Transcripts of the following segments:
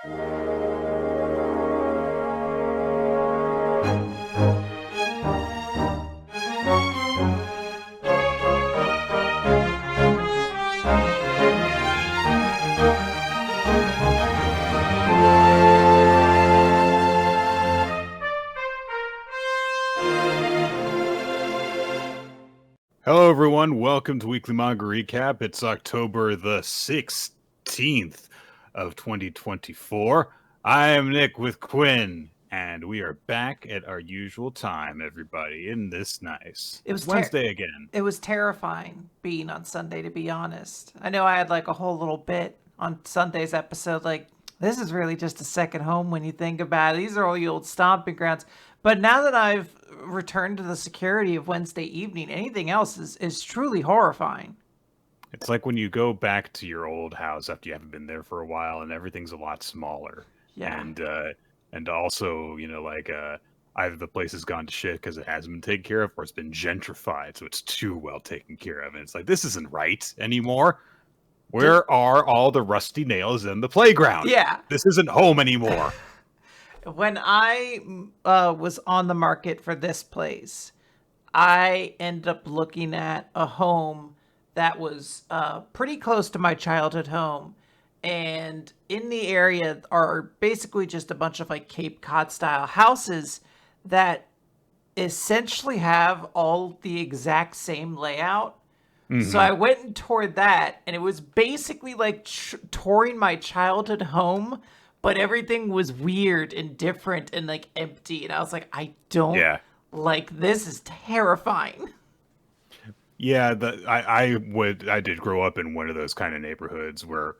Hello, everyone. Welcome to Weekly Manga Recap. It's October the 16th of 2024. I am Nick with Quinn, and we are back at our usual time, everybody. Isn't this nice? It was It's Wednesday again. It was terrifying being on Sunday, to be honest. I know I had like a whole little bit on Sunday's episode, like, this is really just a second home when you think about it. These are all the old stomping grounds. But now that I've returned to the security of Wednesday evening, anything else is truly horrifying. It's like when you go back to your old house after you haven't been there for a while, and everything's a lot smaller. Yeah. And also, either the place has gone to shit because it hasn't been taken care of, or it's been gentrified, so it's too well taken care of. And it's like, this isn't right anymore. Where are all the rusty nails in the playground? Yeah. This isn't home anymore. When I was on the market for this place, I ended up looking at a home that was pretty close to my childhood home. And in the area are basically just a bunch of like Cape Cod style houses that essentially have all the exact same layout. Mm-hmm. So I went toward that, and it was basically like touring my childhood home, but everything was weird and different and like empty. And I was like, I don't like this. Is terrifying. Yeah, I did grow up in one of those kind of neighborhoods where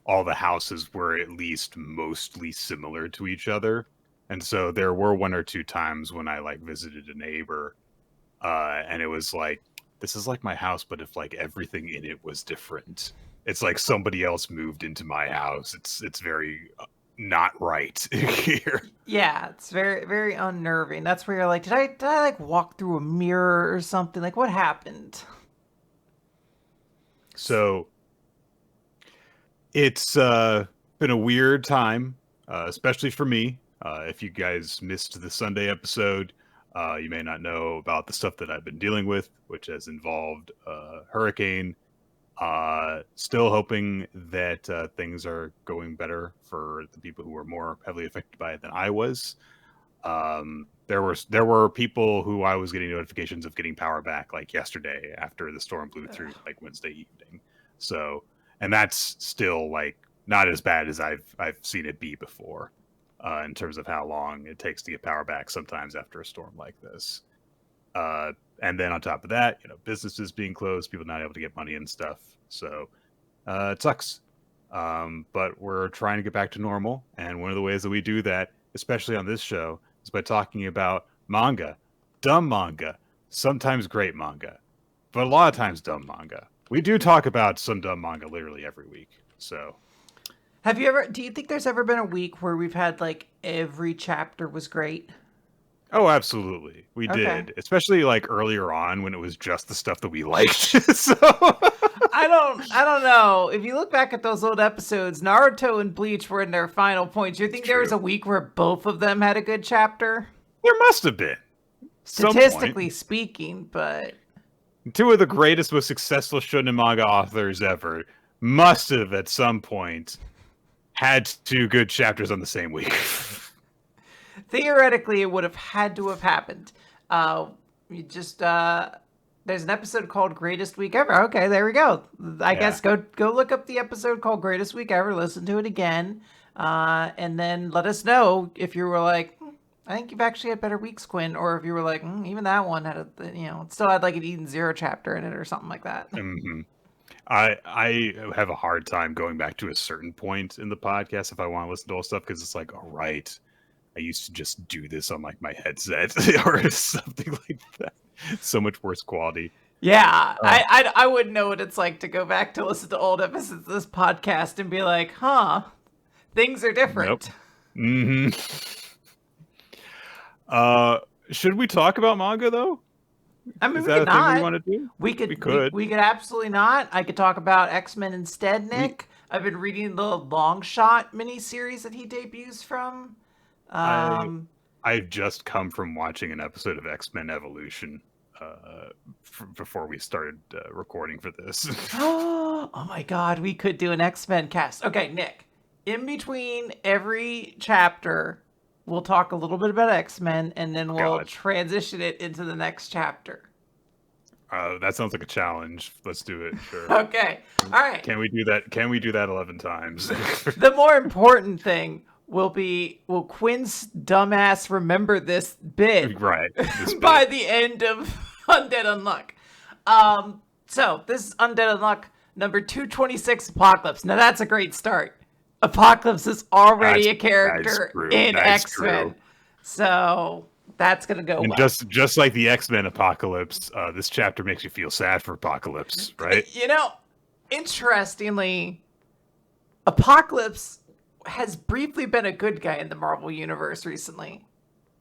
all the houses were at least mostly similar to each other. And so there were one or two times when I like visited a neighbor, and it was like, this is like my house, but if like everything in it was different. It's like somebody else moved into my house. It's very not right here. Yeah, it's very, very unnerving. That's where you're like, did I like walk through a mirror or something? Like, what happened? So it's been a weird time, especially for me. If you guys missed the Sunday episode, you may not know about the stuff that I've been dealing with, which has involved hurricane. Still hoping that things are going better for the people who were more heavily affected by it than I was. There were people who I was getting notifications of getting power back like yesterday after the storm blew through like Wednesday evening. So, and that's still like not as bad as I've seen it be before. In terms of how long it takes to get power back sometimes after a storm like this. And then on top of that, businesses being closed, people not able to get money and stuff. So it sucks. But we're trying to get back to normal. And one of the ways that we do that, especially on this show, is by talking about manga, dumb manga, sometimes great manga, but a lot of times dumb manga. We do talk about some dumb manga literally every week. So... do you think there's ever been a week where we've had like every chapter was great? Oh, absolutely. We did. Especially like earlier on when it was just the stuff that we liked. So I don't know. If you look back at those old episodes, Naruto and Bleach were in their final points. You think there was a week where both of them had a good chapter? There must have been. Statistically speaking, but two of the greatest, most successful shonen manga authors ever must have at some point had two good chapters on the same week. Theoretically, it would have had to have happened. There's an episode called Greatest Week Ever. Okay, there we go. I guess go look up the episode called Greatest Week Ever, listen to it again, and then let us know if you were like, I think you've actually had better weeks, Quinn, or if you were like, even that one had it still had like an Eden Zero chapter in it or something like that. Mm-hmm. I have a hard time going back to a certain point in the podcast if I want to listen to all stuff, because it's like, all right, I used to just do this on like my headset or something like that. So much worse quality. Yeah, I wouldn't know what it's like to go back to listen to old episodes of this podcast and be like, things are different. Nope. Should we talk about manga though? I mean, is we that could a thing not. we want to do? We could absolutely not. I could talk about X-Men instead, Nick. I've been reading the Long Shot miniseries that he debuts from. I Um, I've just come from watching an episode of X-Men Evolution before we started recording for this. oh my god, we could do an X-Men cast. Okay, Nick. In between every chapter, we'll talk a little bit about X-Men and then we'll God, transition it into the next chapter. that sounds like a challenge. Let's do it. Sure. Okay. All right. Can we do that? Can we do that 11 times? The more important thing will Quinn's dumbass remember this bit Right. This by bit. the end of Undead Unluck. So this is Undead Unluck number 226, Apocalypse. Now that's a great start. Apocalypse is already a character in X-Men. So that's gonna go and well. just like the X-Men Apocalypse, this chapter makes you feel sad for Apocalypse, right? You know, interestingly, Apocalypse has briefly been a good guy in the Marvel Universe recently.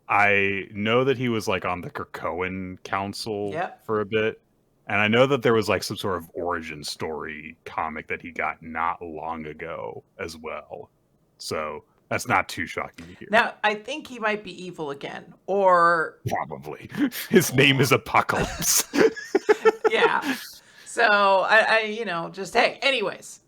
I know that he was like on the Krakoan Council Yep. for a bit. And I know that there was like some sort of origin story comic that he got not long ago as well. So that's not too shocking to hear. Now, I think he might be evil again, or Probably. His name is Apocalypse. yeah. So I just hey. Anyways,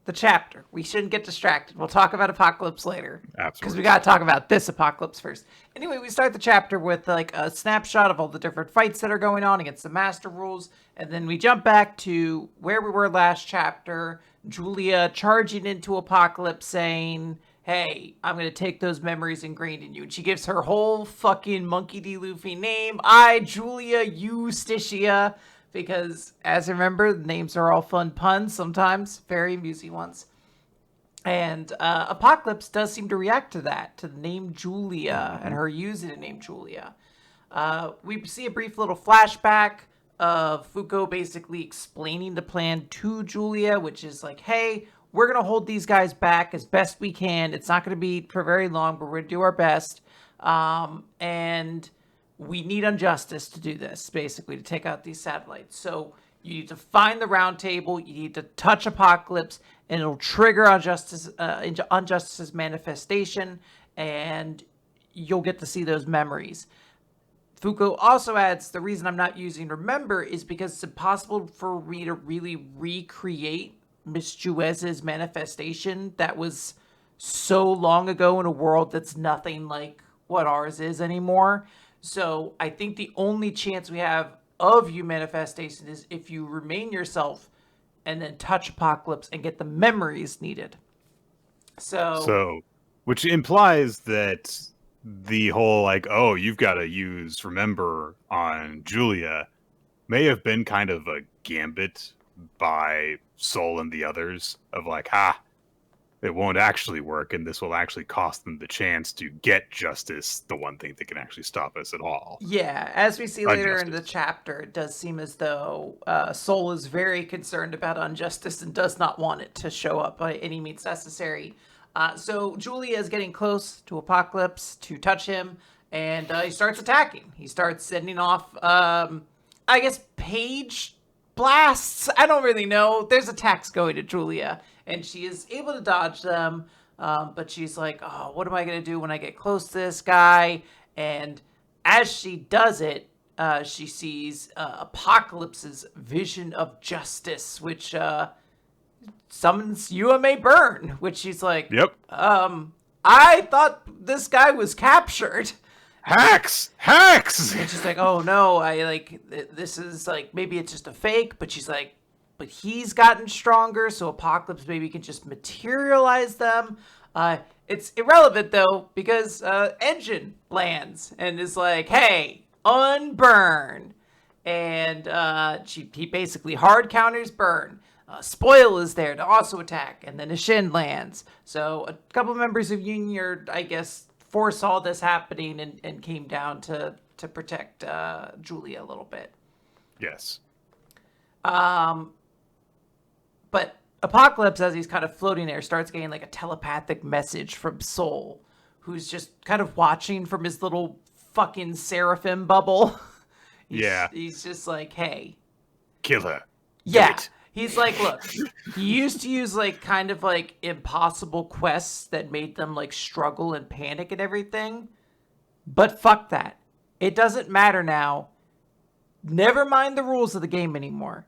the chapter. We shouldn't get distracted. We'll talk about Apocalypse later. Absolutely. Because we got to talk about this Apocalypse first. Anyway, we start the chapter with like a snapshot of all the different fights that are going on against the Master Rules. And then we jump back to where we were last chapter. Julia charging into Apocalypse saying, hey, I'm going to take those memories ingrained in you. And she gives her whole fucking Monkey D. Luffy name. I, Julia Eusticia. Because, as I remember, the names are all fun puns sometimes. Very amusing ones. And Apocalypse does seem to react to that, to the name Julia, and her using the name Julia. We see a brief little flashback of Fuko basically explaining the plan to Julia, which is like, hey, we're going to hold these guys back as best we can. It's not going to be for very long, but we're going to do our best. And we need Injustice to do this, basically, to take out these satellites. So you need to find the round table, you need to touch Apocalypse, and it'll trigger Injustice's manifestation, and you'll get to see those memories. Fuko also adds, the reason I'm not using Remember is because it's impossible for me to really recreate Miss Juez's manifestation that was so long ago in a world that's nothing like what ours is anymore. So I think the only chance we have of you manifestation is if you remain yourself and then touch Apocalypse and get the memories needed. So which implies that the whole like, oh, you've got to use Remember on Julia may have been kind of a gambit by Soul and the others of like, it won't actually work, and this will actually cost them the chance to get justice, the one thing that can actually stop us at all. Yeah, as we see later in the chapter, it does seem as though Soul is very concerned about Injustice and does not want it to show up by any means necessary. So Julia is getting close to Apocalypse to touch him, and he starts attacking. He starts sending off, I guess, page blasts. I don't really know. There's attacks going to Julia, and she is able to dodge them. But she's like, oh, what am I going to do when I get close to this guy? And as she does it, she sees Apocalypse's vision of justice, which summons UMA Burn, which she's like, yep. I thought this guy was captured. Hacks! And she's like, oh no, this is like, maybe it's just a fake, but she's like, but he's gotten stronger, so Apocalypse maybe can just materialize them. It's irrelevant though, because Engine lands and is like, hey, unburn. And he basically hard counters Burn. Spoil is there to also attack, and then Ishin lands. So a couple members of Union, I guess, foresaw this happening and came down to protect Julia a little bit. Yes. But Apocalypse, as he's kind of floating there, starts getting like a telepathic message from Soul, who's just kind of watching from his little fucking seraphim bubble. He's just like, hey. Kill her. Yeah. He's like, look, he used to use like kind of like impossible quests that made them like struggle and panic and everything. But fuck that. It doesn't matter now. Never mind the rules of the game anymore.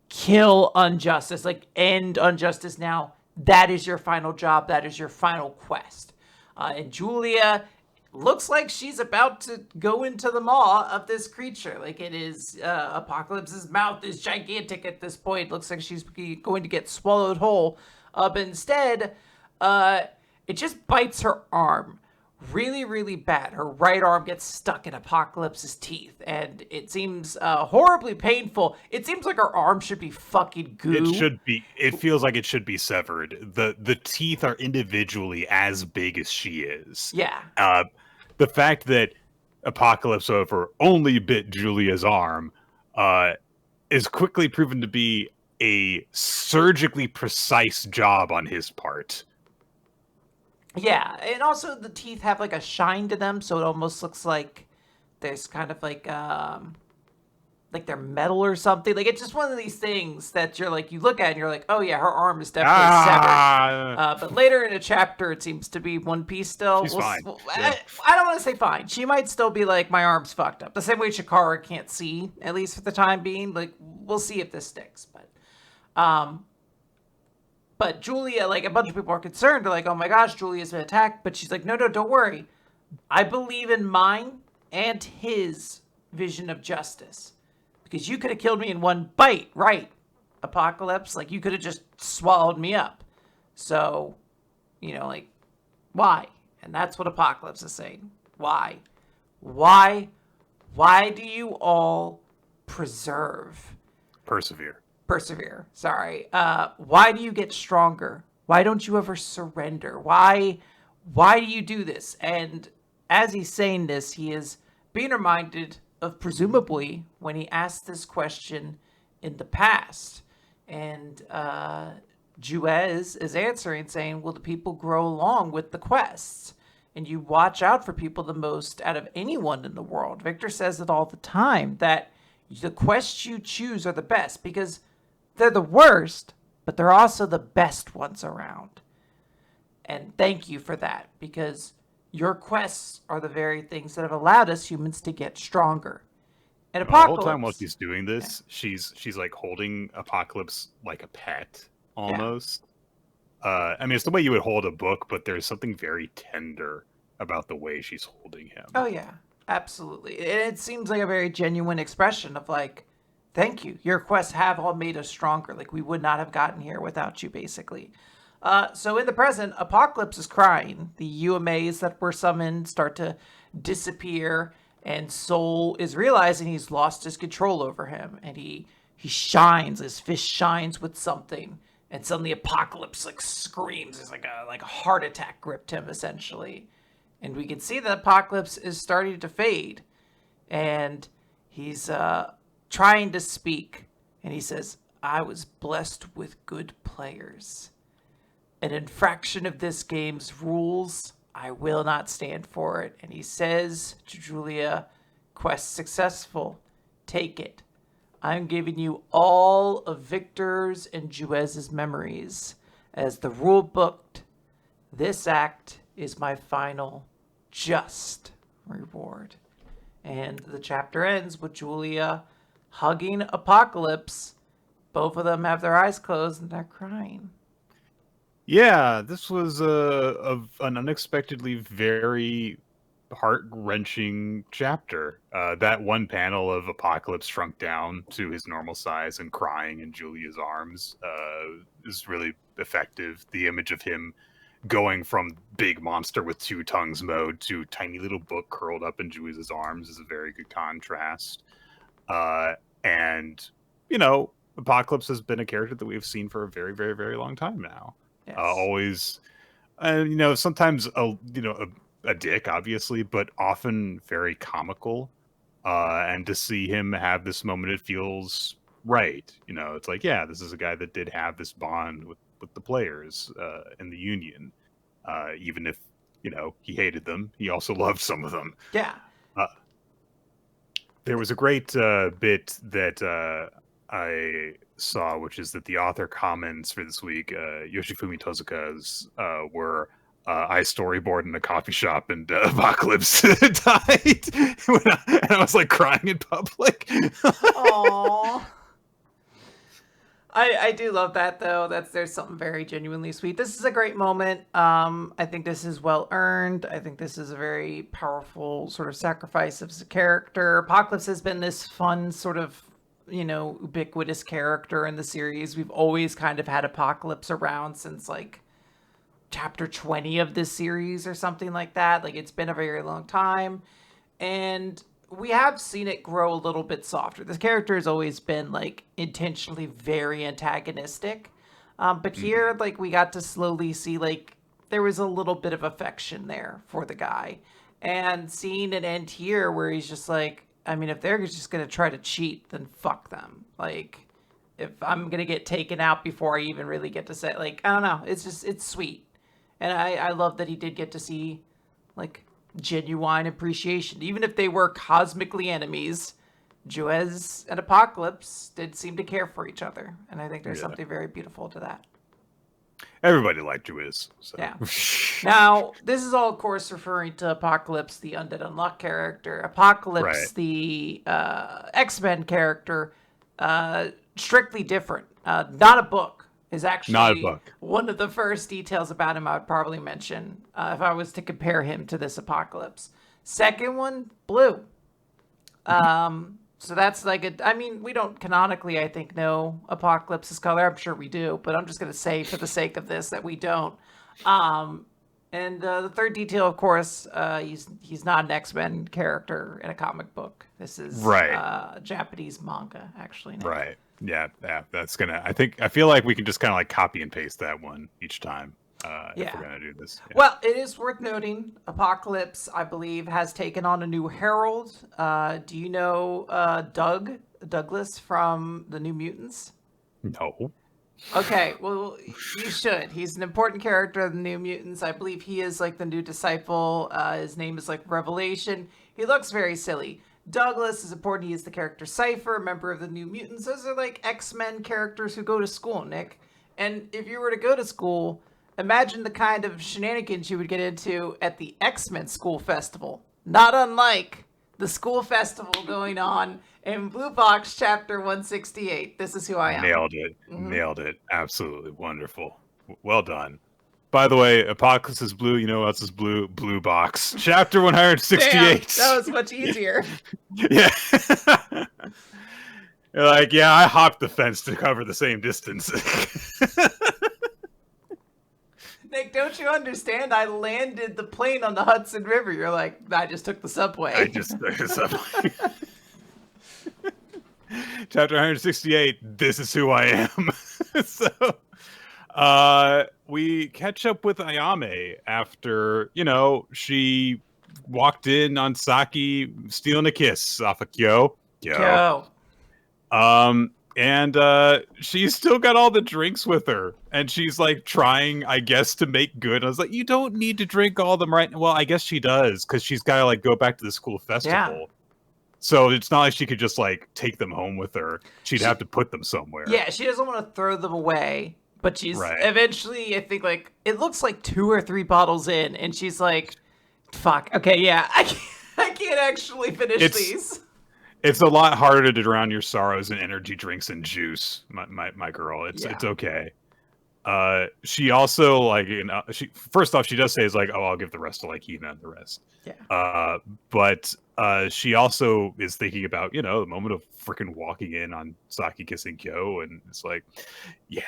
Kill injustice, like end injustice now. That is your final job. That is your final quest. And Julia looks like she's about to go into the maw of this creature. Like it is, Apocalypse's mouth is gigantic at this point. Looks like she's going to get swallowed whole. But instead, it just bites her arm really, really bad. Her right arm gets stuck in Apocalypse's teeth, and it seems horribly painful. It seems like her arm should be fucking goo. It should be. It feels like it should be severed. The teeth are individually as big as she is. Yeah. The fact that Apocalypse over only bit Julia's arm is quickly proven to be a surgically precise job on his part. Yeah, and also the teeth have like a shine to them, so it almost looks like there's kind of like they're metal or something. Like it's just one of these things that you're like, you look at and you're like, oh yeah, her arm is definitely severed. But later in a chapter, it seems to be one piece still. She's fine. I don't want to say fine. She might still be like, my arm's fucked up. The same way Chikara can't see, at least for the time being. Like we'll see if this sticks, But Julia, like a bunch of people are concerned. They're like, oh my gosh, Julia's been attacked. But she's like, no, don't worry. I believe in mine and his vision of justice. Because you could have killed me in one bite, right? Apocalypse, like you could have just swallowed me up. So, like, why? And that's what Apocalypse is saying. Why? Why do you all persevere? Sorry. Why do you get stronger? Why don't you ever surrender? Why do you do this? And as he's saying this, he is being reminded of presumably when he asked this question in the past. And Juez is answering, saying, will the people grow along with the quests? And you watch out for people the most out of anyone in the world. Victor says it all the time, that the quests you choose are the best because they're the worst, but they're also the best ones around. And thank you for that, because your quests are the very things that have allowed us humans to get stronger. And Apocalypse, the whole time while she's doing this, she's like holding Apocalypse like a pet, almost. Yeah. I mean, it's the way you would hold a book, but there's something very tender about the way she's holding him. Oh, yeah, absolutely. And it seems like a very genuine expression of like, thank you. Your quests have all made us stronger. Like, we would not have gotten here without you, basically. So in the present, Apocalypse is crying. The UMAs that were summoned start to disappear, and Soul is realizing he's lost his control over him, and he shines. His fist shines with something, and suddenly Apocalypse like screams. It's like a heart attack gripped him, essentially. And we can see that Apocalypse is starting to fade, and he's trying to speak, and he says, I was blessed with good players. An infraction of this game's rules, I will not stand for it. And he says to Julia, quest successful, take it. I'm giving you all of Victor's and Juez's memories. As the rule booked, this act is my final just reward. And the chapter ends with Julia hugging Apocalypse. Both of them have their eyes closed and they're crying. Yeah, this was an unexpectedly very heart-wrenching chapter. That one panel of Apocalypse shrunk down to his normal size and crying in Julia's arms is really effective. The image of him going from big monster with two tongues mode to tiny little book curled up in Julia's arms is a very good contrast. And, Apocalypse has been a character that we've seen for a very, very, very long time now. Yes. Always, sometimes a dick, obviously, but often very comical. And to see him have this moment, it feels right. It's like, yeah, this is a guy that did have this bond with the players in the Union. Even if, he hated them, he also loved some of them. Yeah. There was a great bit that I saw, which is that the author comments for this week, Yoshifumi Tozuka's, were I storyboard in a coffee shop and Apocalypse died. And I was like crying in public. Aww. I do love that though. There's something very genuinely sweet. This is a great moment. I think this is well earned. I think this is a very powerful sort of sacrifice of the character. Apocalypse has been this fun sort of, ubiquitous character in the series. We've always kind of had Apocalypse around since like chapter 20 of this series or something like that. Like it's been a very long time. And we have seen it grow a little bit softer. This character has always been like intentionally very antagonistic. But here, like we got to slowly see like there was a little bit of affection there for the guy. And seeing it end here where he's just like, I mean, if they're just going to try to cheat, then fuck them. Like, if I'm going to get taken out before I even really get to say, like, I don't know. It's sweet. And I love that he did get to see, like, genuine appreciation. Even if they were cosmically enemies, Juez and Apocalypse did seem to care for each other. And I think there's something very beautiful to that. Everybody liked Juez. So. Yeah. Now, this is all, of course, referring to Apocalypse, the Undead Unluck character. Apocalypse, the X-Men character, strictly different. Not a book. Is actually not a book. One of the first details about him I would probably mention if I was to compare him to this Apocalypse. Second one, blue. So that's like I mean, we don't canonically, I think, know Apocalypse's color. I'm sure we do, but I'm just going to say for the sake of this that we don't. And the third detail, of course, he's not an X-Men character in a comic book. This is Japanese manga, actually. Now. Right. Yeah. That's gonna. I feel like we can just kind of like copy and paste that one each time. If we're gonna do this. Yeah. Well, it is worth noting, Apocalypse, I believe, has taken on a new herald. Do you know Douglas from the New Mutants? No. Okay, well, you should. He's an important character of the New Mutants. I believe he is like the new disciple. His name is like Revelation. He looks very silly. Douglas is important. He is the character Cypher, a member of the New Mutants. Those are like X-Men characters who go to school, Nick. And if you were to go to school, imagine the kind of shenanigans you would get into at the X-Men School Festival. Not unlike the school festival going on in Blue Box Chapter 168. This is who I am. Nailed it. Mm-hmm. Nailed it. Absolutely wonderful. Well done. By the way, Apocalypse is blue. You know what else is blue? Blue Box. Chapter 168. Damn, that was much easier. Yeah. You're like, yeah, I hopped the fence to cover the same distance. Nick, don't you understand? I landed the plane on the Hudson River. You're like, I just took the subway. I just took the subway. Chapter 168, this is who I am. So, we catch up with Ayame after, she walked in on Saki stealing a kiss off of Kyo. And she's still got all the drinks with her. And she's like trying, I guess, to make good. I was like, you don't need to drink all of them right now. Well, I guess she does, because she's got to like go back to the school festival. Yeah. So it's not like she could just like take them home with her. She'd have to put them somewhere. Yeah, she doesn't want to throw them away. But she's eventually, I think, like, it looks like 2 or 3 bottles in. And she's like, fuck, okay, yeah, I can't actually finish these. It's a lot harder to drown your sorrows in energy drinks and juice, my girl. It's okay. She also, like, first off, she does say, is like, oh, I'll give the rest to, like, Hina and the rest. Yeah. But she also is thinking about, the moment of freaking walking in on Saki kissing Kyo, and it's like, yeah,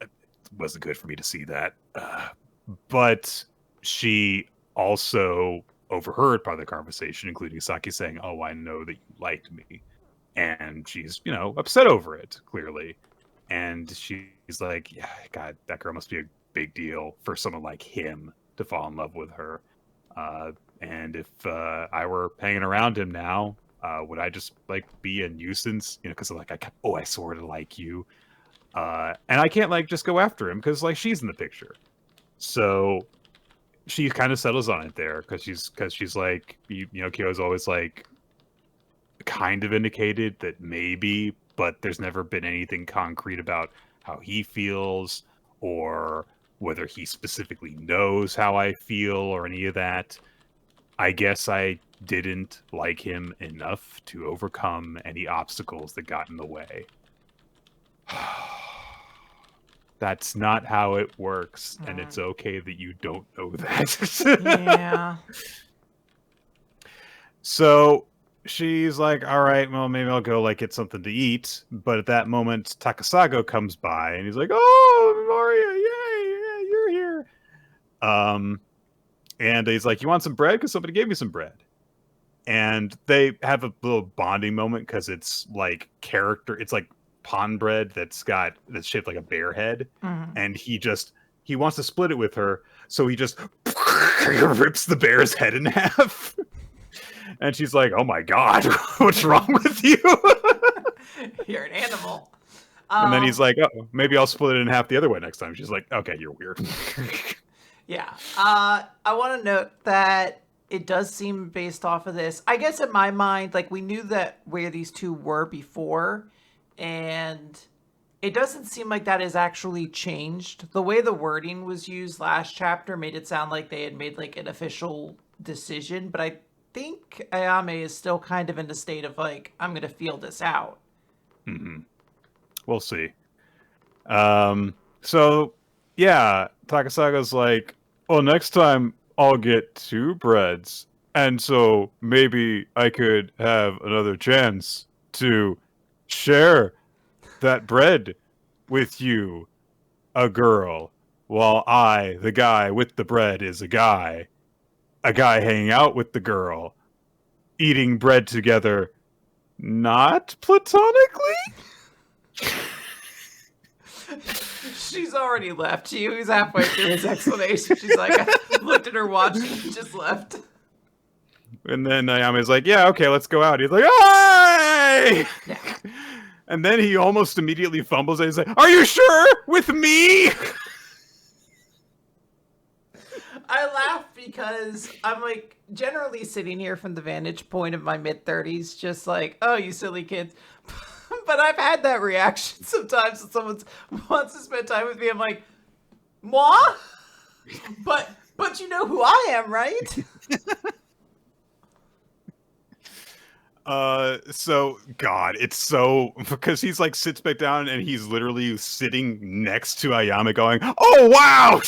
it wasn't good for me to see that. But she also overheard part of the conversation, including Saki saying, oh, I know that you liked me. And she's, upset over it, clearly. And she's like, yeah, God, that girl must be a big deal for someone like him to fall in love with her. And if I were hanging around him now, would I just like be a nuisance? Because I'm like, I sort of like you. And I can't like just go after him because like she's in the picture. So she kind of settles on it there because she's like, Kyo's always like kind of indicated that maybe but there's never been anything concrete about how he feels or whether he specifically knows how I feel or any of that. I guess I didn't like him enough to overcome any obstacles that got in the way. That's not how it works, and it's okay that you don't know that. Yeah. So she's like, all right, well, maybe I'll go like get something to eat. But at that moment, Takasago comes by and he's like, oh, Maria, yay, yeah, you're here. And he's like, you want some bread? Because somebody gave me some bread. And they have a little bonding moment because it's like it's like pond bread that's shaped like a bear head. And he wants to split it with her. So he just rips the bear's head in half. And she's like, oh my God, what's wrong with you? You're an animal. And then he's like, oh, maybe I'll split it in half the other way next time. She's like, okay, you're weird. Yeah. I want to note that it does seem based off of this. I guess in my mind, like we knew that where these two were before, and it doesn't seem like that has actually changed. The way the wording was used last chapter made it sound like they had made like an official decision, but I think Ayame is still kind of in the state of like, I'm going to feel this out. Mm-hmm. We'll see. So, yeah, Takasaga's like, well, next time I'll get 2 breads. And so maybe I could have another chance to share that bread with you, a girl, while I, the guy with the bread, is a guy hanging out with the girl, eating bread together, not platonically? She's already left. He was halfway through his explanation. She's like, I looked at her watch and just left. And then Ayame's like, yeah, okay, let's go out. He's like, hey! Yeah. And then he almost immediately fumbles and he's like, are you sure? With me? I laugh because I'm like generally sitting here from the vantage point of my mid-30s, just like, oh, you silly kids. But I've had that reaction sometimes when someone wants to spend time with me. I'm like, moi? But you know who I am, right? So God, it's so because he's like sits back down and he's literally sitting next to Ayame going, oh wow,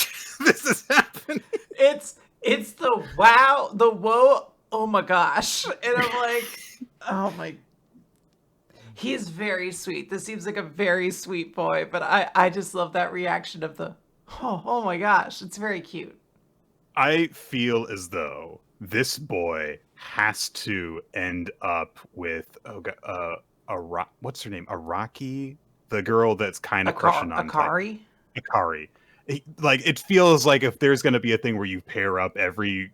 this is happening. It's the wow, the whoa, oh my gosh. And I'm like, oh my. He's very sweet. This seems like a very sweet boy, but I just love that reaction of the, oh my gosh. It's very cute. I feel as though this boy has to end up with what's her name? Araki? The girl that's kind of crushing on Akari? Akari. Like, it feels like if there's going to be a thing where you pair up every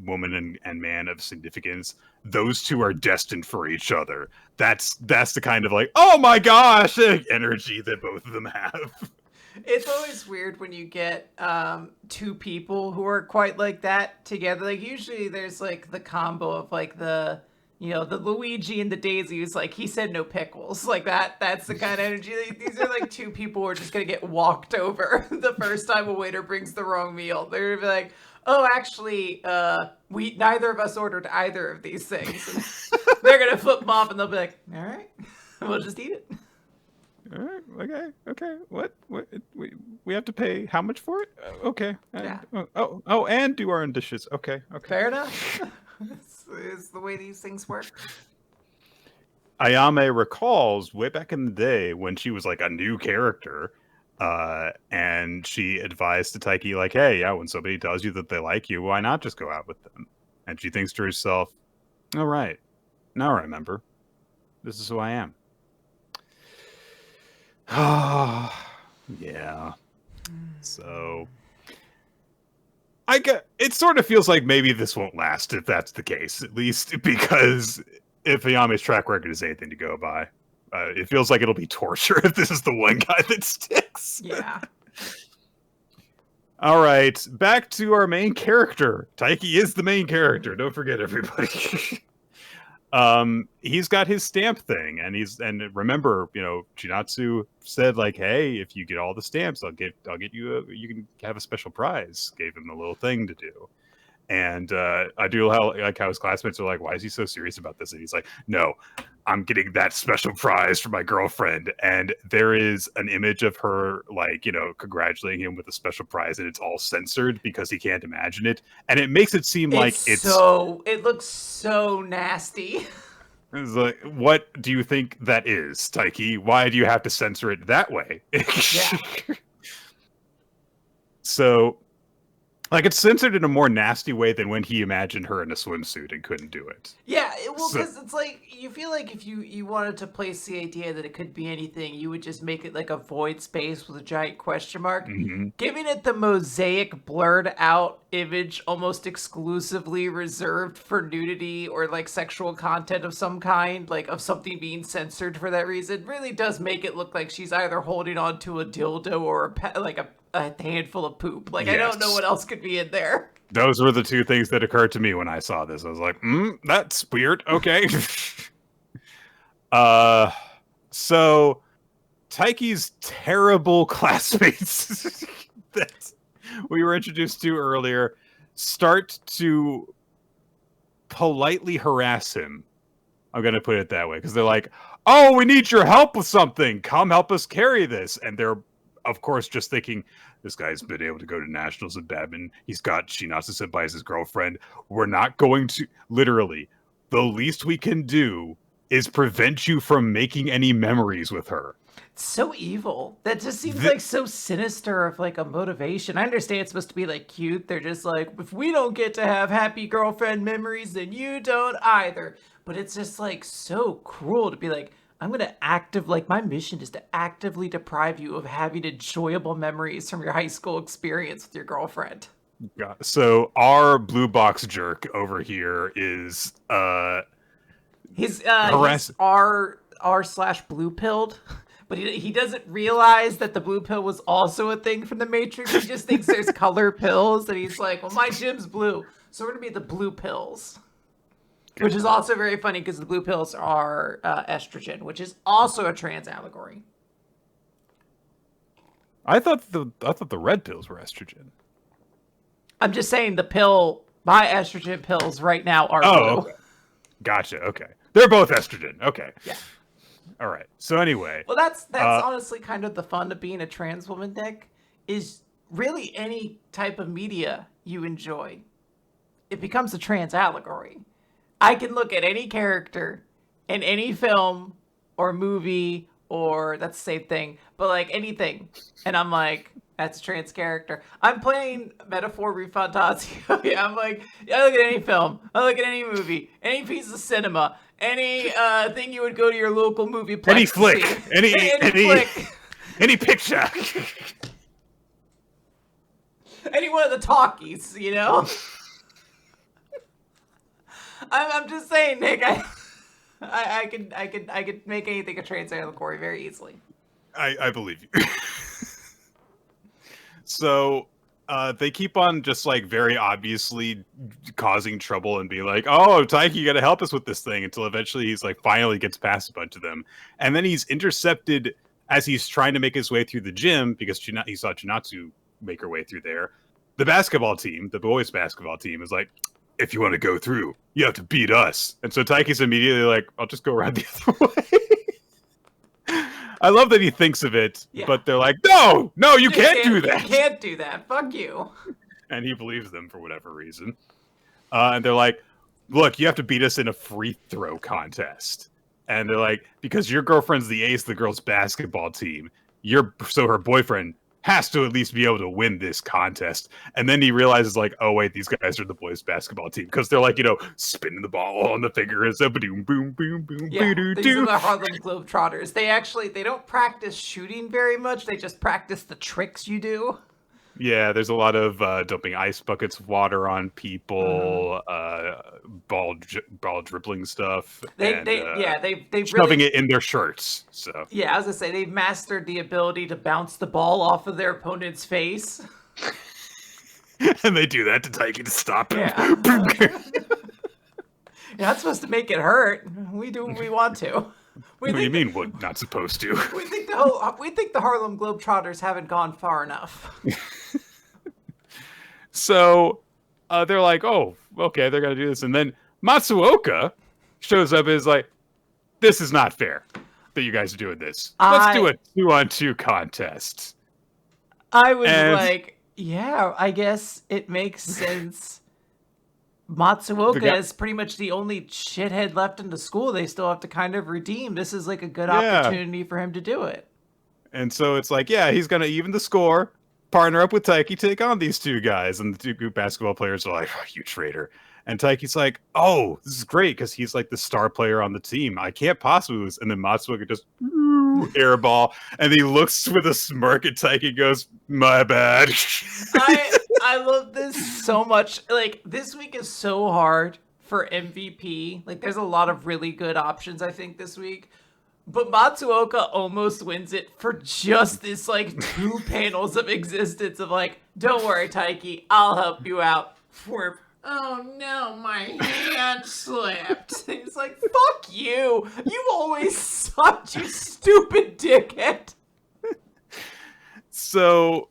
woman and man of significance, those two are destined for each other. That's the kind of like, oh my gosh, energy that both of them have. It's always weird when you get 2 people who are quite like that together. Like usually there's like the combo of like the Luigi and the Daisy who's like, he said no pickles. Like that's the kind of energy. Like, these are like 2 people who are just going to get walked over the first time a waiter brings the wrong meal. They're going to be like, oh, actually, neither of us ordered either of these things. And they're going to flip them off and they'll be like, all right, we'll just eat it. All right, okay. What? We have to pay how much for it? Okay. Yeah. And do our own dishes. Okay. Fair enough. Is the way these things work. Ayame recalls way back in the day when she was like a new character, and she advised to Taiki like, hey, yeah, when somebody tells you that they like you, why not just go out with them? And she thinks to herself, all right, now I remember. This is who I am. Yeah. So it sort of feels like maybe this won't last if that's the case, at least because if Ayame's track record is anything to go by, it feels like it'll be torture if this is the one guy that sticks. Yeah. All right, back to our main character. Taiki is the main character. Don't forget, everybody. He's got his stamp thing, and remember, Chinatsu said like, hey, if you get all the stamps, I'll get you you can have a special prize. Gave him a little thing to do. And I do like how his classmates are like, why is he so serious about this? And he's like, no, I'm getting that special prize for my girlfriend. And there is an image of her, like, congratulating him with a special prize, and it's all censored because he can't imagine it. And it makes it seem like it looks so nasty. It's like, what do you think that is, Taiki? Why do you have to censor it that way? Yeah. So, like, it's censored in a more nasty way than when he imagined her in a swimsuit and couldn't do it. Yeah, because it's like, you feel like if you wanted to place the idea that it could be anything, you would just make it like a void space with a giant question mark. Mm-hmm. Giving it the mosaic, blurred out image almost exclusively reserved for nudity or like sexual content of some kind, like of something being censored for that reason, really does make it look like she's either holding on to a dildo or a handful of poop. Like, yes. I don't know what else could be in there. Those were the two things that occurred to me when I saw this. I was like, that's weird. Okay. So Taiki's terrible classmates that we were introduced to earlier start to politely harass him. I'm going to put it that way, because they're like, oh, we need your help with something. Come help us carry this. And they're, of course, just thinking, this guy's been able to go to nationals in badminton. He's got Shinatsu Senpai as his girlfriend. We're not going to... Literally, the least we can do is prevent you from making any memories with her. It's so evil. That just seems like so sinister of like a motivation. I understand it's supposed to be like cute. They're just like, if we don't get to have happy girlfriend memories, then you don't either. But it's just like so cruel to be like, I'm going to my mission is to actively deprive you of having enjoyable memories from your high school experience with your girlfriend. Yeah. So our blue box jerk over here is, he's R/blue pilled, but he doesn't realize that the blue pill was also a thing from the Matrix. He just thinks there's color pills, and he's like, well, my gym's blue, so we're going to be the blue pills. Which is also very funny because the blue pills are estrogen, which is also a trans allegory. I thought the red pills were estrogen. I'm just saying my estrogen pills right now are blue. Okay. Gotcha. Okay. They're both estrogen. Okay. Yeah. All right. So anyway. Well, that's honestly kind of the fun of being a trans woman, Nick, is really any type of media you enjoy. It becomes a trans allegory. I can look at any character in any film or movie, or that's the same thing, but like anything, and I'm like, that's a trans character. I'm playing Metaphor Refantasio. Yeah, I'm like, I look at any film, I look at any movie, any piece of cinema, any thing you would go to your local movie place. Any flick, any flick, any picture, any one of the talkies, you know. I'm just saying, Nick. I could make anything a trans allegory very easily. I believe you. So they keep on just like very obviously causing trouble and be like, "Oh, Taiki, you got to help us with this thing," until eventually he's like finally gets past a bunch of them, and then he's intercepted as he's trying to make his way through the gym because he saw Chinatsu make her way through there. The basketball team, the boys' basketball team, is like, if you want to go through, you have to beat us. And so Taiki's immediately like, I'll just go around the other way. I love that he thinks of it, but they're like, no, you can't do that. You can't do that. Fuck you. And he believes them for whatever reason. And they're like, look, you have to beat us in a free throw contest. And they're like, because your girlfriend's the ace of the girls' basketball team, so her boyfriend has to at least be able to win this contest. And then he realizes like, oh wait, these guys are the boys basketball team, because they're like, spinning the ball on the finger and stuff. Boom, boom, boom, boom. Yeah, these are the Harlem Globetrotters. They don't practice shooting very much. They just practice the tricks you do. Yeah, there's a lot of dumping ice buckets of water on people, ball dribbling stuff. They've shoving it in their shirts. So yeah, I was gonna say they've mastered the ability to bounce the ball off of their opponent's face. And they do that to Taiki to stop him. Yeah. You're not supposed to make it hurt. We do what we want to. What do you mean we're not supposed to? We think the Harlem Globetrotters haven't gone far enough. So they're like, oh, okay, they're going to do this. And then Matsuoka shows up and is like, this is not fair that you guys are doing this. Let's do a 2-on-2 contest. I was like, yeah, I guess it makes sense. Matsuoka is pretty much the only shithead left in the school they still have to kind of redeem. This is like a good opportunity for him to do it. And so it's like, yeah, he's going to even the score, partner up with Taiki, take on these two guys. And the two group basketball players are like, oh, you traitor. And Taiki's like, oh, this is great because he's like the star player on the team. I can't possibly lose. And then Matsuoka just airball. And he looks with a smirk at Taiki and goes, my bad. I love this so much. Like, this week is so hard for MVP. Like, there's a lot of really good options, I think, this week. But Matsuoka almost wins it for just this, like, 2 panels of existence of, like, don't worry, Taiki, I'll help you out. Oh no, my hand slipped. He's like, fuck you. You always sucked, you stupid dickhead. So,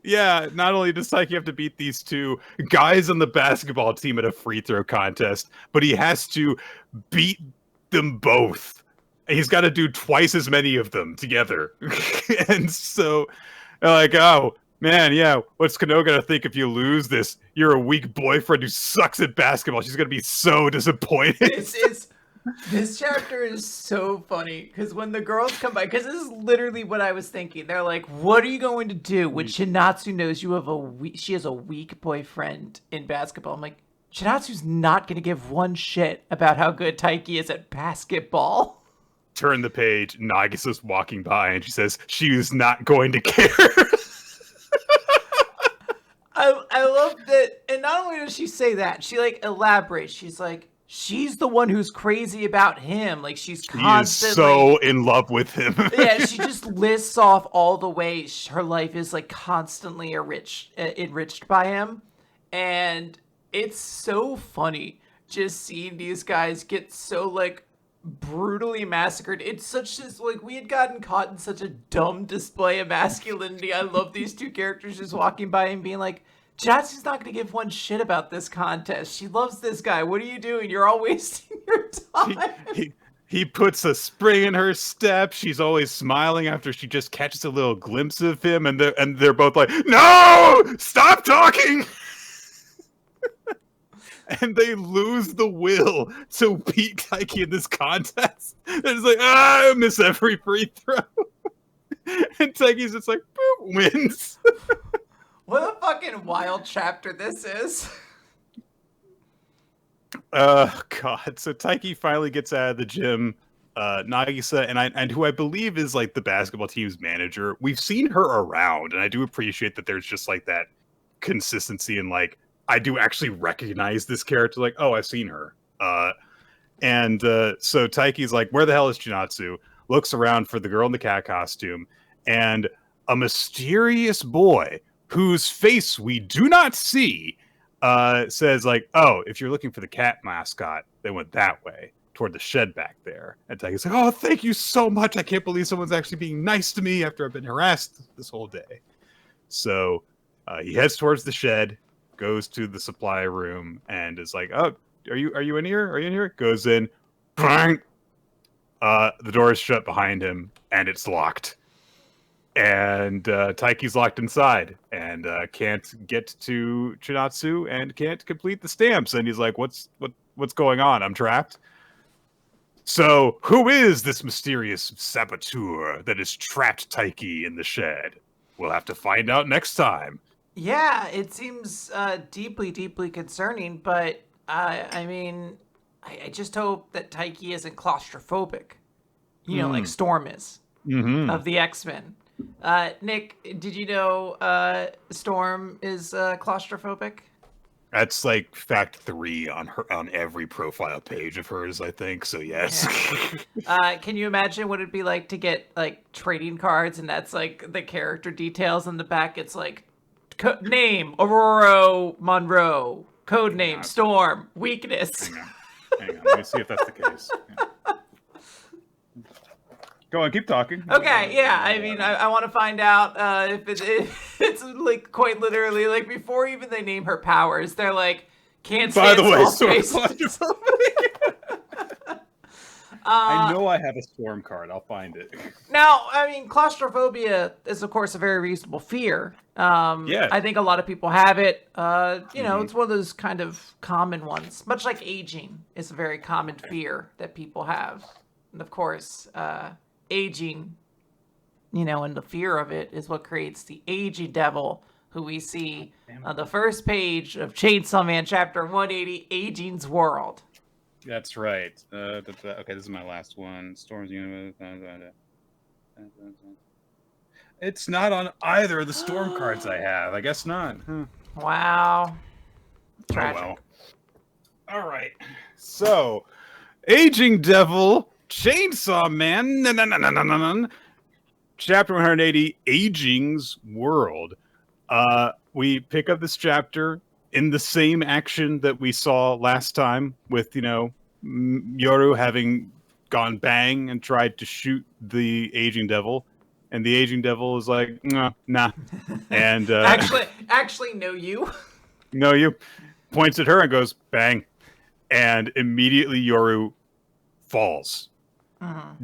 yeah, not only does Taiki have to beat these two guys on the basketball team at a free throw contest, but he has to beat them both. He's got to do twice as many of them together. And so, like, oh, man, yeah, what's Kano gonna think if you lose this? You're a weak boyfriend who sucks at basketball. She's gonna be so disappointed. This chapter is so funny because when the girls come by, because this is literally what I was thinking. They're like, "What are you going to do when Shinatsu knows she has a weak boyfriend in basketball?" I'm like, Shinatsu's not going to give one shit about how good Taiki is at basketball. Turn the page. Nagisa's walking by and she says she is not going to care. I love that, and not only does she say that, she like elaborates. She's like, she's the one who's crazy about him. Like she's constantly so in love with him. Yeah, she just lists off all the ways her life is like constantly enriched by him, and it's so funny just seeing these guys get so like brutally massacred. It's such this like we had gotten caught in such a dumb display of masculinity. I love these two characters just walking by and being like, Jatsu's not going to give one shit about this contest. She loves this guy. What are you doing? You're all wasting your time. He puts a spring in her step. She's always smiling after she just catches a little glimpse of him, and they're both like, no, stop talking. And they lose the will to beat Taiki in this contest. They're just like, I miss every free throw. And Taiki's just like, boop, wins. What a fucking wild chapter this is. God. So Taiki finally gets out of the gym. Nagisa and who I believe is like the basketball team's manager. We've seen her around, and I do appreciate that there's just like that consistency and like I do actually recognize this character. Like, oh, I've seen her. So Taiki's like, where the hell is Chinatsu? Looks around for the girl in the cat costume, and a mysterious boy whose face we do not see says like, oh, if you're looking for the cat mascot, they went that way toward the shed back there. And Taiki's like, oh, thank you so much. I can't believe someone's actually being nice to me after I've been harassed this whole day. So he heads towards the shed, goes to the supply room, and is like, oh, are you in here? Are you in here? Goes in, bang! The door is shut behind him, and it's locked. And Taiki's locked inside, and can't get to Chinatsu, and can't complete the stamps. And he's like, what's going on? I'm trapped. So, who is this mysterious saboteur that has trapped Taiki in the shed? We'll have to find out next time. Yeah, it seems deeply, deeply concerning, but I mean, I just hope that Taiki isn't claustrophobic. You know, like Storm is of the X-Men. Nick, did you know Storm is claustrophobic? That's like fact 3 on every profile page of hers, I think. So yes. Yeah. Can you imagine what it'd be like to get like trading cards, and that's like the character details on the back? It's like name Aurora Monroe, code name Storm, weakness. Hang on, let me see if that's the case. Yeah. Go on, keep talking. Okay, yeah. I mean, I want to find out if it's like quite literally like before even they name her powers, they're like can't stand By the way, small storm spaces. I know I have a storm card. I'll find it. Now, I mean, claustrophobia is, of course, a very reasonable fear. Yeah. I think a lot of people have it. It's one of those kind of common ones. Much like aging is a very common fear that people have. And, of course, aging, and the fear of it is what creates the Aging Devil, who we see on the first page of Chainsaw Man Chapter 180, Aging's World. That's right. Okay, this is my last one. Storm's Universe. It's not on either of the storm cards I have. I guess not. Huh. Wow. Tragic. Oh, well. All right. So, Aging Devil, Chainsaw Man, Chapter 180, Aging's World. We pick up this chapter in the same action that we saw last time with, Yoru having gone bang and tried to shoot the Aging Devil. And the Aging Devil is like, nah. And actually, no, you. No, you. Points at her and goes, bang. And immediately Yoru falls.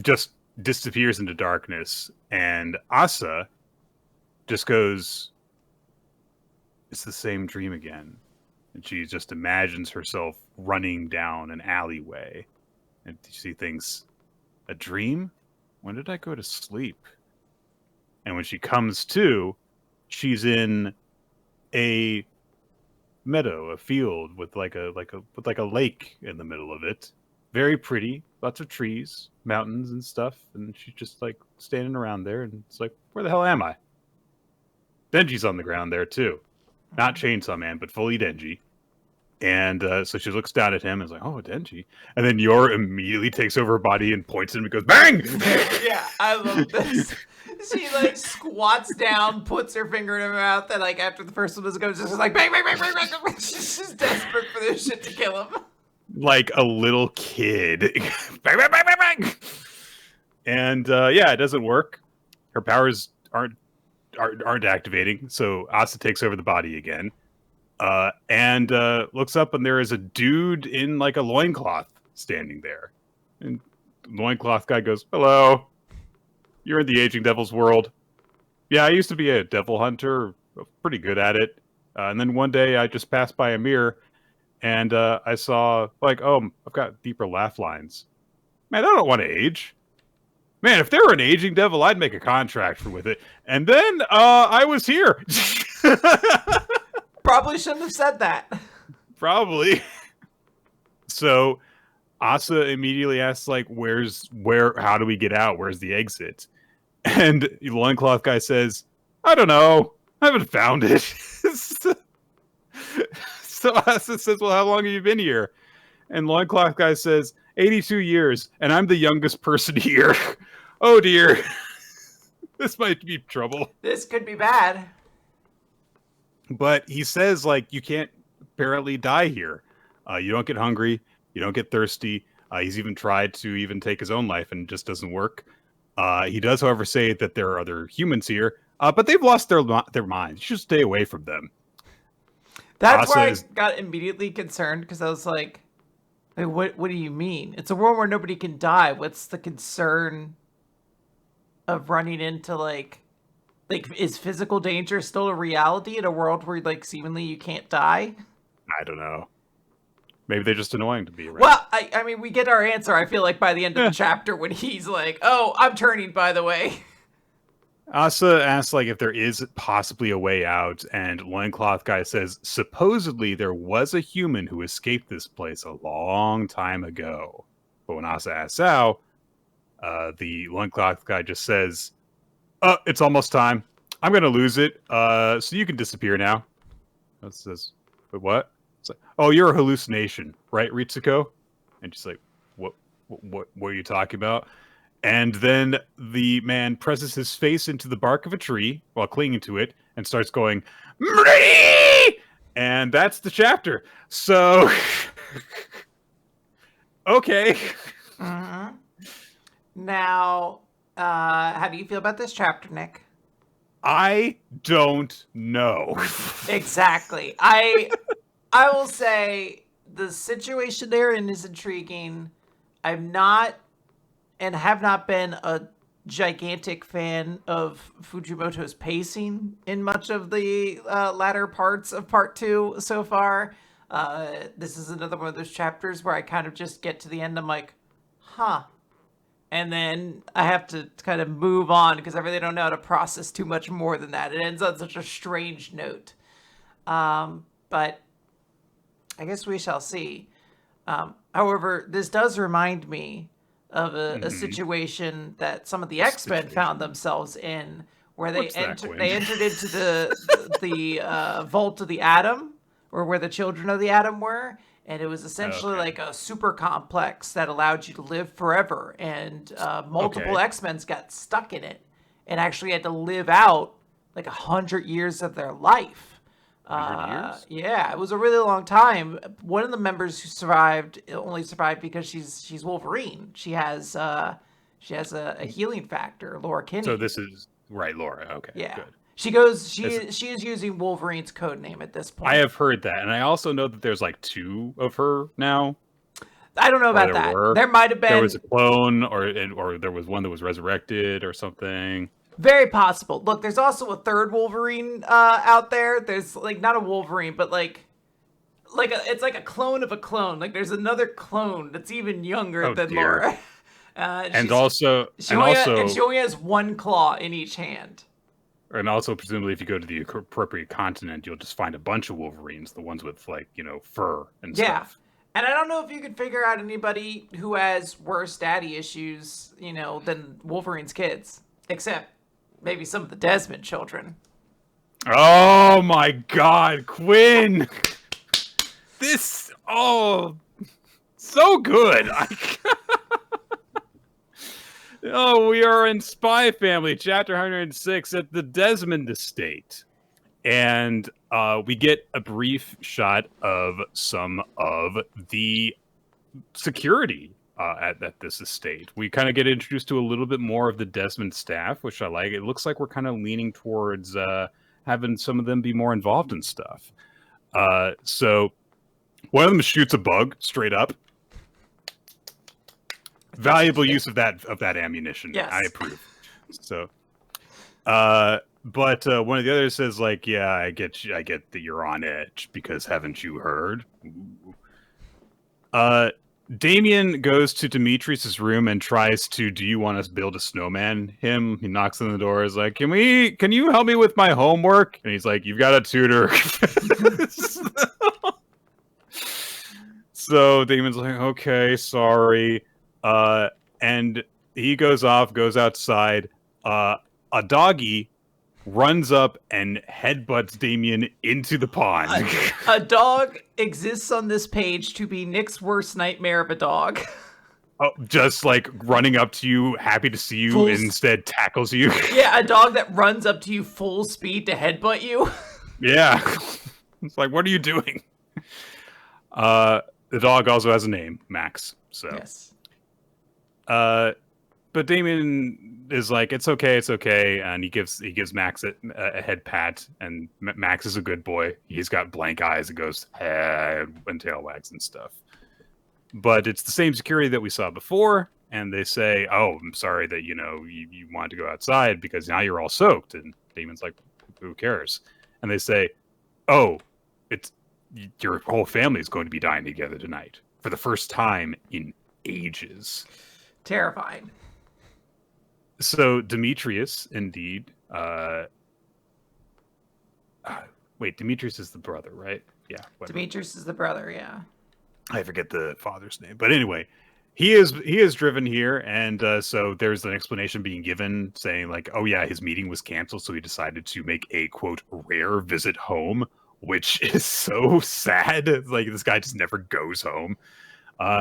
Just disappears into darkness. And Asa just goes, it's the same dream again. And she just imagines herself running down an alleyway. And she thinks, a dream? When did I go to sleep? And when she comes to, she's in a meadow, a field with like a lake in the middle of it. Very pretty, lots of trees, mountains and stuff. And she's just like standing around there, and it's like, where the hell am I? Denji's on the ground there too. Not Chainsaw Man, but fully Denji. And so she looks down at him and is like, oh, Denji. And then Yor immediately takes over her body and points at him and goes, bang! Yeah, I love this. She like squats down, puts her finger in her mouth, and like after the first one goes, just like bang, bang, bang, bang, bang. She's just desperate for this shit to kill him. Like a little kid. Bang, bang, bang, bang, bang! And it doesn't work. Her powers aren't activating, so Asa takes over the body again. And looks up, and there is a dude in like a loincloth standing there. And the loincloth guy goes, hello. You're in the Aging Devil's world. Yeah, I used to be a devil hunter, pretty good at it. And then one day I just passed by a mirror, and I saw, like, oh, I've got deeper laugh lines. Man, I don't want to age. Man, if there were an aging devil, I'd make a contract with it. And then I was here. Probably shouldn't have said that. Probably. So Asa immediately asks, like, how do we get out? Where's the exit? And the loincloth guy says, I don't know. I haven't found it. So Asa says, well, how long have you been here? And loincloth guy says, 82 years, and I'm the youngest person here. Oh, dear. This might be trouble. This could be bad. But he says, like, you can't apparently die here. You don't get hungry. You don't get thirsty. He's even tried to even take his own life, and it just doesn't work. He does, however, say that there are other humans here, but they've lost their minds. You should stay away from them. That's why I got immediately concerned, because I was like, what do you mean? It's a world where nobody can die. What's the concern of running into, like, is physical danger still a reality in a world where, like, seemingly you can't die? I don't know. Maybe they're just annoying to be around. Well, I mean, we get our answer, I feel like, by the end of the chapter when he's like, oh, I'm turning, by the way. Asa asks, like, if there is possibly a way out, and loincloth guy says, supposedly there was a human who escaped this place a long time ago. But when Asa asks how, the loincloth guy just says, it's almost time. I'm going to lose it, so you can disappear now. It says, wait, what? It's like, oh, you're a hallucination, right, Ritsuko? And she's like, what are you talking about? And then the man presses his face into the bark of a tree while clinging to it and starts going, Mree! And that's the chapter. So Okay. Mm-hmm. Now, how do you feel about this chapter, Nick? I don't know. Exactly. I will say the situation they're in is intriguing. I'm not and have not been a gigantic fan of Fujimoto's pacing in much of the latter parts of part two so far. This is another one of those chapters where I kind of just get to the end. I'm like, huh. And then I have to kind of move on because I really don't know how to process too much more than that. It ends on such a strange note. But I guess we shall see. However, this does remind me of a Mhm. situation that some of the A X-Men found situation. themselves in, where What's that, Quinn? they entered into the vault of the Atom, or where the children of the Atom were, and it was essentially Okay. like a super complex that allowed you to live forever, and multiple Okay. X-Men's got stuck in it and actually had to live out like 100 years of their life. 100 years? Yeah, it was a really long time. One of the members who survived only survived because she's Wolverine. She has a healing factor, Laura So Kinney. this is right, Laura. Okay, Yeah, good. It's, she is using Wolverine's code name at this I point. have heard that, and I also know that there's like two of her now, I don't know or about there that. were. There might have There was a been. clone, or there was one that was resurrected, or something. Very possible. Look, there's also a third Wolverine out there. There's like not a Wolverine, but it's like a clone of a clone. Like there's another clone that's even younger Oh than dear. Laura. And She's also, she and only and she also, only has one claw in each hand. and also, presumably, if you go to the appropriate continent, you'll just find a bunch of Wolverines, the ones with like fur and Yeah. stuff. And I don't know if you could figure out anybody who has worse daddy issues, than Wolverine's kids, except maybe some of the Desmond children. Oh my God, Quinn! This so good. Oh, we are in Spy Family, chapter 106 at the Desmond estate. And we get a brief shot of some of the security at this estate. We kind of get introduced to a little bit more of the Desmond staff, which I like. It looks like we're kind of leaning towards having some of them be more involved in stuff. So one of them shoots a bug straight up. Valuable use of that ammunition. I Yes. approve. So, but one of the others says like, "Yeah, I get that you're on edge because haven't you heard?" Ooh. Damien goes to Demetrius's room and tries to, "Do you want us to build a snowman?" He knocks on the door. Is like, Can you help me with my homework?" And he's like, "You've got a tutor." So Damon's like, "Okay, sorry." And he goes outside. A doggy runs up and headbutts Damien into the pond. A dog exists on this page to be Nick's worst nightmare of a dog. Oh, just like running up to you, happy to see you, Full and instead tackles you. Yeah, a dog that runs up to you full speed to headbutt you. Yeah. It's like, what are you doing? The dog also has a name, Max. So, Yes. But Damien is like, it's okay, and he gives Max a head pat, and Max is a good boy. He's got blank eyes and goes head and tail wags and stuff. But it's the same security that we saw before, and they say, "Oh, I'm sorry that you wanted to go outside because now you're all soaked." And Damon's like, "Who cares?" And they say, "Oh, it's your whole family is going to be dying together tonight for the first time in ages." Terrifying. So Demetrius, indeed. Wait, Demetrius is the brother, right? Yeah. Whatever. Demetrius is the brother, yeah. I forget the father's name, but anyway, he is driven here, and so there's an explanation being given saying like, "Oh yeah, his meeting was canceled, so he decided to make a quote rare visit home," which is so sad. It's like this guy just never goes home.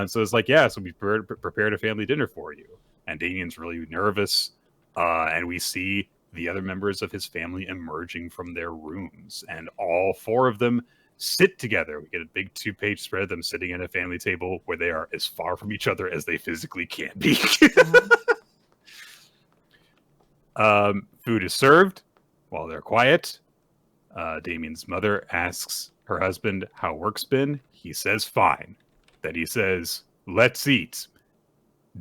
So it's like, yeah, so we prepared a family dinner for you, and Damien's really nervous, and we see the other members of his family emerging from their rooms, and all four of them sit together. We get a big 2-page spread of them sitting at a family table where they are as far from each other as they physically can be. Food is served while they're quiet. Damien's mother asks her husband how work's been. He says fine. Then he says, let's eat.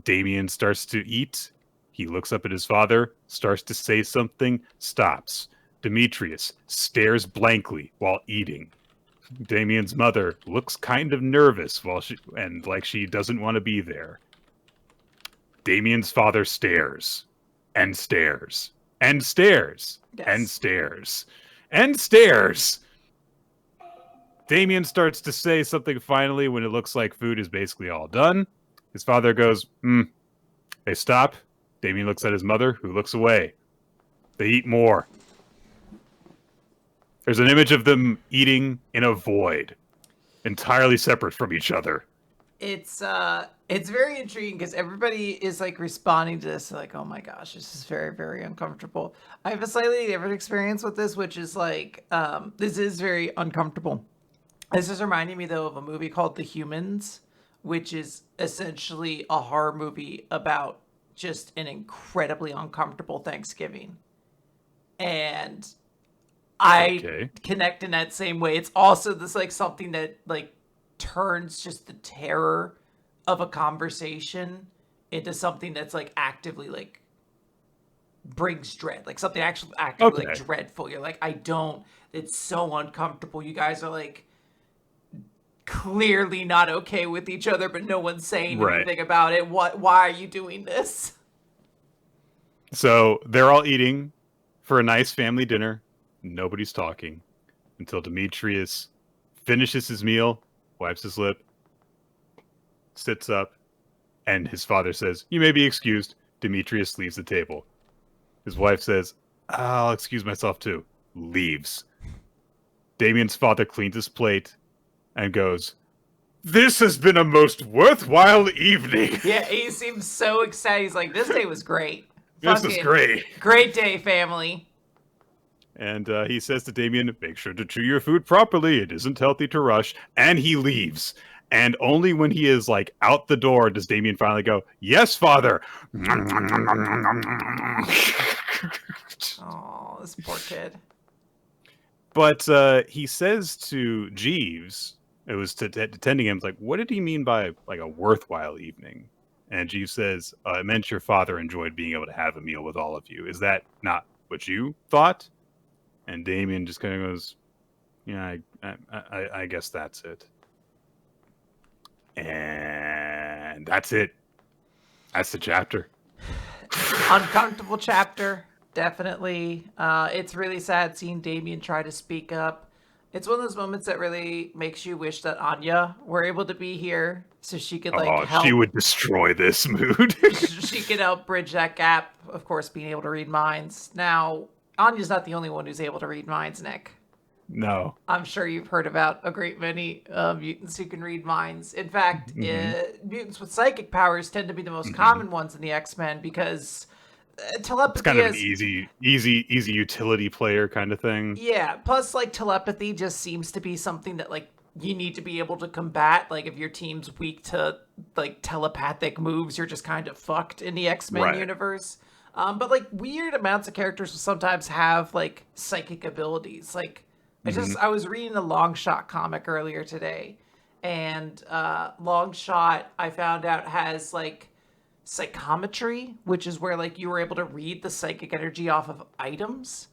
Damien starts to eat. He looks up at his father, starts to say something, stops. Demetrius stares blankly while eating. Damien's mother looks kind of nervous like she doesn't want to be there. Damien's father stares and stares and stares and stares and stares. Damien starts to say something finally when it looks like food is basically all done. His father goes, They stop. Damien looks at his mother, who looks away. They eat more. There's an image of them eating in a void, entirely separate from each other. It's very intriguing because everybody is like responding to this like, oh my gosh, this is very, very uncomfortable. I have a slightly different experience with this, which is like, this is very uncomfortable. This is reminding me though of a movie called The Humans, which is essentially a horror movie about just an incredibly uncomfortable Thanksgiving. And I connect in that same way. It's also this like something that like turns just the terror of a conversation into something that's like actively like brings dread, like something actually actively like dreadful. You're like, it's so uncomfortable. You guys are like clearly not okay with each other, but no one's saying anything about it. Why are you doing this? So they're all eating for a nice family dinner. Nobody's talking until Demetrius finishes his meal, wipes his lip, sits up, and his father says, "You may be excused." Demetrius leaves the table. His wife says, "I'll excuse myself too." Leaves. Damien's father cleans his plate and goes, "This has been a most worthwhile evening." Yeah, he seems so excited. He's like, "This day was great. This is great. Great day, family." And he says to Damien, "Make sure to chew your food properly. It isn't healthy to rush." And he leaves. And only when he is like out the door does Damien finally go, "Yes, father." Oh, this poor kid. But he says to Jeeves, it was attending him, like, "What did he mean by like a worthwhile evening?" And Jeeves says, "It meant your father enjoyed being able to have a meal with all of you. Is that not what you thought?" And Damien just kind of goes, "Yeah, I guess that's it." And that's it. That's the chapter. Uncomfortable chapter, definitely. It's really sad seeing Damien try to speak up. It's one of those moments that really makes you wish that Anya were able to be here so she could help. She would destroy this mood. She could help bridge that gap, of course, being able to read minds. Now, Anya's not the only one who's able to read minds, Nick. No. I'm sure you've heard about a great many mutants who can read minds. In fact, mutants with psychic powers tend to be the most common ones in the X-Men because telepathy is kind of an easy utility player kind of thing. Yeah, plus like telepathy just seems to be something that like you need to be able to combat. Like if your team's weak to like telepathic moves, you're just kind of fucked in the X-Men universe. But like weird amounts of characters will sometimes have like psychic abilities. Like I was reading a Longshot comic earlier today, and Longshot I found out has like psychometry, which is where like you were able to read the psychic energy off of items.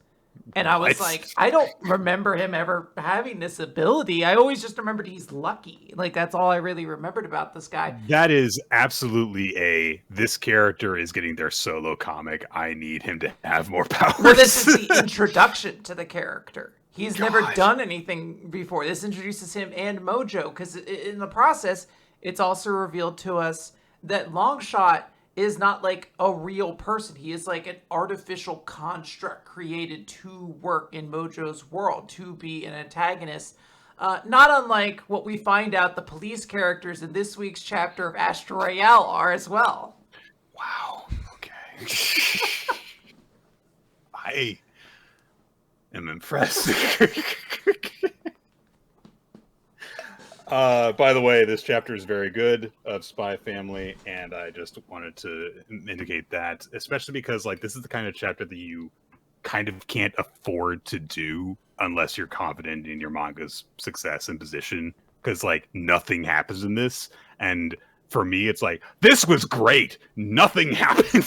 And I was like, I don't remember him ever having this ability. I always just remembered he's lucky. Like that's all I really remembered about this guy. That is absolutely this character is getting their solo comic. I need him to have more powers. Well, this is the introduction to the character. He's never done anything before. This introduces him and Mojo, because in the process, it's also revealed to us that Longshot is not like a real person. He is like an artificial construct created to work in Mojo's world, to be an antagonist. Not unlike what we find out the police characters in this week's chapter of Astro Royale are as well. Wow. Okay. I am impressed. By the way, this chapter is very good of Spy Family, and I just wanted to indicate that, especially because like this is the kind of chapter that you kind of can't afford to do unless you're confident in your manga's success and position, because like nothing happens in this, and for me it's like this was great, nothing happened.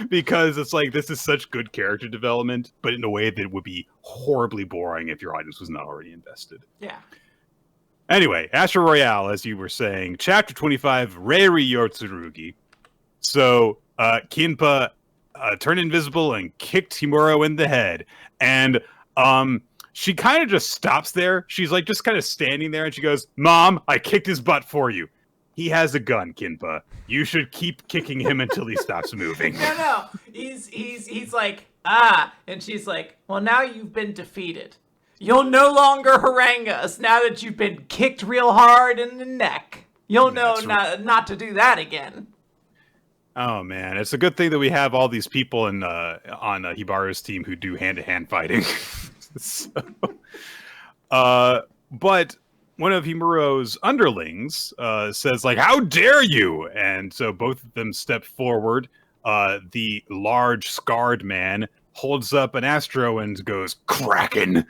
Because it's like this is such good character development, but in a way that would be horribly boring if your audience was not already invested. Yeah. Anyway, Astro Royale, as you were saying, chapter 25, Reiri Yotsurugi. So, Kinpa turned invisible and kicked Himuro in the head. And she kind of just stops there. She's like just kind of standing there and she goes, "Mom, I kicked his butt for you. He has a gun, Kinpa. You should keep kicking him until he stops moving." No. He's like, ah. And she's like, well, now you've been defeated. You'll no longer harangue us now that you've been kicked real hard in the neck. You'll know not to do that again. Oh man, it's a good thing that we have all these people on Hibaru's team who do hand-to-hand fighting. So, but one of Himuro's underlings says like, "How dare you!" And so both of them step forward. The large scarred man holds up an astro and goes, "Kraken!"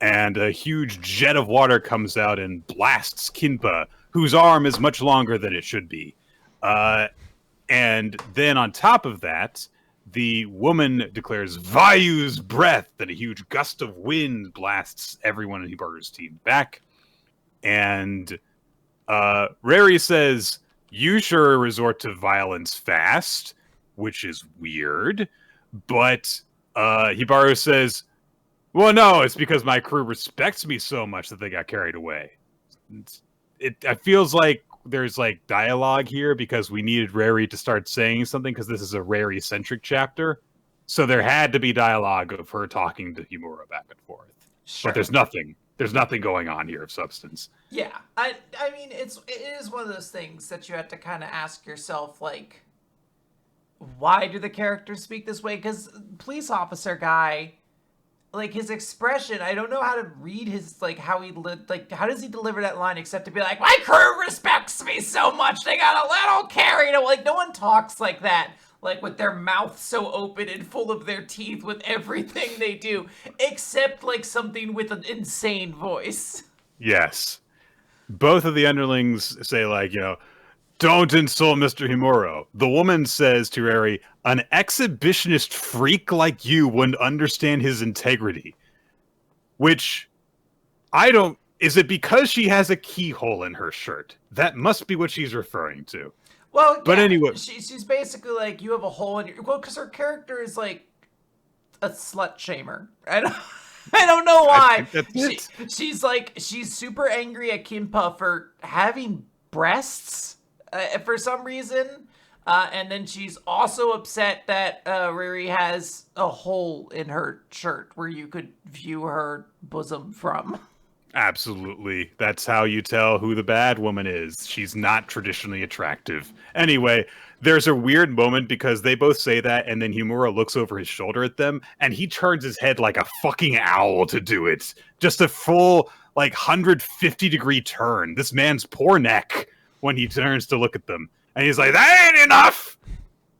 And a huge jet of water comes out and blasts Kinpa, whose arm is much longer than it should be. And then on top of that, the woman declares Vayu's breath, and a huge gust of wind blasts everyone in Hibaru's team back. And Rary says, "You sure resort to violence fast," which is weird. But Hibaru says, "Well, no, it's because my crew respects me so much that they got carried away." It feels like there's like dialogue here because we needed Rary to start saying something because this is a Rary-centric chapter. So there had to be dialogue of her talking to Himuro back and forth. Sure. But there's nothing. There's nothing going on here of substance. Yeah. I mean, it is one of those things that you have to kind of ask yourself, like, why do the characters speak this way? Because police officer guy, like his expression, I don't know how to read his, like, how he like, how does he deliver that line except to be like, "My crew respects me so much they got a little carried away." Like, no one talks like that, like with their mouth so open and full of their teeth with everything they do, except like something with an insane voice. Yes. Both of the underlings say like, "Don't insult Mr. Himuro." The woman says to Rary, "An exhibitionist freak like you wouldn't understand his integrity." Which, I don't... Is it because she has a keyhole in her shirt? That must be what she's referring to. Well, but yeah, anyway... She's basically like, you have a hole in your... Well, because her character is like a slut shamer. I don't know why. She's like, she's super angry at Kinpa for having breasts for some reason. And then she's also upset that Riri has a hole in her shirt where you could view her bosom from. Absolutely. That's how you tell who the bad woman is. She's not traditionally attractive. Anyway, there's a weird moment because they both say that, and then Himura looks over his shoulder at them, and he turns his head like a fucking owl to do it. Just a full, like, 150-degree turn. This man's poor neck when he turns to look at them. And he's like, "That ain't enough!"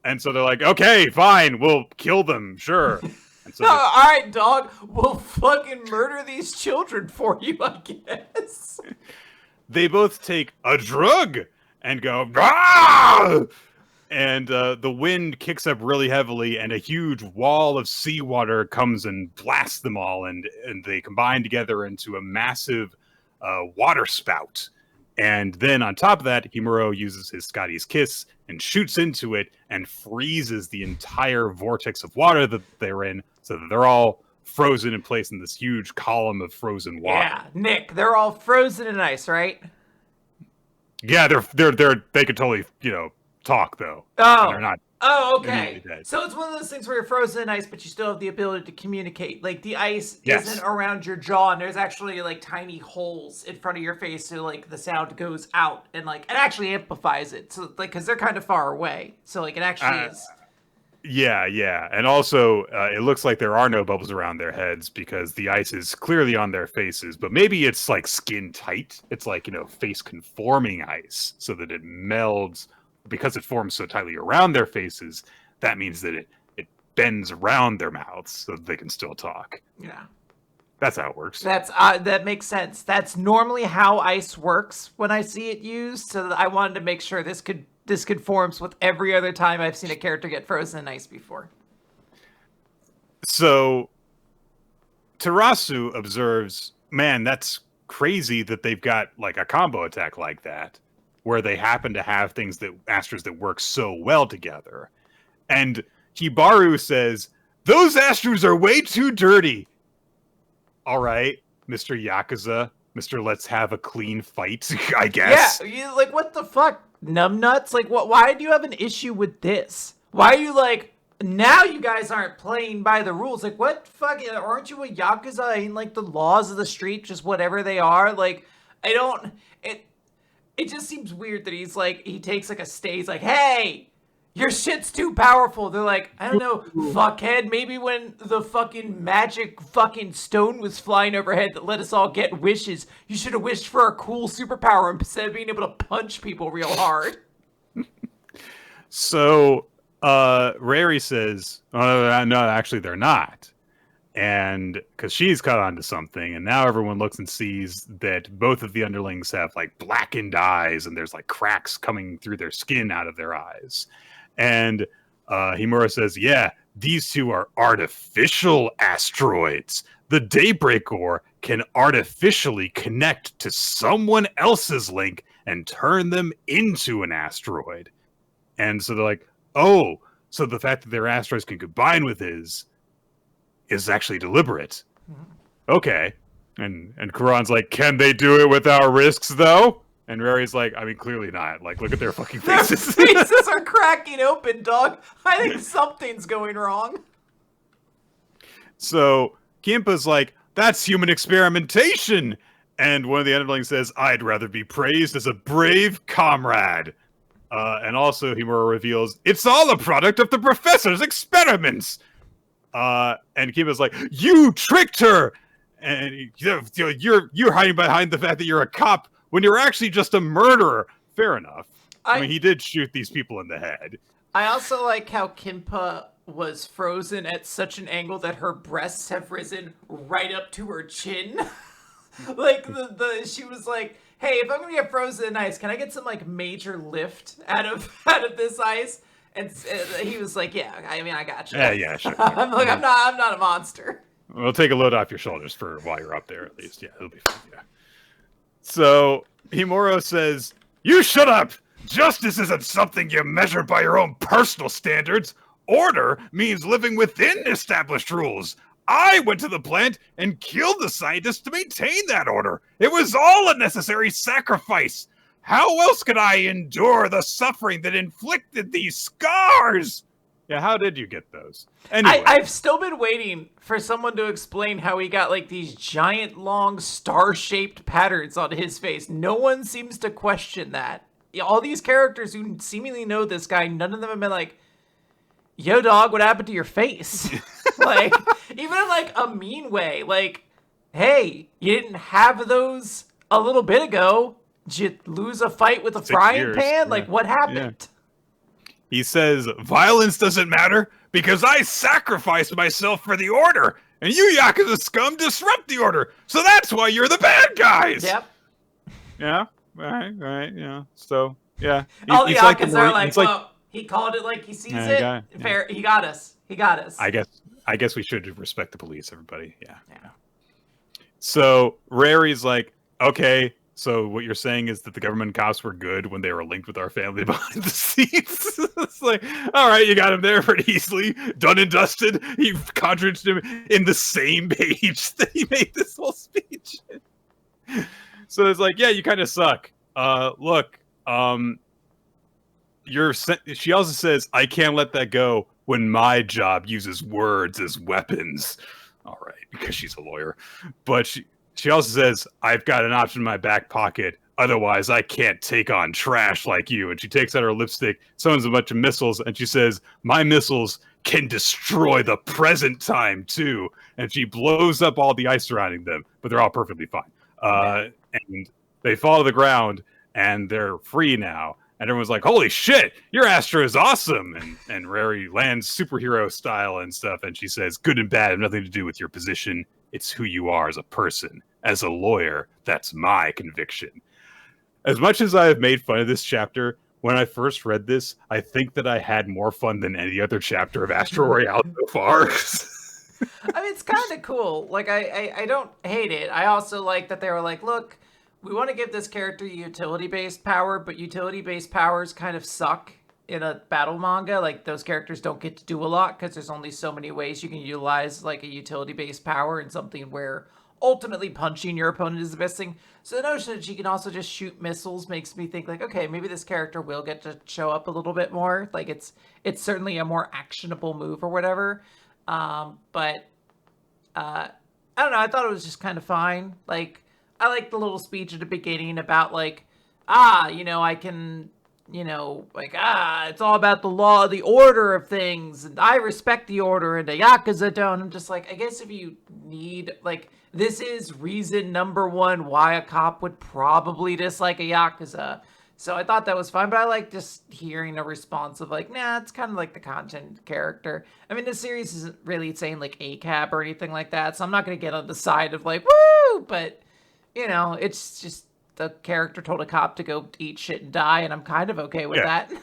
And so they're like, "Okay, fine, we'll kill them, sure." And so all right, dog, we'll fucking murder these children for you, I guess. They both take a drug and go, "Ah!" And the wind kicks up really heavily, and a huge wall of seawater comes and blasts them all, and they combine together into a massive water spout. And then on top of that, Himuro uses his Scotty's Kiss and shoots into it and freezes the entire vortex of water that they're in, so that they're all frozen in place in this huge column of frozen water. Yeah, Nick, they're all frozen in ice, right? Yeah, they could totally, talk though. Oh, they're not. Oh, okay. So it's one of those things where you're frozen in ice, but you still have the ability to communicate. Like, the ice isn't around your jaw, and there's actually, like, tiny holes in front of your face, so, like, the sound goes out, and, like, it actually amplifies it. So, like, because they're kind of far away. So, like, it actually is... Yeah. And also, it looks like there are no bubbles around their heads because the ice is clearly on their faces, but maybe it's like skin tight. It's like, face conforming ice so that it melds because it forms so tightly around their faces. That means that it bends around their mouths so that they can still talk. Yeah. That's how it works. That makes sense. That's normally how ice works when I see it used. So I wanted to make sure this conforms with every other time I've seen a character get frozen in ice before. So Tarasu observes, man, that's crazy that they've got like a combo attack like that, where they happen to have astros that work so well together. And Hibaru says, those astros are way too dirty. All right, Mr. Yakuza, Mr. Let's have a clean fight, I guess. Yeah, like, what the fuck, numbnuts? Like, why do you have an issue with this? Why are you like, now you guys aren't playing by the rules? Like, what fuck, aren't you a Yakuza? Ain't like the laws of the street, just whatever they are? Like, it just seems weird that he takes like a stay, he's like, hey, your shit's too powerful. They're like, I don't know, fuckhead. Maybe when the fucking magic fucking stone was flying overhead that let us all get wishes, you should have wished for a cool superpower instead of being able to punch people real hard. So, Rary says, no, actually they're not. And because she's caught on to something, and now everyone looks and sees that both of the underlings have like blackened eyes, and there's like cracks coming through their skin out of their eyes. And Himura says, yeah, these two are artificial asteroids. The Daybreak Ore can artificially connect to someone else's link and turn them into an asteroid. And so they're like, oh, so the fact that their asteroids can combine with his is actually deliberate. Okay. And Kuran's like, can they do it without risks, though? And Rary's like, I mean, clearly not. Like, look at their fucking faces. Their faces are cracking open, dog. I think something's going wrong. So Kimpa's like, that's human experimentation. And one of the underlings says, I'd rather be praised as a brave comrade. And also Himura reveals, it's all a product of the professor's experiments. And Kimpa's like, you tricked her. And you're hiding behind the fact that you're a cop when you're actually just a murderer. Fair enough. I mean, he did shoot these people in the head. I also like how Kimpa was frozen at such an angle that her breasts have risen right up to her chin. Like, she was like, hey, if I'm gonna get frozen in ice, can I get some like major lift out of this ice? And he was like, yeah, I mean, I got you. Yeah, sure. I'm like, I'm not a monster. We'll take a load off your shoulders for while you're up there, at least. Yeah, it'll be fun. Yeah. So Himuro says, you shut up! Justice isn't something you measure by your own personal standards. Order means living within established rules. I went to the plant and killed the scientists to maintain that order. It was all a necessary sacrifice. How else could I endure the suffering that inflicted these scars? Yeah, how did you get those? Anyway. I've still been waiting for someone to explain how he got like these giant, long, star-shaped patterns on his face. No one seems to question that. All these characters who seemingly know this guy, none of them have been like, yo, dog, what happened to your face? Like, even in like a mean way. Like, hey, you didn't have those a little bit ago. Did you lose a fight with a frying pan? Yeah. Like, what happened? Yeah. He says, violence doesn't matter because I sacrificed myself for the order, and you Yakuza scum disrupt the order, so that's why you're the bad guys! Yep. Yeah, right, yeah. So, yeah. All the Yakuza are like, well, he called it like he sees it. Fair, he got us. I guess we should respect the police, everybody. Yeah. So, Rary's like, okay, so what you're saying is that the government cops were good when they were linked with our family behind the scenes? It's like, all right, you got him there pretty easily. Done and dusted. He contradicted him in the same page that he made this whole speech. So it's like, yeah, you kind of suck. Look, she also says, I can't let that go when my job uses words as weapons. All right, because she's a lawyer. But she also says, I've got an option in my back pocket. Otherwise, I can't take on trash like you. And she takes out her lipstick, summons a bunch of missiles, and she says, my missiles can destroy the present time too. And she blows up all the ice surrounding them, but they're all perfectly fine. And they fall to the ground, and they're free now. And everyone's like, "Holy shit, your Astro is awesome!" And Rary lands superhero style and stuff. And she says, "Good and bad have nothing to do with your position. It's who you are as a person. As a lawyer, that's my conviction." As much as I have made fun of this chapter, when I first read this, I think that I had more fun than any other chapter of Astro Royale so far. I mean, it's kind of cool. Like, I don't hate it. I also like that they were like, look, we want to give this character utility-based power, but utility-based powers kind of suck in a battle manga. Like, those characters don't get to do a lot because there's only so many ways you can utilize, like, a utility-based power in something where ultimately punching your opponent is the best thing. So the notion that she can also just shoot missiles makes me think, like, okay, maybe this character will get to show up a little bit more. Like, it's certainly a more actionable move or whatever. But I don't know. I thought it was just kind of fine. Like, I like the little speech at the beginning about like, I can, it's all about the law, the order of things, and I respect the order, and the Yakuza don't. I'm just like, I guess if you need, like, this is reason number one why a cop would probably dislike a Yakuza. So I thought that was fine, but I like just hearing a response of like, nah, it's kind of like the content character. I mean, this series isn't really saying like ACAB or anything like that, so I'm not going to get on the side of like, woo, but, it's just the character told a cop to go eat shit and die, and I'm kind of okay with that.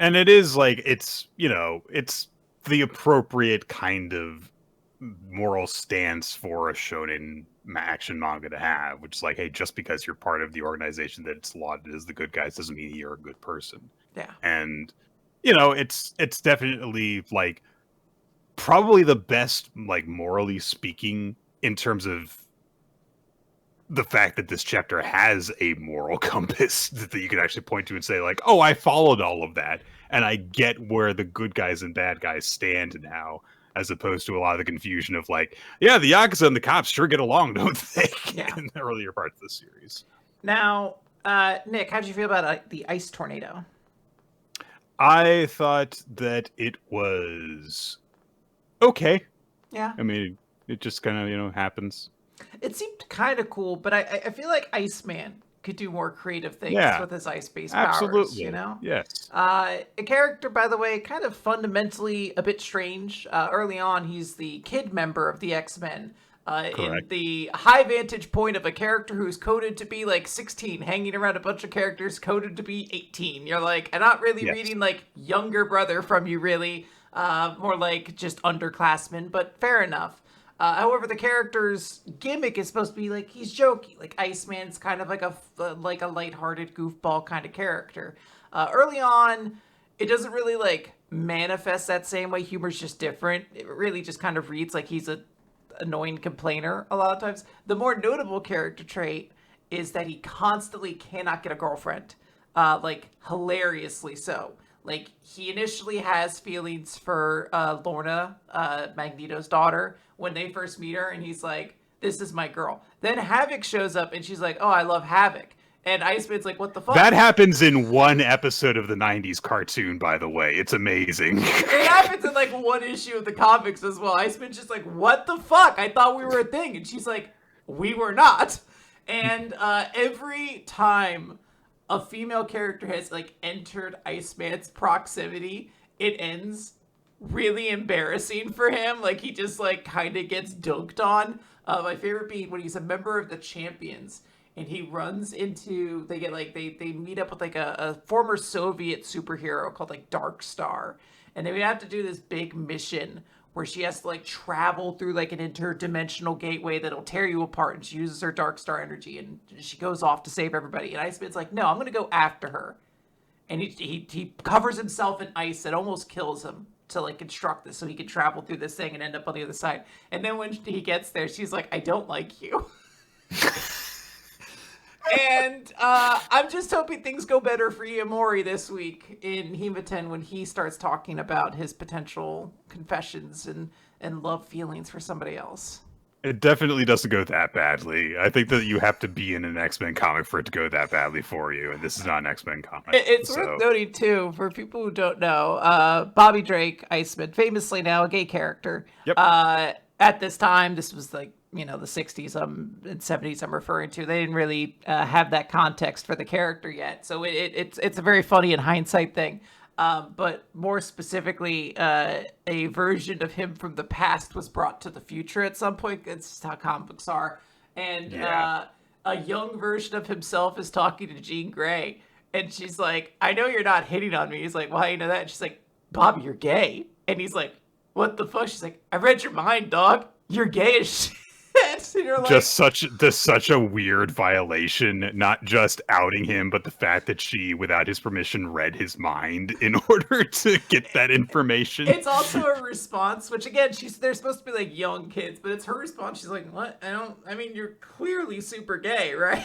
And it is like, it's the appropriate kind of moral stance for a shonen action manga to have, which is like, hey, just because you're part of the organization that it's lauded as the good guys doesn't mean you're a good person. Yeah. And it's definitely like probably the best, like, morally speaking, in terms of the fact that this chapter has a moral compass that you can actually point to and say like, oh, I followed all of that and I get where the good guys and bad guys stand now, as opposed to a lot of the confusion of like, yeah, the Yakuza and the cops sure get along, don't they? Yeah. In the earlier parts of the series. Now, Nick, how'd you feel about the ice tornado? I thought that it was okay. Yeah. I mean, it just kind of, happens. It seemed kind of cool, but I feel like Iceman could do more creative things with his ice-based powers, Yes. A character, by the way, kind of fundamentally a bit strange. Early on, he's the kid member of the X-Men. In the high vantage point of a character who's coded to be like 16, hanging around a bunch of characters coded to be 18. You're like, I'm not really reading like younger brother from you, really. More like just underclassmen, but fair enough. However, the character's gimmick is supposed to be like he's jokey. Like Iceman's kind of like a lighthearted goofball kind of character. Early on, it doesn't really like manifest that same way. Humor's just different. It really just kind of reads like he's a annoying complainer a lot of times. The more notable character trait is that he constantly cannot get a girlfriend. Like hilariously so. Like, he initially has feelings for Lorna, Magneto's daughter, when they first meet her, and he's like, this is my girl. Then Havoc shows up, and she's like, oh, I love Havoc. And Iceman's like, what the fuck? That happens in one episode of the 90s cartoon, by the way. It's amazing. It happens in, like, one issue of the comics as well. Iceman's just like, what the fuck? I thought we were a thing. And she's like, we were not. And every time a female character has like entered Iceman's proximity, it ends really embarrassing for him. Like he just like kind of gets dunked on. My favorite being when he's a member of the Champions and he runs into, they get like, they meet up with like a former Soviet superhero called like Dark Star. And they have to do this big mission where she has to like travel through like an interdimensional gateway that'll tear you apart, and she uses her Dark Star energy and she goes off to save everybody. And Iceman's like, no, I'm gonna go after her. And he covers himself in ice that almost kills him to like construct this so he can travel through this thing and end up on the other side. And then when he gets there, she's like, I don't like you. And I'm just hoping things go better for Iamori this week in Hima-Ten when he starts talking about his potential confessions and love feelings for somebody else. It definitely doesn't go that badly. I think that you have to be in an X-Men comic for it to go that badly for you, and this is not an X-Men comic. It's worth So, noting too, for people who don't know, Bobby Drake, Iceman, famously now a gay character. yep. At this time, this was like, the 60s and 70s I'm referring to. They didn't really have that context for the character yet, so it's a very funny in hindsight thing. But more specifically, a version of him from the past was brought to the future at some point. It's just how comic books are. And Yeah. a young version of himself is talking to Jean Grey. And she's like, I know you're not hitting on me. He's like, well, how you know that? And she's like, Bobby, you're gay. And he's like, what the fuck? She's like, I read your mind, dog. You're gay as shit. And you're like, Just such a weird violation, not just outing him, but the fact that she, without his permission, read his mind in order to get that information. it's also a response, which again, they're supposed to be like young kids, but it's her response. She's like, what? I mean, you're clearly super gay, right?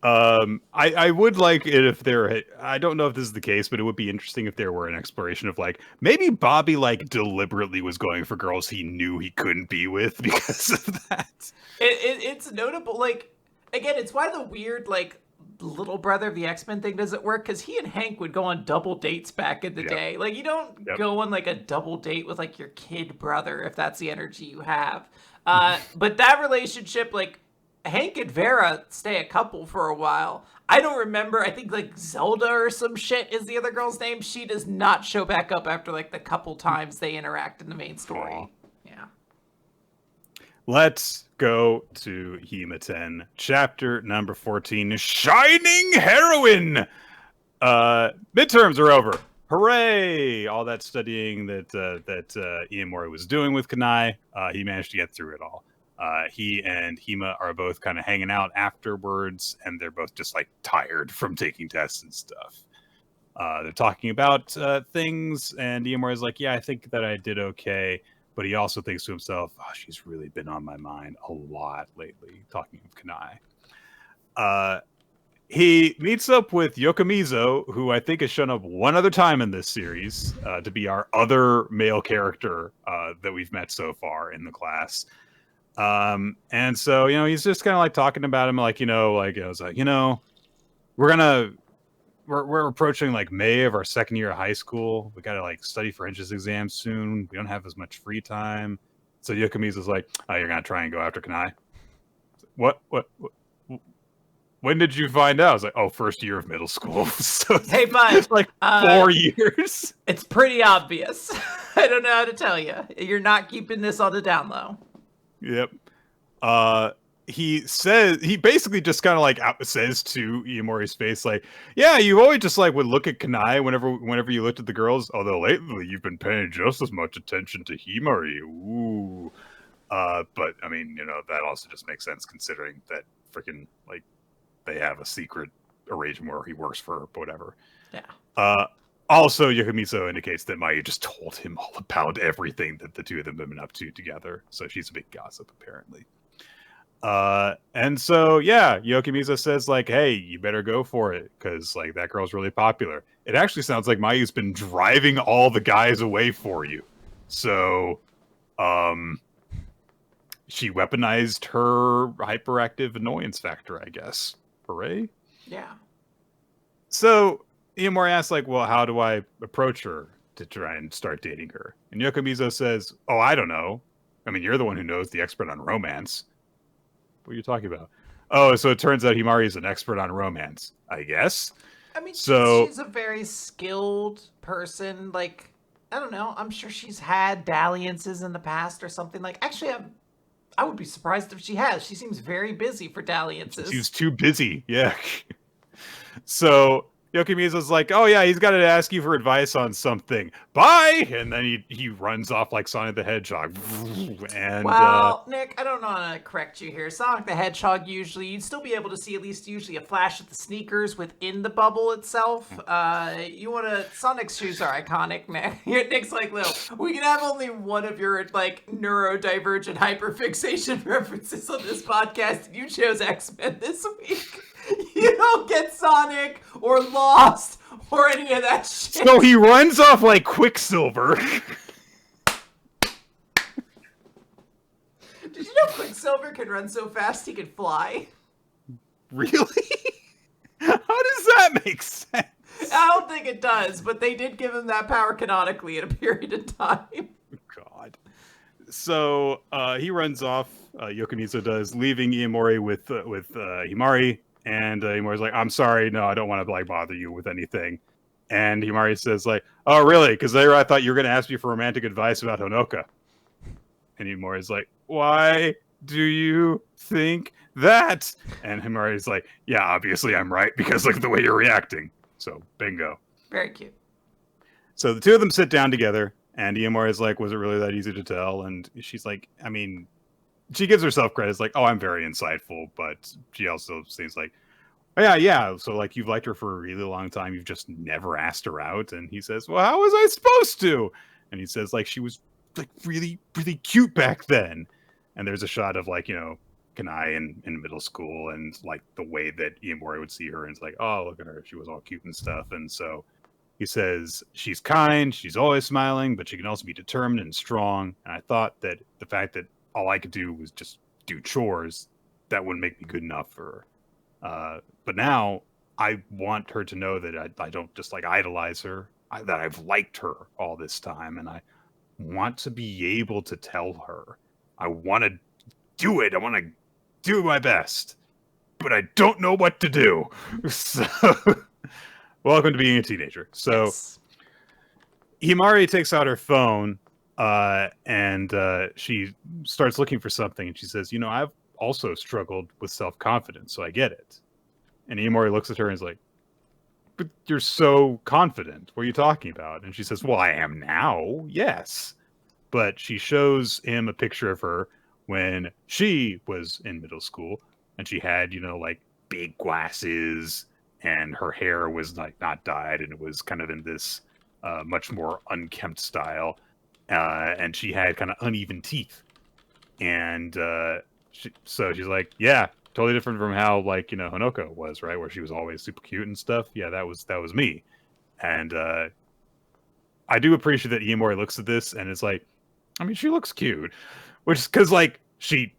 I would like it if there, I don't know if this is the case, but it would be interesting if there were an exploration of like, maybe Bobby like deliberately was going for girls he knew he couldn't be with because of that. It's notable, like, again, it's why the weird, like, little brother of the X-Men thing doesn't work, because he and Hank would go on double dates back in the day. Like, you don't go on, like, a double date with, like, your kid brother if that's the energy you have. But that relationship, like, Hank and Vera stay a couple for a while. I don't remember. I think like Zelda or some shit is the other girl's name. She does not show back up after like the couple times they interact in the main story. Aww. Yeah. Let's go to Hima-Ten, chapter number 14, Shining Heroine! Midterms are over. Hooray! All that studying that Ian Mori was doing with Kanai, he managed to get through it all. He and Hima are both kind of hanging out afterwards, and they're both just like tired from taking tests and stuff. They're talking about things, and Iamori's like, yeah, I think that I did okay. But he also thinks to himself, oh, she's really been on my mind a lot lately, talking of Kanai. He meets up with Yokomizo, who I think has shown up one other time in this series to be our other male character that we've met so far in the class. And so, he's just kind of like talking about him, like, it's like, we're approaching like May of our second year of high school. We got to like study for entrance exams soon. We don't have as much free time. So Yokomizo's like, oh, you're going to try and go after Kanai? What? When did you find out? I was like, oh, first year of middle school. So hey, bud. It's like 4 years. It's pretty obvious. I don't know how to tell you. You're not keeping this on the down low. Yep. He basically just kind of like says to Iamori's face, like, yeah, you always just like would look at Kanai whenever you looked at the girls, although lately you've been paying just as much attention to Himari. Ooh. But I mean, that also just makes sense considering that freaking like they have a secret arrangement where he works for her, but whatever. Yeah. Also, Yokomizo indicates that Maya just told him all about everything that the two of them have been up to together. So she's a big gossip, apparently. And so, yeah, Yokomizo says, like, hey, you better go for it, because, like, that girl's really popular. It actually sounds like Mayu's been driving all the guys away for you. So, she weaponized her hyperactive annoyance factor, I guess. Hooray? Yeah. So Iamori asks, like, well, how do I approach her to try and start dating her? And Yokomizo says, oh, I don't know. I mean, you're the one who knows, the expert on romance. What are you talking about? Oh, so it turns out Himari is an expert on romance, I guess. I mean, so she's a very skilled person. Like, I don't know. I'm sure she's had dalliances in the past or something. Like, actually, I would be surprised if she has. She seems very busy for dalliances. She's too busy, yeah. So Yokomizo's like, oh yeah, he's got to ask you for advice on something. Bye! And then he runs off like Sonic the Hedgehog. And well, Nick, I don't want to correct you here. Sonic the Hedgehog, usually, you'd still be able to see at least usually a flash of the sneakers within the bubble itself. You want to... Sonic's shoes are iconic, man. Nick's like, Lil, we can have only one of your, like, neurodivergent hyperfixation references on this podcast. You chose X-Men this week. You don't get Sonic or Lost or any of that shit. So he runs off like Quicksilver. Did you know Quicksilver can run so fast he could fly? Really? How does that make sense? I don't think it does, but they did give him that power canonically in a period of time. God. So he runs off. Yokomizo does, leaving Iemori with Himari. And Himari's like, "I'm sorry, no, I don't want to like bother you with anything." And Himari says, like, "Oh, really? Because later I thought you were going to ask me for romantic advice about Honoka." And Himari's like, "Why do you think that?" And Himari's like, "Yeah, obviously I'm right because look at the way you're reacting." So bingo. Very cute. So the two of them sit down together, and Iemori's like, "Was it really that easy to tell?" And she's like, I mean, she gives herself credit. It's like, "Oh, I'm very insightful," but she also seems like, "Oh, yeah. So like, you've liked her for a really long time. You've just never asked her out." And he says, "Well, how was I supposed to?" And he says, like, she was like really, really cute back then. And there's a shot of like, Kanai in middle school, and like the way that Iemori would see her, and it's like, "Oh, look at her. She was all cute and stuff." And so he says, "She's kind. She's always smiling, but she can also be determined and strong." And I thought that the fact that all I could do was just do chores, that wouldn't make me good enough for her. But now I want her to know that I don't just like idolize her, that I've liked her all this time, and I want to be able to tell her. I want to do it. I want to do my best, but I don't know what to do. So, welcome to being a teenager. So, Yes. Himari takes out her phone and she starts looking for something, and she says, "I've also struggled with self-confidence, so I get it." And Himari looks at her and is like, "But you're so confident. What are you talking about?" And she says, "Well, I am now, yes." But she shows him a picture of her when she was in middle school, and she had, like big glasses, and her hair was like not dyed, and it was kind of in this much more unkempt style. And she had kind of uneven teeth. And so she's like, "Yeah, totally different from how like, Honoka was, right? Where she was always super cute and stuff. Yeah, that was me." And I do appreciate that Iemori looks at this and is like, I mean, she looks cute, which is because like she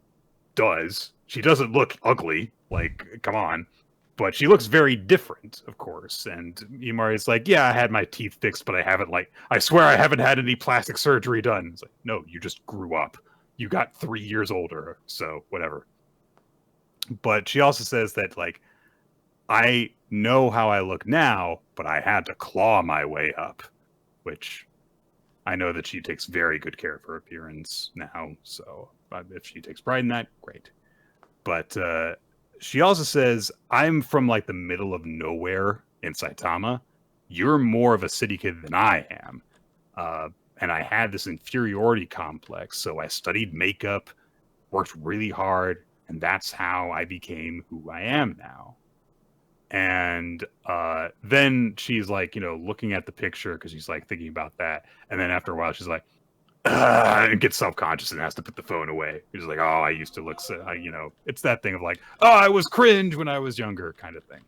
does. She doesn't look ugly. Like, come on. But she looks very different, of course. And Imari's like, "Yeah, I had my teeth fixed, but I swear I haven't had any plastic surgery done." It's like, "No, you just grew up. You got 3 years older, so whatever." But she also says that, like, "I know how I look now, but I had to claw my way up," which I know that she takes very good care of her appearance now. So if she takes pride in that, great. But she also says, "I'm from like the middle of nowhere in Saitama. You're more of a city kid than I am." And I had this inferiority complex. So I studied makeup, worked really hard, and that's how I became who I am now. And then she's like, looking at the picture because she's like thinking about that. And then after a while, she's like, and gets self-conscious and has to put the phone away. He's like, "Oh, I used to look so," it's that thing of like, "Oh, I was cringe when I was younger," kind of thing.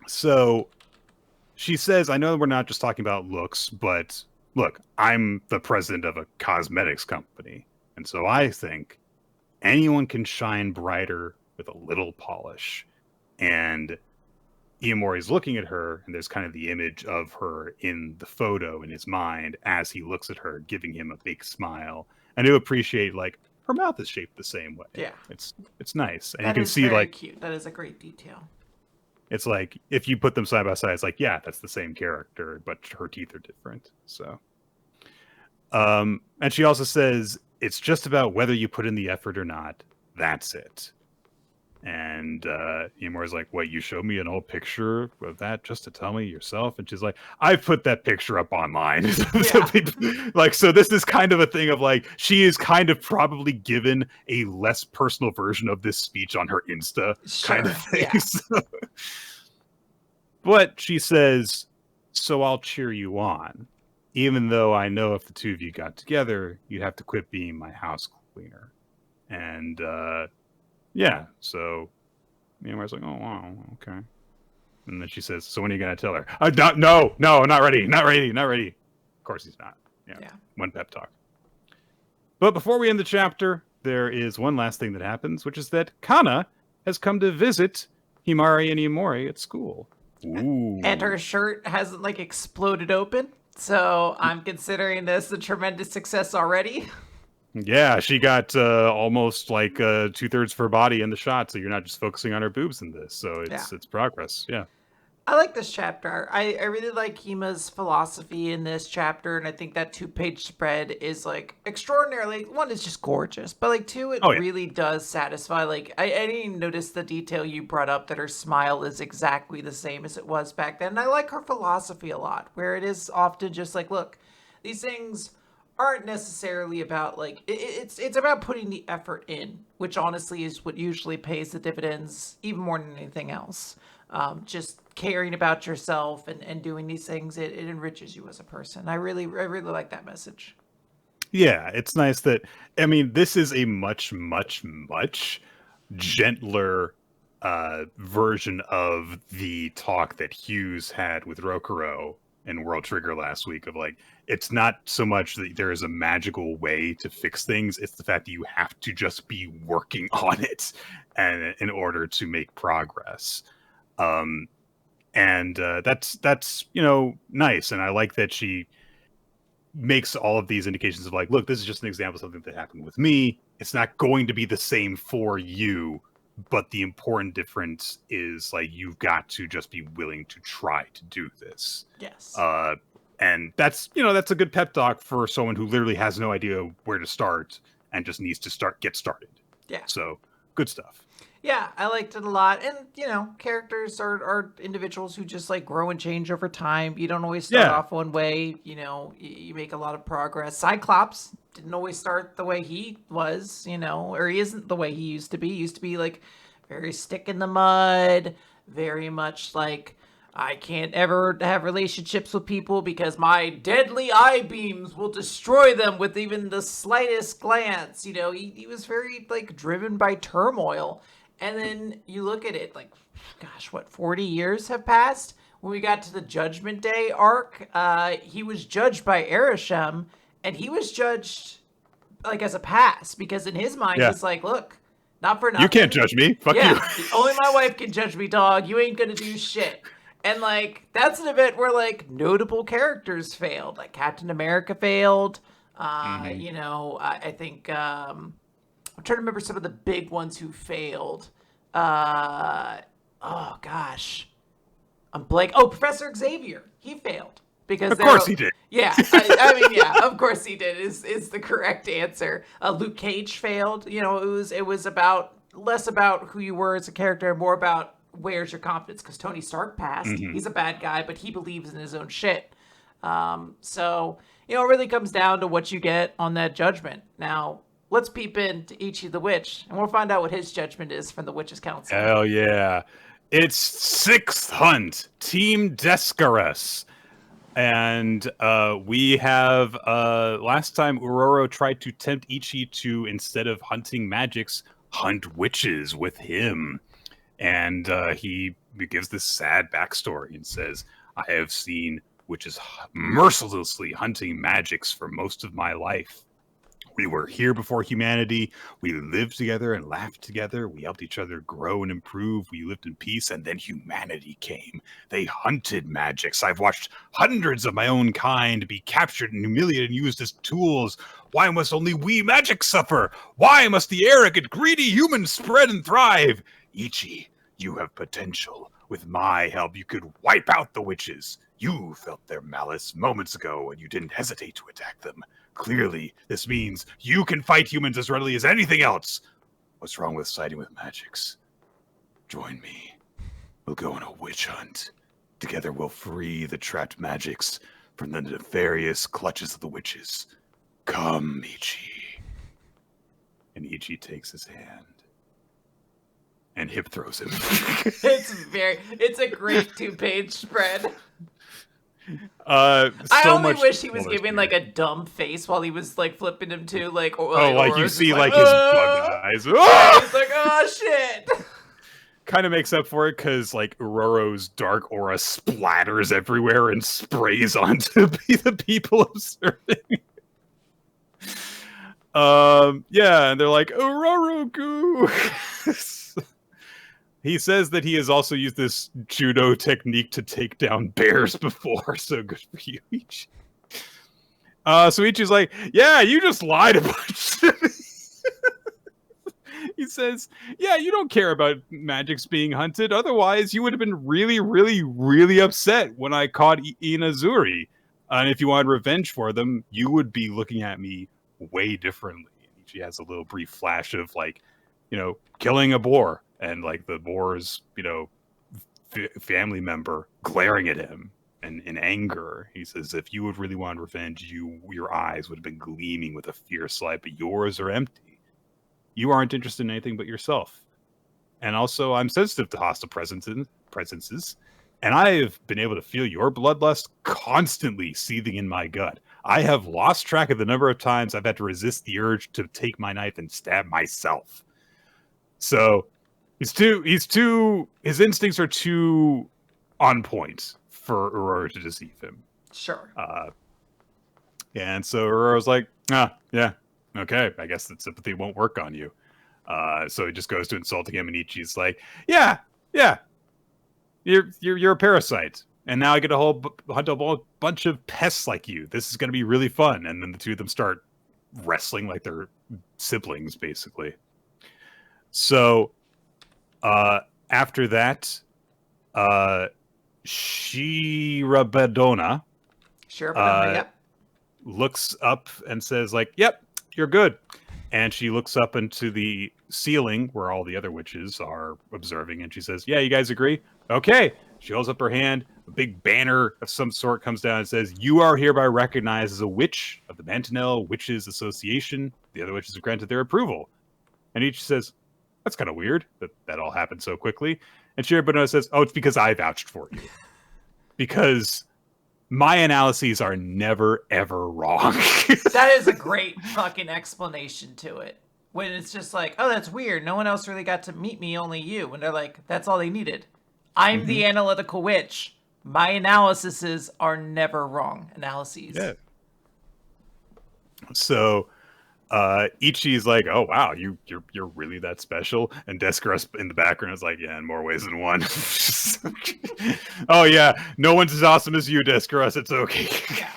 So she says, "I know we're not just talking about looks, but look, I'm the president of a cosmetics company. And so I think anyone can shine brighter with a little polish." And Iemori's looking at her, and there's kind of the image of her in the photo in his mind as he looks at her, giving him a big smile. And you appreciate, like, her mouth is shaped the same way. Yeah. It's nice. And That you can is see, very like, cute. That is a great detail. it's like, if you put them side by side, it's like, yeah, that's the same character, but her teeth are different. So, and she also says, "It's just about whether you put in the effort or not. That's it." And Eeyore's like, "What, you showed me an old picture of that just to tell me yourself?" And she's like, "I put that picture up online." Like, so this is kind of a thing of like, she is kind of probably given a less personal version of this speech on her Insta kind of thing. Yeah. So, but she says, "So I'll cheer you on, even though I know if the two of you got together, you'd have to quit being my house cleaner." And yeah, so Myanmar's like, "Oh, wow, okay." And then she says, "So when are you going to tell her?" No, not ready. Of course he's not. Yeah. One pep talk. But before we end the chapter, there is one last thing that happens, which is that Kana has come to visit Himari and Iomori at school. Ooh. And her shirt hasn't like exploded open. So I'm considering this a tremendous success already. Yeah, she got almost like 2/3 of her body in the shot, so you're not just focusing on her boobs in this. So it's progress. Yeah. I like this chapter. I really like Hima's philosophy in this chapter, and I think that 2-page spread is like extraordinarily. One is just gorgeous, but like two, it really does satisfy. Like I didn't notice the detail you brought up that her smile is exactly the same as it was back then. And I like her philosophy a lot, where it is often just like, look, these things aren't necessarily about like it's about putting the effort in, which honestly is what usually pays the dividends even more than anything else. Just caring about yourself and doing these things, it enriches you as a person. I really like that message. Yeah, it's nice that, I mean, this is a much gentler version of the talk that Hughes had with Rokuro in World Trigger last week of like, it's not so much that there is a magical way to fix things, it's the fact that you have to just be working on it and in order to make progress. And that's nice, and I like that she makes all of these indications of like, look, this is just an example of something that happened with me. It's not going to be the same for you, but the important difference is like you've got to just be willing to try to do this. Yes. And that's a good pep talk for someone who literally has no idea where to start and just needs to get started. Yeah. So good stuff. Yeah, I liked it a lot. And, characters are individuals who just like grow and change over time. You don't always start off one way, you make a lot of progress. Cyclops didn't always start the way he was, or he isn't the way he used to be. He used to be like very stick in the mud, very much like, I can't ever have relationships with people because my deadly eye beams will destroy them with even the slightest glance. He was very like driven by turmoil. And then you look at it like, gosh, 40 years have passed? When we got to the Judgment Day arc, he was judged by Erisham, and he was judged like as a pass because in his mind, he's like, look, not for nothing. You can't judge me. Fuck you. Only my wife can judge me, dog. You ain't gonna do shit. And like, that's an event where like notable characters failed. Like Captain America failed. I think... I'm trying to remember some of the big ones who failed. Oh, gosh. I'm blank. Oh, Professor Xavier. He failed. Because of course he did. Yeah. I of course he did is the correct answer. Luke Cage failed. It was about less about who you were as a character and more about where's your confidence. Because Tony Stark passed. Mm-hmm. He's a bad guy, but he believes in his own shit. So, it really comes down to what you get on that judgment. Now, let's peep into Ichi the Witch, and we'll find out what his judgment is from the Witches' Council. Hell yeah. It's 6th Hunt, Team Descaris. And we have, last time, Uroro tried to tempt Ichi to, instead of hunting magics, hunt witches with him. And he gives this sad backstory and says, I have seen witches mercilessly hunting magics for most of my life. We were here before humanity. We lived together and laughed together. We helped each other grow and improve. We lived in peace, and then humanity came. They hunted magics. I've watched hundreds of my own kind be captured and humiliated and used as tools. Why must only we magics suffer? Why must the arrogant, greedy humans spread and thrive? Ichi, you have potential. With my help, you could wipe out the witches. You felt their malice moments ago, and you didn't hesitate to attack them. Clearly, this means you can fight humans as readily as anything else. What's wrong with siding with magics? Join me. We'll go on a witch hunt. Together we'll free the trapped magics from the nefarious clutches of the witches. Come, Ichi. And Ichi takes his hand and hip throws him. It's a great 2-page spread. I only wish he was giving like a dumb face while he was like flipping him too, like like you see like his bug eyes. Yeah, he's like, oh shit. Kind of makes up for it because like Uroro's dark aura splatters everywhere and sprays onto the people observing. Yeah, and they're like, Ororoku. He says that he has also used this judo technique to take down bears before, so good for you, Ichi. So Ichi's like, yeah, you just lied a bunch to me. He says, yeah, you don't care about magics being hunted. Otherwise, you would have been really, really, really upset when I caught Inazuri. And if you wanted revenge for them, you would be looking at me way differently. And she has a little brief flash of, like, killing a boar and, like, the boar's, family member glaring at him and in anger. He says, if you would really want revenge, your eyes would have been gleaming with a fierce light, but yours are empty. You aren't interested in anything but yourself. And also, I'm sensitive to hostile presences, and I have been able to feel your bloodlust constantly seething in my gut. I have lost track of the number of times I've had to resist the urge to take my knife and stab myself. So his instincts are too on point for Aurora to deceive him. Sure. And so Aurora's like, yeah, okay, I guess that sympathy won't work on you. So he just goes to insulting him, and Ichi's like, yeah, you're a parasite, and now I get to hunt a whole bunch of pests like you. This is going to be really fun. And then the two of them start wrestling like they're siblings, basically. So after that, Shirabedona yep. looks up and says, like, yep, you're good. And she looks up into the ceiling where all the other witches are observing, and she says, yeah, you guys agree? Okay. She holds up her hand. A big banner of some sort comes down and says, you are hereby recognized as a witch of the Mantanel Witches Association. The other witches have granted their approval. And each says, that's kind of weird that all happened so quickly. And Shirabedona says, oh, it's because I vouched for you. Because my analyses are never, ever wrong. That is a great fucking explanation to it. When it's just like, oh, that's weird. No one else really got to meet me, only you. And they're like, that's all they needed. I'm the analytical witch. My analyses are never wrong. Analyses. Yeah. So Ichi's like, oh, wow, you're really that special? And Descartes in the background is like, yeah, in more ways than one. Oh, yeah, no one's as awesome as you, Descartes. It's okay. Yeah.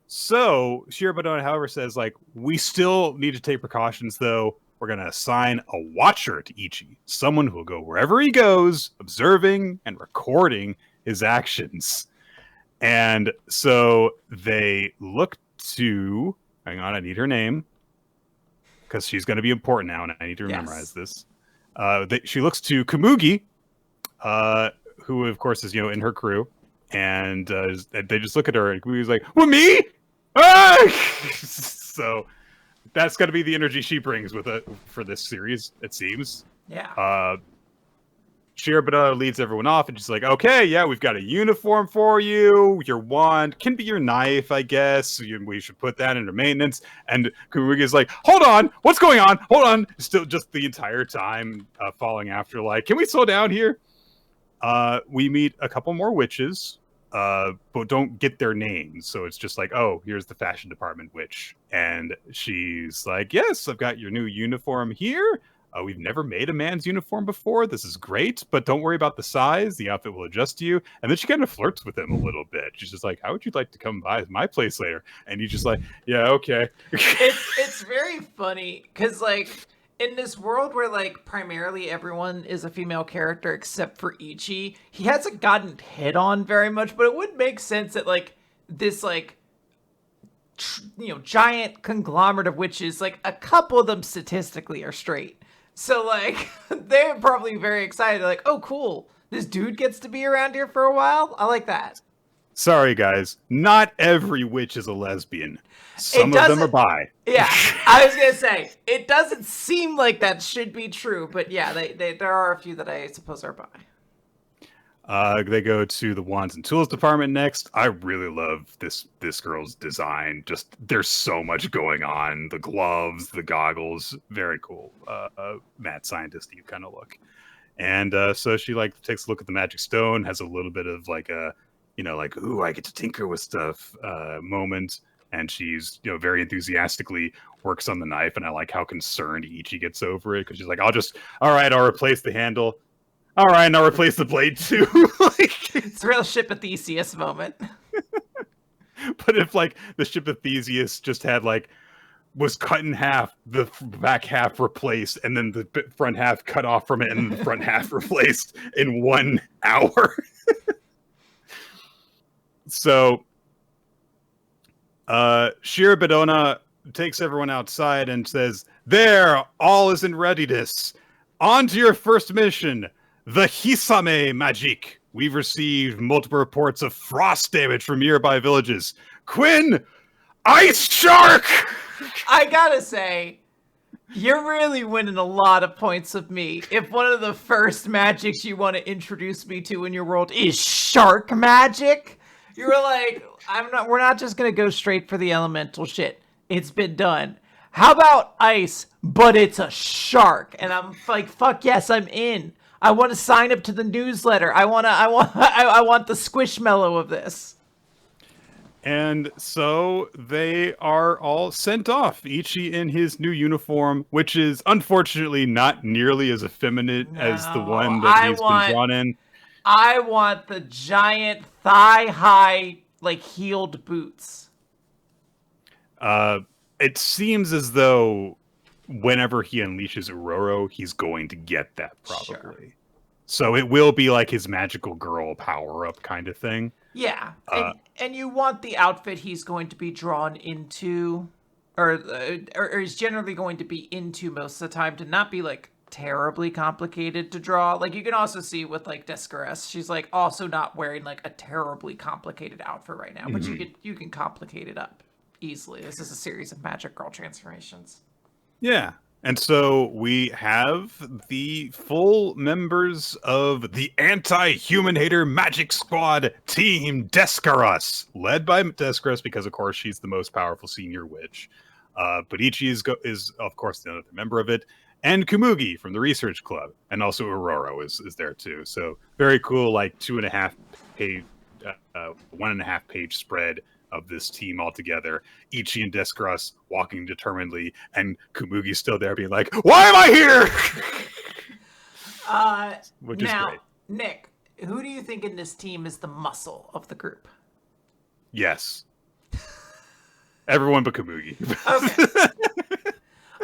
So Shirabedona, however, says, like, we still need to take precautions, though. We're going to assign a watcher to Ichi, someone who will go wherever he goes, observing and recording his actions. And so they look to... Hang on, I need her name, because she's going to be important now, and I need to memorize this. She looks to Komugi, who, of course, is, in her crew, and they just look at her, and Komugi's like, well, me? Ah! So that's going to be the energy she brings for this series, it seems. Yeah. Shirabedona leads everyone off, and she's like, okay, yeah, we've got a uniform for you. Your wand can be your knife, I guess. We should put that into maintenance. And Komugi's like, hold on, what's going on? Hold on. Still just the entire time falling after, like, can we slow down here? We meet a couple more witches, but don't get their names. So it's just like, oh, here's the fashion department witch. And she's like, yes, I've got your new uniform here. We've never made a man's uniform before. This is great, but don't worry about the size. The outfit will adjust to you. And then she kind of flirts with him a little bit. She's just like, how would you like to come by my place later? And he's just like, yeah, okay. It's very funny because, like, in this world where, like, primarily everyone is a female character except for Ichi, he hasn't gotten hit on very much, but it would make sense that, like, this, like, giant conglomerate of witches, like, a couple of them statistically are straight. So, like, they're probably very excited. Like, oh, cool. This dude gets to be around here for a while? I like that. Sorry, guys. Not every witch is a lesbian. Some of them are bi. Yeah, I was going to say, it doesn't seem like that should be true. But yeah, there are a few that I suppose are bi. They go to the wands and tools department next. I really love this girl's design. Just there's so much going on. The gloves, the goggles, very cool. Mad scientist-y kind of look. And so she like takes a look at the magic stone, has a little bit of like a, like, ooh, I get to tinker with stuff moment. and she's very enthusiastically works on the knife, and I like how concerned Ichi gets over it, because she's like, I'll replace the handle. All right, and I'll replace the blade too. It's a real ship of Theseus moment. But if like the ship of Theseus just had was cut in half, the back half replaced, and then the front half cut off from it, and the front half replaced in 1 hour. So Shirabedona takes everyone outside and says, "There, all is in readiness. On to your first mission, the Hisame magic. We've received multiple reports of frost damage from nearby villages. Quinn, ice shark!" I gotta say, you're really winning a lot of points with me. If one of the first magics you want to introduce me to in your world is shark magic, you're like, we're not just gonna go straight for the elemental shit. It's been done. How about ice, but it's a shark? And I'm like, fuck yes, I'm in. I want to sign up to the newsletter. I want the squishmallow of this. And so they are all sent off, Ichi in his new uniform, which is unfortunately not nearly as effeminate as the one that he's been drawn in. I want the giant thigh-high, heeled boots. It seems as though whenever he unleashes Ororo, he's going to get that, probably. Sure. So it will be like his magical girl power-up kind of thing. Yeah, and you want the outfit he's going to be drawn into, or is generally going to be into most of the time, to not be terribly complicated to draw. You can also see with Descartes, she's also not wearing a terribly complicated outfit right now, but you can complicate it up easily. This is a series of magic girl transformations. Yeah. And so we have the full members of the anti-human hater magic squad team Descartes, led by Descartes because, of course, she's the most powerful senior witch. But Ichi is, of course, another member of it. And Kumugi from the research club. And also Ororo is there, too. So very cool, 2.5 page, 1.5 page spread of this team all together. Ichi and Descartes walking determinedly, and Kumugi still there being like, "Why am I here?" Which is great. Nick, who do you think in this team is the muscle of the group? Yes. Everyone but Kumugi. Okay.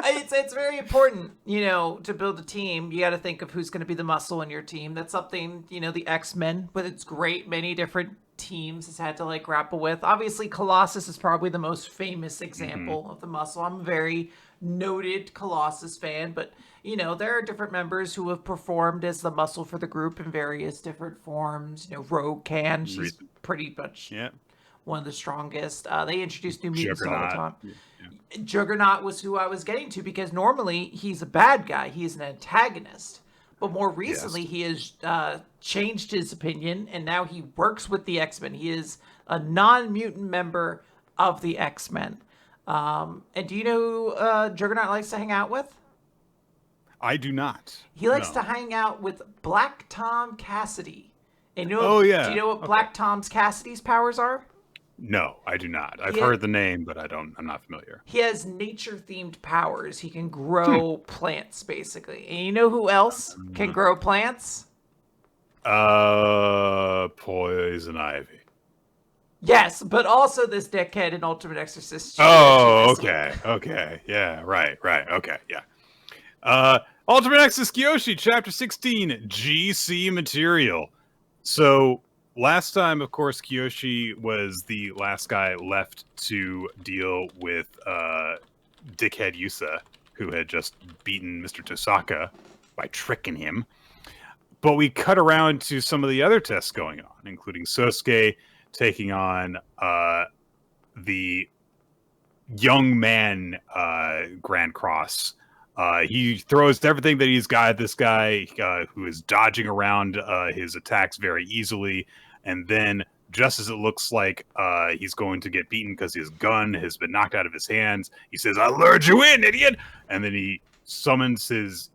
It's very important, to build a team. You got to think of who's going to be the muscle in your team. That's something, the X-Men, with its great many different teams, has had to grapple with. Obviously, Colossus is probably the most famous example of the muscle. I'm a very noted Colossus fan, but there are different members who have performed as the muscle for the group in various different forms. Rogue Can, she's pretty much one of the strongest. They introduce new mutants all the time. Yeah. Juggernaut was who I was getting to, because normally he's a bad guy. He's an antagonist. But more recently, he has changed his opinion, and now he works with the X-Men. He is a non-mutant member of the X-Men. And do you know who Juggernaut likes to hang out with? I do not. He likes to hang out with Black Tom Cassidy. And do you know what Black Tom Cassidy's powers are? No, I do not. I've heard the name, but I'm not familiar. He has nature-themed powers. He can grow plants, basically. And you know who else can grow plants? Poison Ivy. Yes, but also this dickhead in Ultimate Exorcist. Oh, okay. Okay. Yeah, right. Okay, yeah. Ultimate Exorcist Kiyoshi, Chapter 16, GC Material. So, last time, of course, Kiyoshi was the last guy left to deal with dickhead Yusa, who had just beaten Mr. Tosaka by tricking him. But we cut around to some of the other tests going on, including Sosuke taking on the young man Grand Cross. He throws everything that he's got at this guy who is dodging around his attacks very easily. And then, just as it looks like he's going to get beaten because his gun has been knocked out of his hands, he says, "I lured you in, idiot!" And then he summons his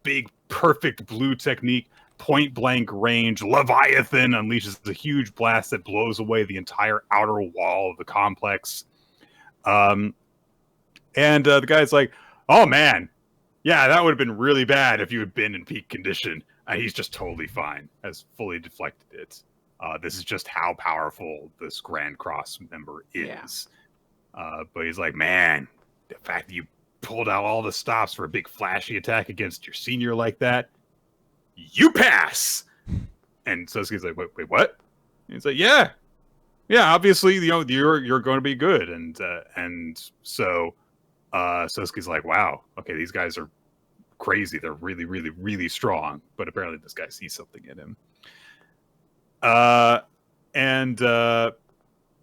big, perfect blue technique, point-blank range. Leviathan unleashes a huge blast that blows away the entire outer wall of the complex. Um, and the guy's like, "Oh man, yeah, that would have been really bad if you had been in peak condition." And he's just totally fine, has fully deflected it. This is just how powerful this Grand Cross member is. But he's like, man, the fact that you pulled out all the stops for a big flashy attack against your senior like that, you pass. And Sosuke's like, wait, what? And he's like, yeah, obviously, you're going to be good. And so Sosuke's like, wow, okay, these guys are crazy. They're really, really, really strong. But apparently this guy sees something in him.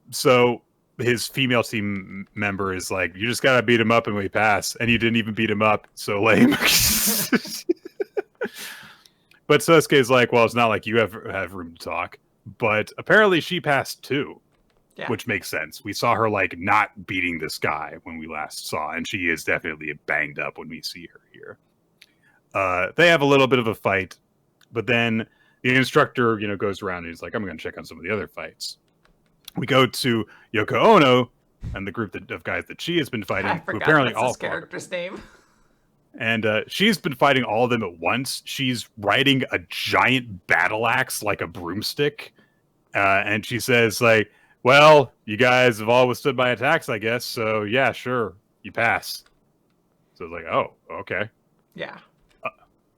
So his female team member is like, you just gotta beat him up and we pass. And you didn't even beat him up. So lame. But Sosuke's like, well, it's not like you have room to talk. But apparently she passed too. Yeah. Which makes sense. We saw her like not beating this guy when we last saw, and she is definitely banged up when we see her here. They have a little bit of a fight, but then the instructor, goes around and he's like, I'm going to check on some of the other fights. We go to Yoko Ono and the group of guys that she has been fighting. Who apparently all character's name. And she's been fighting all of them at once. She's riding a giant battle axe like a broomstick. And she says, like, well, you guys have all withstood my attacks, I guess. So, yeah, sure. You pass. So it's like, oh, okay. Yeah.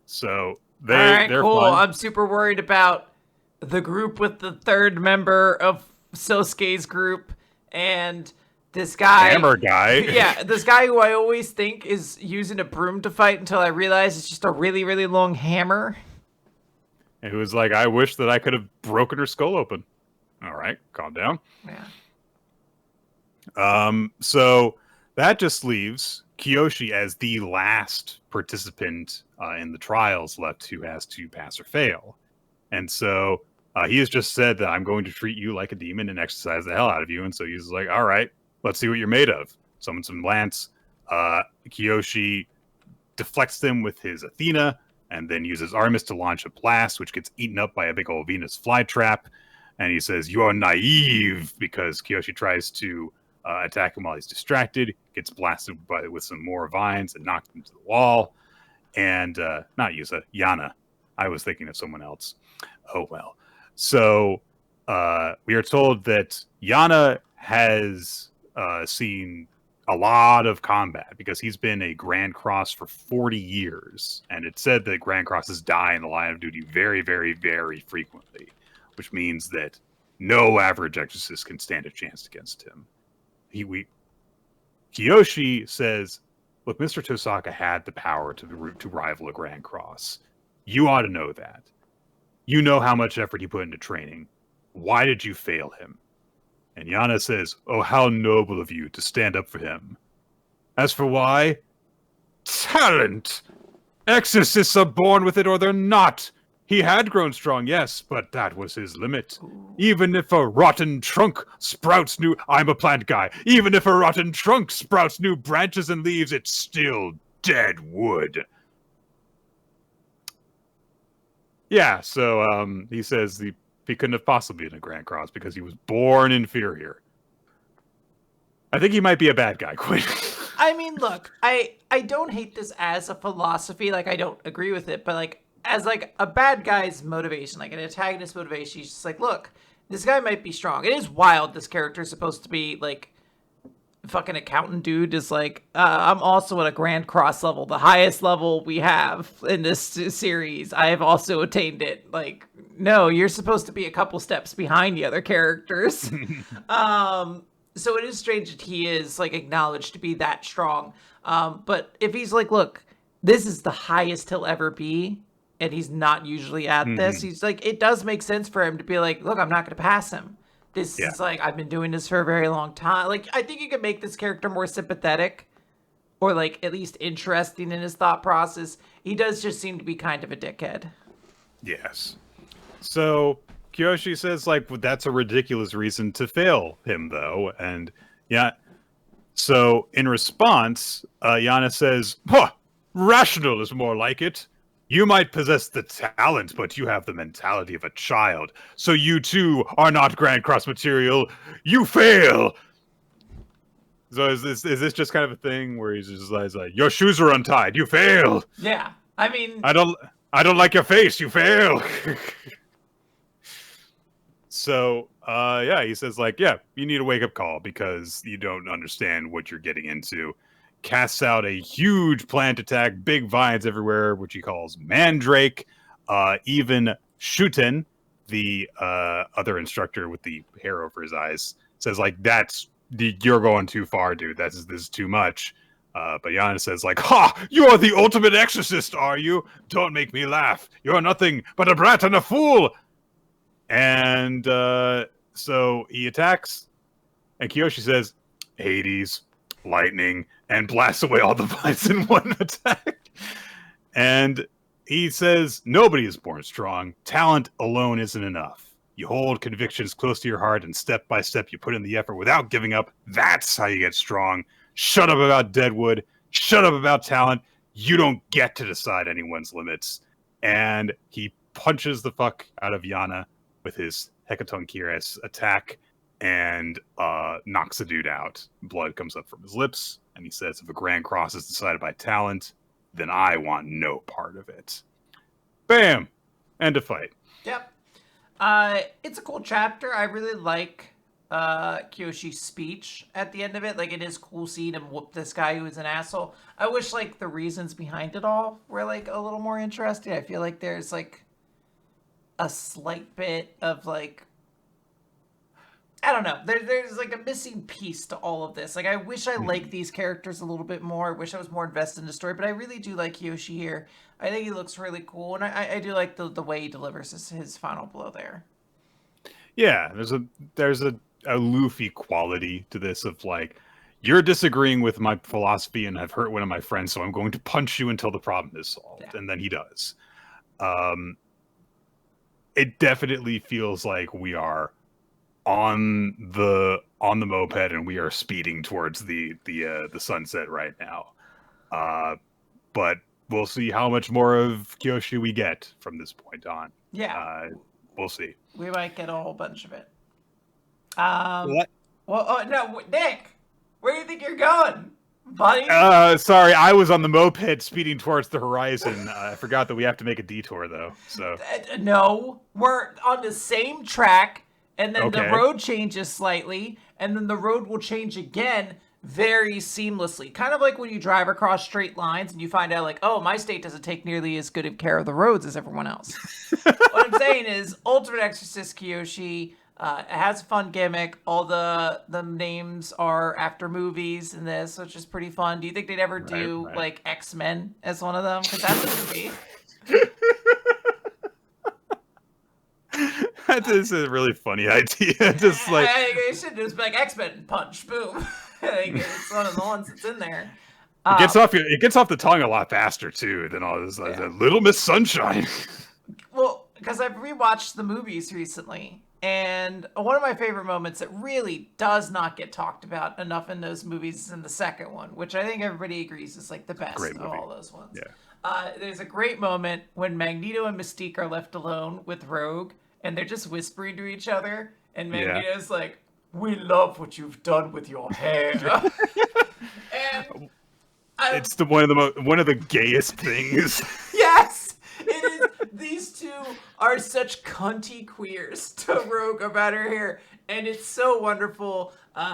So they're cool. Fun. I'm super worried about the group with the third member of Sosuke's group and this guy. Hammer guy. Yeah, this guy who I always think is using a broom to fight until I realize it's just a really, really long hammer. And it was like, I wish that I could have broken her skull open. All right, calm down. Yeah. So that just leaves Kiyoshi as the last participant in the trials left who has to pass or fail. And so he has just said that I'm going to treat you like a demon and exercise the hell out of you. And so he's like, all right, let's see what you're made of. Summons some lance. Kiyoshi deflects them with his Athena and then uses Artemis to launch a blast, which gets eaten up by a big old Venus flytrap. And he says, you are naive, because Kiyoshi tries to attack him while he's distracted, gets blasted with some more vines and knocked into the wall. And not Yusa, Yana. I was thinking of someone else. Oh, well. So we are told that Yana has seen a lot of combat because he's been a Grand Cross for 40 years. And it said that Grand Crosses die in the line of duty very, very, very frequently, which means that no average Exorcist can stand a chance against him. Kiyoshi says, look, Mr. Tosaka had the power to rival a Grand Cross. You ought to know that. You know how much effort he put into training. Why did you fail him? And Yana says, oh, how noble of you to stand up for him. As for why? Talent! Exorcists are born with it or they're not. He had grown strong, yes, but that was his limit. Even if a rotten trunk sprouts new... I'm a plant guy. Even if a rotten trunk sprouts new branches and leaves, it's still dead wood. Yeah, so he says he couldn't have possibly been a Grand Cross because he was born inferior. I think he might be a bad guy, Quinn. I mean, look, I don't hate this as a philosophy. Like, I don't agree with it, but like, as like a bad guy's motivation, like an antagonist motivation, he's just like, look, this guy might be strong. It is wild. This character is supposed to be like fucking accountant dude is like, I'm also at a Grand Cross level, the highest level we have in this series. I have also attained it. Like, no, you're supposed to be a couple steps behind the other characters. So it is strange that he is like acknowledged to be that strong. But if he's like, look, this is the highest he'll ever be, and he's not usually at this, he's like, it does make sense for him to be like, look, I'm not going to pass him. This is like, I've been doing this for a very long time. Like, I think you could make this character more sympathetic or like at least interesting in his thought process. He does just seem to be kind of a dickhead. Yes. So Kiyoshi says, like, well, that's a ridiculous reason to fail him, though. And yeah. So in response, Yana says, huh, rational is more like it. You might possess the talent, but you have the mentality of a child. So you, too, are not Grand Cross material. You fail! So is this just kind of a thing where he's just like, your shoes are untied, you fail. Yeah, I mean, I don't like your face, you fail. So yeah, he says like, yeah, you need a wake up call because you don't understand what you're getting into. Casts out a huge plant attack, big vines everywhere, which he calls Mandrake. Even Shuten, the other instructor with the hair over his eyes, says like, you're going too far, dude. This is too much. But Yana says like, ha! You are the ultimate exorcist, are you? Don't make me laugh. You're nothing but a brat and a fool. And so he attacks, and Kiyoshi says, Hades, lightning, and blasts away all the vines in one attack. And he says, nobody is born strong. Talent alone isn't enough. You hold convictions close to your heart, and step by step you put in the effort without giving up. That's how you get strong. Shut up about Deadwood. Shut up about talent. You don't get to decide anyone's limits. And he punches the fuck out of Yana with his Hecaton Kires attack and knocks the dude out. Blood comes up from his lips, and he says, if a grand cross is decided by talent, then I want no part of it. Bam! End of fight. Yep. It's a cool chapter. I really like Kiyoshi's speech at the end of it. Like, it is cool seeing him whoop this guy who is an asshole. I wish, like, the reasons behind it all were, like, a little more interesting. I feel like there's, like, a slight bit of, like, I don't know. There's like a missing piece to all of this. Like, I wish I liked these characters a little bit more. I wish I was more invested in the story, but I really do like Kiyoshi here. I think he looks really cool, and I do like the way he delivers his final blow there. Yeah, there's a Luffy quality to this of like, you're disagreeing with my philosophy and have hurt one of my friends, so I'm going to punch you until the problem is solved. Yeah. And then he does. It definitely feels like we are on the moped and we are speeding towards the sunset right now. But we'll see how much more of Kiyoshi we get from this point on. Yeah. We'll see. We might get a whole bunch of it. What? Well, oh, no, Nick, where do you think you're going, buddy? Sorry, I was on the moped speeding towards the horizon. I forgot that we have to make a detour, though. So no, we're on the same track, and then the road changes slightly, and then the road will change again very seamlessly. Kind of like when you drive across straight lines and you find out, like, oh, my state doesn't take nearly as good of care of the roads as everyone else. What I'm saying is, Ultimate Exorcist Kiyoshi. It has a fun gimmick. All the names are after movies in this, which is pretty fun. Do you think they'd ever do like X-Men as one of them? Because that's a movie. That is a really funny idea. Just like it should just be like X-Men punch, boom. It's one of the ones that's in there. It gets off the tongue a lot faster too than all this. Like, Little Miss Sunshine. Well, because I've rewatched the movies recently. And one of my favorite moments that really does not get talked about enough in those movies is in the second one, which I think everybody agrees is like the best of all those ones. Yeah. There's a great moment when Magneto and Mystique are left alone with Rogue, and they're just whispering to each other. And Magneto's like, "We love what you've done with your hair." And it's one of the gayest things. Yes. It is. These two are such cunty queers to Rogue about her hair, and it's so wonderful.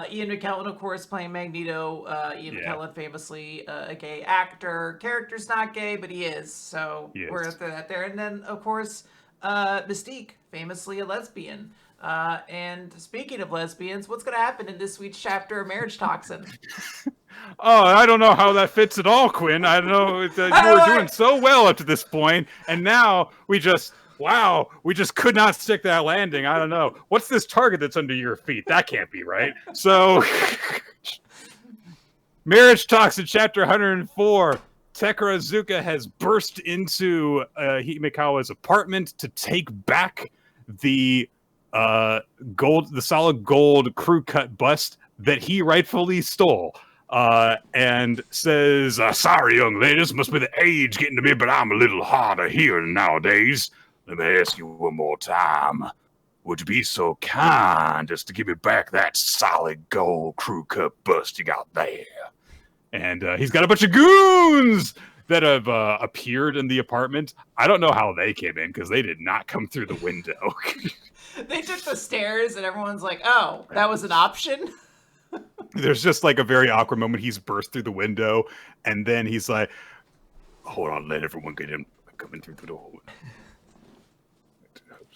Ian McKellen, of course, playing Magneto. Ian McKellen, famously a gay actor. Character's not gay, but he is, so we're at that there. And then, of course, Mystique, famously a lesbian. And speaking of lesbians, what's going to happen in this week's chapter of Marriagetoxin? Oh, I don't know how that fits at all, Quinn. I don't know. You were doing so well up to this point, and now we just could not stick that landing. I don't know. What's this target that's under your feet? That can't be right. So, Marriagetoxin, chapter 104. Tekarazuka has burst into Himekawa's apartment to take back the solid gold crew cut bust that he rightfully stole. And says, sorry, young ladies, must be the age getting to me, but I'm a little hard of hearing nowadays. Let me ask you one more time. would you be so kind as to give me back that solid gold crew cup bust you got there? And he's got a bunch of goons that have appeared in the apartment. I don't know how they came in because they did not come through the window. They took the stairs and everyone's like, oh, that was an option? There's just like a very awkward moment. He's burst through the window and then he's like, hold on, let everyone get in. I'm coming through the door.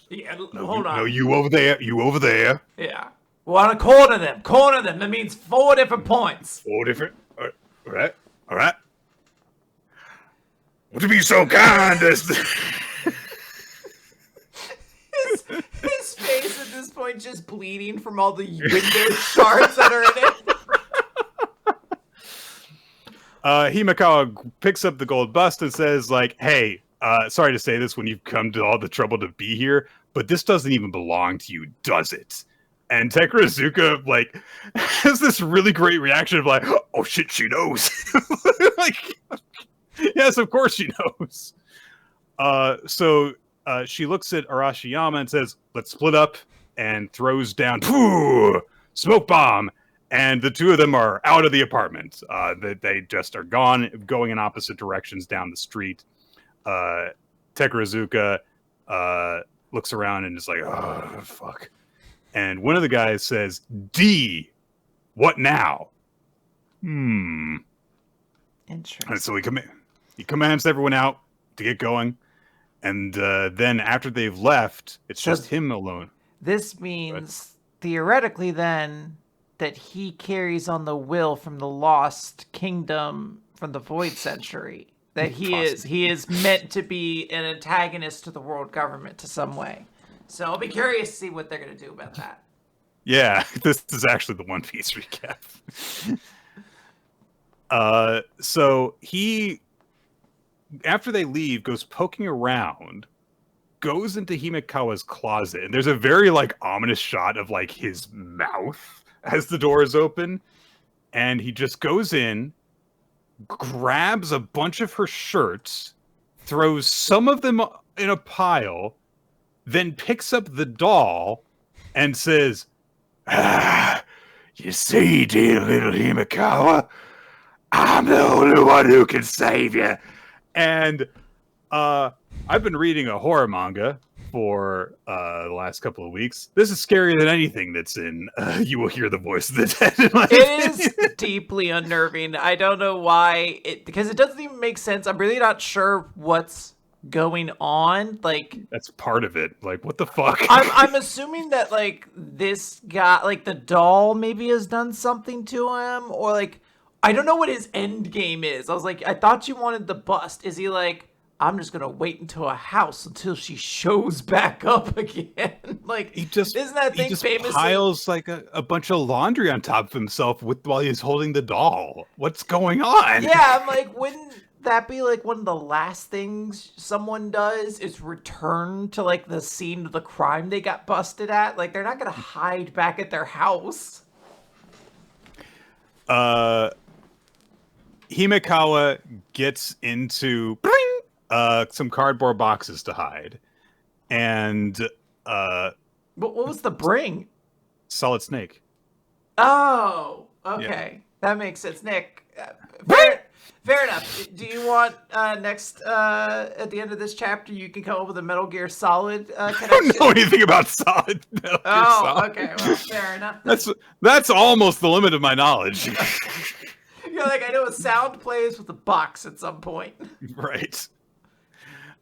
Yeah, hold on. No, you over there. You over there. Yeah. We want to corner them. Corner them. That means 4 different points. 4 different. All right. All right. Would you be so kind as to... His face at this point just bleeding from all the window shards that are in it. Himakawa picks up the gold bust and says, like, hey, sorry to say this when you've come to all the trouble to be here, but this doesn't even belong to you, does it? And Tekurazuka, like, has this really great reaction of like, oh shit, she knows. Like, yes, of course she knows. So she looks at Arashiyama and says, let's split up, and throws down, smoke bomb. And the two of them are out of the apartment. They just are going in opposite directions down the street. Tekurazuka looks around and is like, oh, fuck. And one of the guys says, D, what now? Interesting. And so he commands everyone out to get going. And then after they've left, it's just him alone. This means, theoretically then, that he carries on the will from the lost kingdom from the Void Century. That he is meant to be an antagonist to the world government to some way. So I'll be curious to see what they're going to do about that. Yeah, this is actually the One Piece recap. So he, after they leave, goes poking around, goes into Himekawa's closet, and there's a very like ominous shot of like his mouth as the door is open, and he just goes in, grabs a bunch of her shirts, throws some of them in a pile, then picks up the doll and says, you see, dear little Himekawa, I'm the only one who can save you. And I've been reading a horror manga for the last couple of weeks. This is scarier than anything that's in You Will Hear the Voice of the Dead. It is deeply unnerving. I don't know why, because it doesn't even make sense. I'm really not sure what's going on. Like, that's part of it. Like, what the fuck? I'm assuming that like this guy, like the doll, maybe has done something to him, or like I don't know what his end game is. I was like, I thought you wanted the bust. Is he like, I'm just gonna wait into a house until she shows back up again? Like, isn't that thing famous? He piles like a bunch of laundry on top of himself while he's holding the doll. What's going on? Yeah, I'm like, wouldn't that be like one of the last things someone does is return to like the scene of the crime they got busted at? Like, they're not gonna hide back at their house. Himekawa gets into some cardboard boxes to hide, and but what was the bring? Solid Snake. Oh, okay, yeah. That makes sense. Nick, fair enough. Do you want next at the end of this chapter you can come up with a Metal Gear Solid connection? I don't know anything about Solid. Metal Gear Solid. Okay, well, fair enough. That's almost the limit of my knowledge. You're like, I know a sound plays with a box at some point. Right.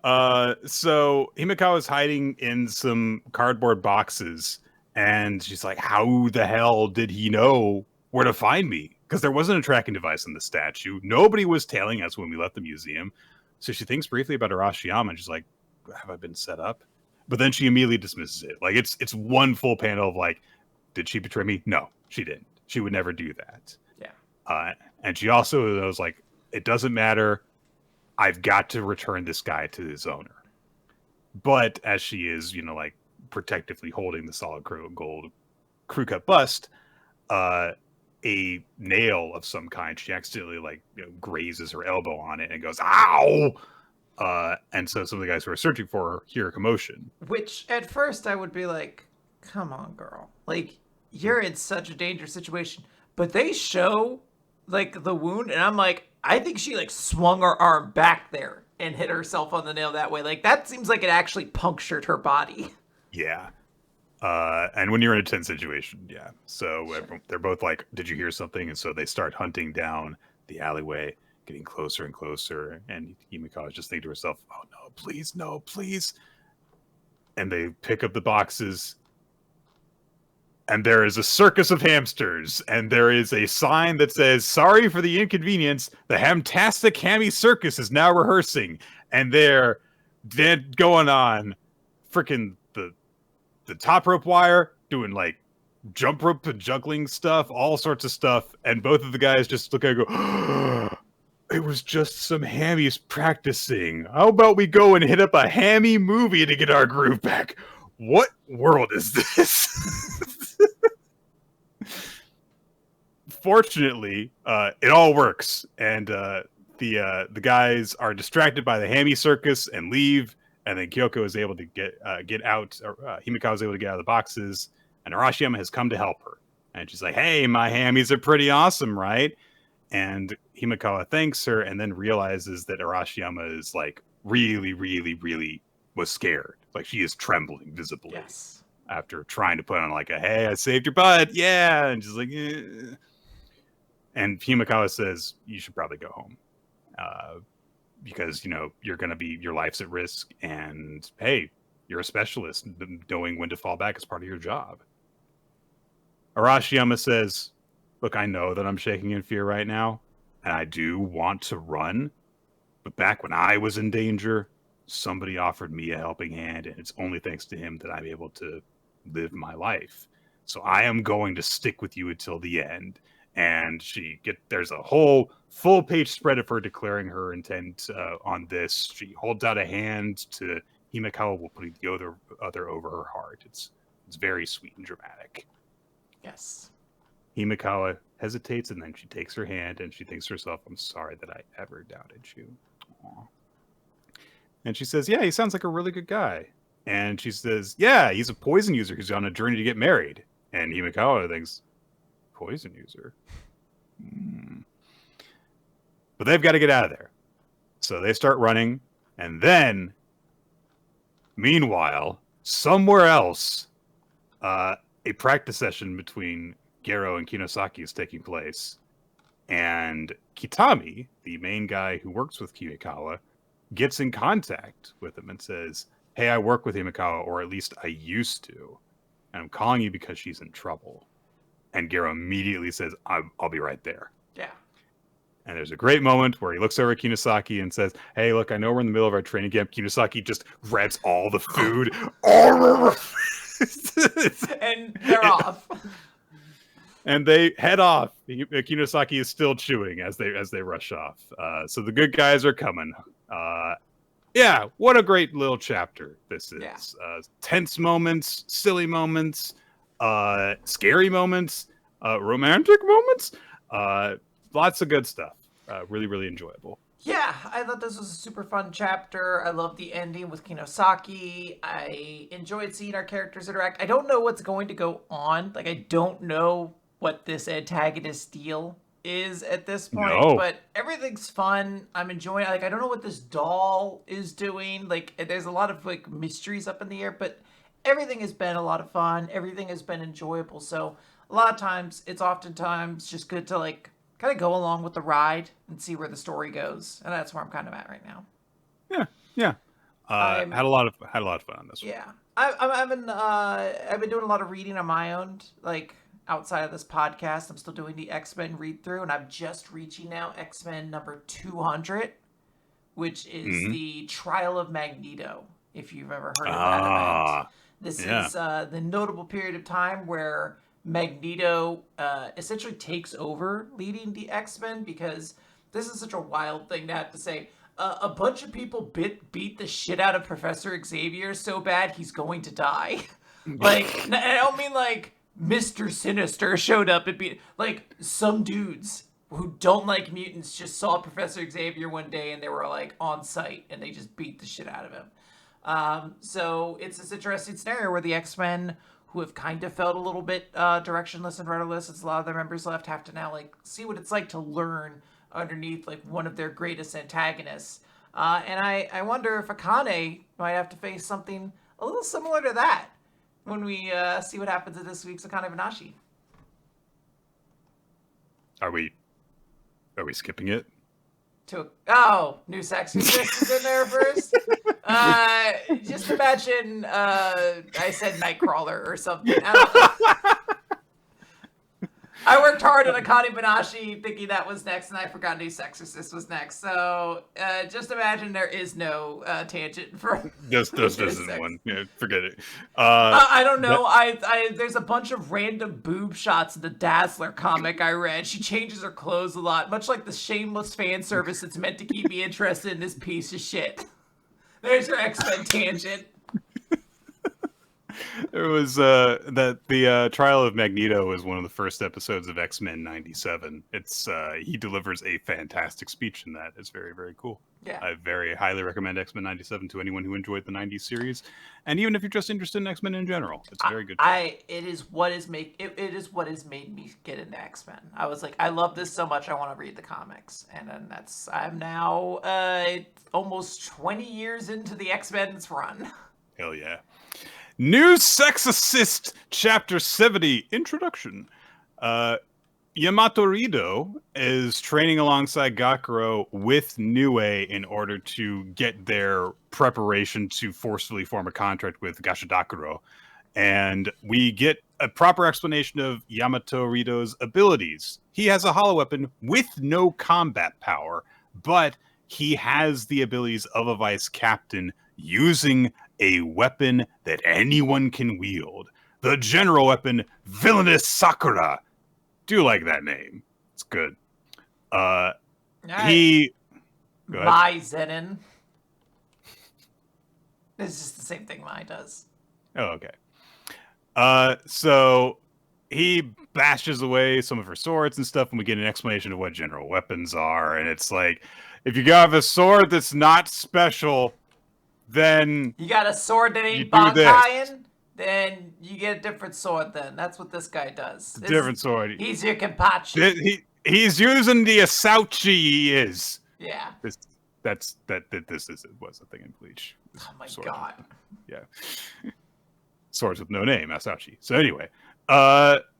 So Himekawa's hiding in some cardboard boxes, and she's like, how the hell did he know where to find me? Because there wasn't a tracking device in the statue. Nobody was tailing us when we left the museum. So she thinks briefly about Arashiyama, and she's like, have I been set up? But then she immediately dismisses it. Like, it's one full panel of like, did she betray me? No, she didn't. She would never do that. Yeah. And she also was like, it doesn't matter. I've got to return this guy to his owner. But as she is, like protectively holding the solid gold crew cut bust, a nail of some kind, she accidentally grazes her elbow on it and goes, ow! And so some of the guys who are searching for her hear a commotion. Which at first I would be like, come on, girl. Like, you're in such a dangerous situation. But they show, like, the wound, and I'm like, I think she, like, swung her arm back there and hit herself on the nail that way. Like, that seems like it actually punctured her body. Yeah. And when you're in a tense situation, yeah. So Sure. they're both like, "Did you hear something?" And so they start hunting down the alleyway, getting closer and closer. And Himiko is just thinking to herself, "Oh no, please, no, please!" And they pick up the boxes, and there is a circus of hamsters, and there is a sign that says, "Sorry for the inconvenience. The Hamtastic Hammy Circus is now rehearsing," and they're dead going on, freaking the top rope wire, doing like jump rope and juggling stuff, all sorts of stuff, and both of the guys just look at it and go, "It was just some hammies practicing. How about we go and hit up a hammy movie to get our groove back?" What world is this? Fortunately, it all works, and the guys are distracted by the hammy circus and leave. And then Kyoko is able to get out. Or, Himiko is able to get out of the boxes, and Arashiyama has come to help her. And she's like, "Hey, my hammies are pretty awesome, right?" And Himikawa thanks her, and then realizes that Arashiyama is like really, really, really was scared. Like she is trembling visibly. Yes. After trying to put on like a "Hey, I saved your butt, yeah," and she's like, eh. And Himikawa says, "You should probably go home, because you're gonna be your life's at risk, and hey, you're a specialist. Knowing when to fall back is part of your job." Arashiyama says, "Look, I know that I'm shaking in fear right now, and I do want to run, but back when I was in danger, somebody offered me a helping hand, and it's only thanks to him that I'm able to live my life. So I am going to stick with you until the end." And there's a whole full page spread of her declaring her intent on this. She holds out a hand to Himikawa, will put the other over her heart. It's very sweet and dramatic. Yes. Himikawa hesitates, and then she takes her hand, and she thinks to herself, "I'm sorry that I ever doubted you." Aww. And she says, "Yeah, he sounds like a really good guy." And she says, "Yeah, he's a poison user who's on a journey to get married." And Himikawa thinks, "Poison user?" But they've got to get out of there. So they start running, and then, meanwhile, somewhere else, a practice session between Gero and Kinosaki is taking place. And Kitami, the main guy who works with Himikawa, gets in contact with him and says, "Hey, I work with Himikawa, or at least I used to. And I'm calling you because she's in trouble." And Gero immediately says, I'll be right there." Yeah. And there's a great moment where he looks over at Kinosaki and says, "Hey, look, I know we're in the middle of our training camp." Kinosaki just grabs all the food. And they're off. And they head off. Kinosaki is still chewing as they rush off. So the good guys are coming. Yeah, what a great little chapter this is. Yeah. Tense moments, silly moments, scary moments, romantic moments. Lots of good stuff. Really, really enjoyable. Yeah, I thought this was a super fun chapter. I love the ending with Kinosaki. I enjoyed seeing our characters interact. I don't know what's going to go on. Like, I don't know what this antagonist deal is at this point, No. but everything's fun. I'm enjoying it. Like, I don't know what this doll is doing. Like, there's a lot of like mysteries up in the air, but everything has been a lot of fun. Everything has been enjoyable. So a lot of times, it's oftentimes just good to like kind of go along with the ride and see where the story goes, and that's where I'm kind of at right now. Yeah. I'm Had a lot of fun on this one. Yeah, I've been doing a lot of reading on my own, like outside of this podcast. I'm still doing the X-Men read through, and I'm just reaching now X-Men number 200, which is the Trial of Magneto. If you've ever heard of that event, this is the notable period of time where Magneto essentially takes over leading the X-Men, because this is such a wild thing to have to say. A bunch of people beat the shit out of Professor Xavier so bad he's going to die. Like, I don't mean like Mr. Sinister showed up and beat, like, some dudes who don't like mutants just saw Professor Xavier one day and they were like on site and they just beat the shit out of him. So it's this interesting scenario where the X-Men, who have kind of felt a little bit directionless and rudderless, as a lot of their members left, have to now like see what it's like to learn underneath like one of their greatest antagonists. And I wonder if Akane might have to face something a little similar to that when we see what happens in this week's Akane-banashi. Are we skipping it? New Exorcist is in there first. Just imagine I said Nightcrawler or something. I don't know. I worked hard on Akane-banashi thinking that was next, and I forgot New Exorcist was next. So just imagine there is no tangent for This isn't one. Yeah, forget it. I don't know. There's a bunch of random boob shots in the Dazzler comic I read. She changes her clothes a lot, much like the shameless fan service that's meant to keep me interested in this piece of shit. There's your X-Men tangent. There was the trial of Magneto was one of the first episodes of X-Men '97. It's he delivers a fantastic speech in that. It's very, very cool. Yeah, I very highly recommend X-Men '97 to anyone who enjoyed the '90s series, and even if you're just interested in X-Men in general, it's a very good. It is what has made me get into X-Men. I was like, I love this so much, I want to read the comics, and then I'm now almost 20 years into the X-Men's run. Hell yeah. New Exorcist, Chapter 70, Introduction. Yamato Rido is training alongside Gakuro with Nue in order to get their preparation to forcefully form a contract with Gashadakuro. And we get a proper explanation of Yamato Rido's abilities. He has a hollow weapon with no combat power, but he has the abilities of a vice captain using a weapon that anyone can wield. The general weapon, Villainous Sakura. Do like that name. It's good. He... Mai Zenin. It's just the same thing Mai does. Oh, okay. So he bashes away some of her swords and stuff, and we get an explanation of what general weapons are, and it's like, if you have a sword that's not special, then you got a sword that ain't Bankaian, then you get a different sword. Then that's what this guy does. Different sword. He's your Kenpachi. He's using the Asauchi. He is. Yeah. This was a thing in Bleach. Oh my god. Yeah. Swords with no name, Asauchi. So anyway,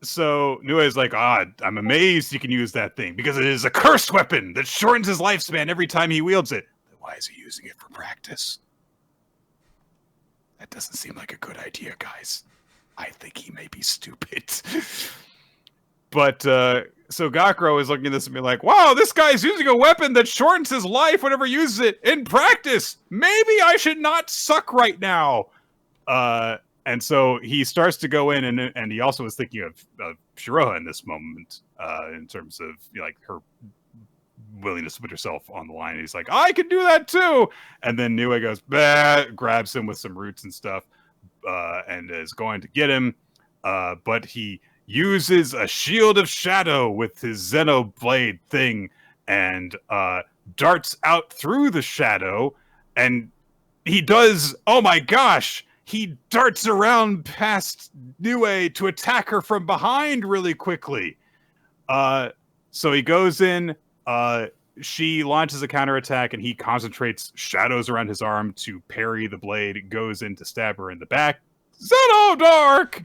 so Nue's like, I'm amazed you can use that thing because it is a cursed weapon that shortens his lifespan every time he wields it. Why is he using it for practice? That doesn't seem like a good idea, guys. I think he may be stupid. But, so Gakuro is looking at this and being like, wow, this guy's using a weapon that shortens his life whenever he uses it in practice. Maybe I should not suck right now. And so he starts to go in, and he also was thinking of Shiroha in this moment, in terms of like her willingness to put herself on the line. And he's like, I can do that too. And then Nue goes, bah, grabs him with some roots and stuff, and is going to get him. But he uses a shield of shadow with his Xenoblade thing and darts out through the shadow. And he does, oh my gosh, he darts around past Nue to attack her from behind really quickly. So he goes in, she launches a counterattack, and he concentrates shadows around his arm to parry the blade, goes in to stab her in the back. Xeno Dark!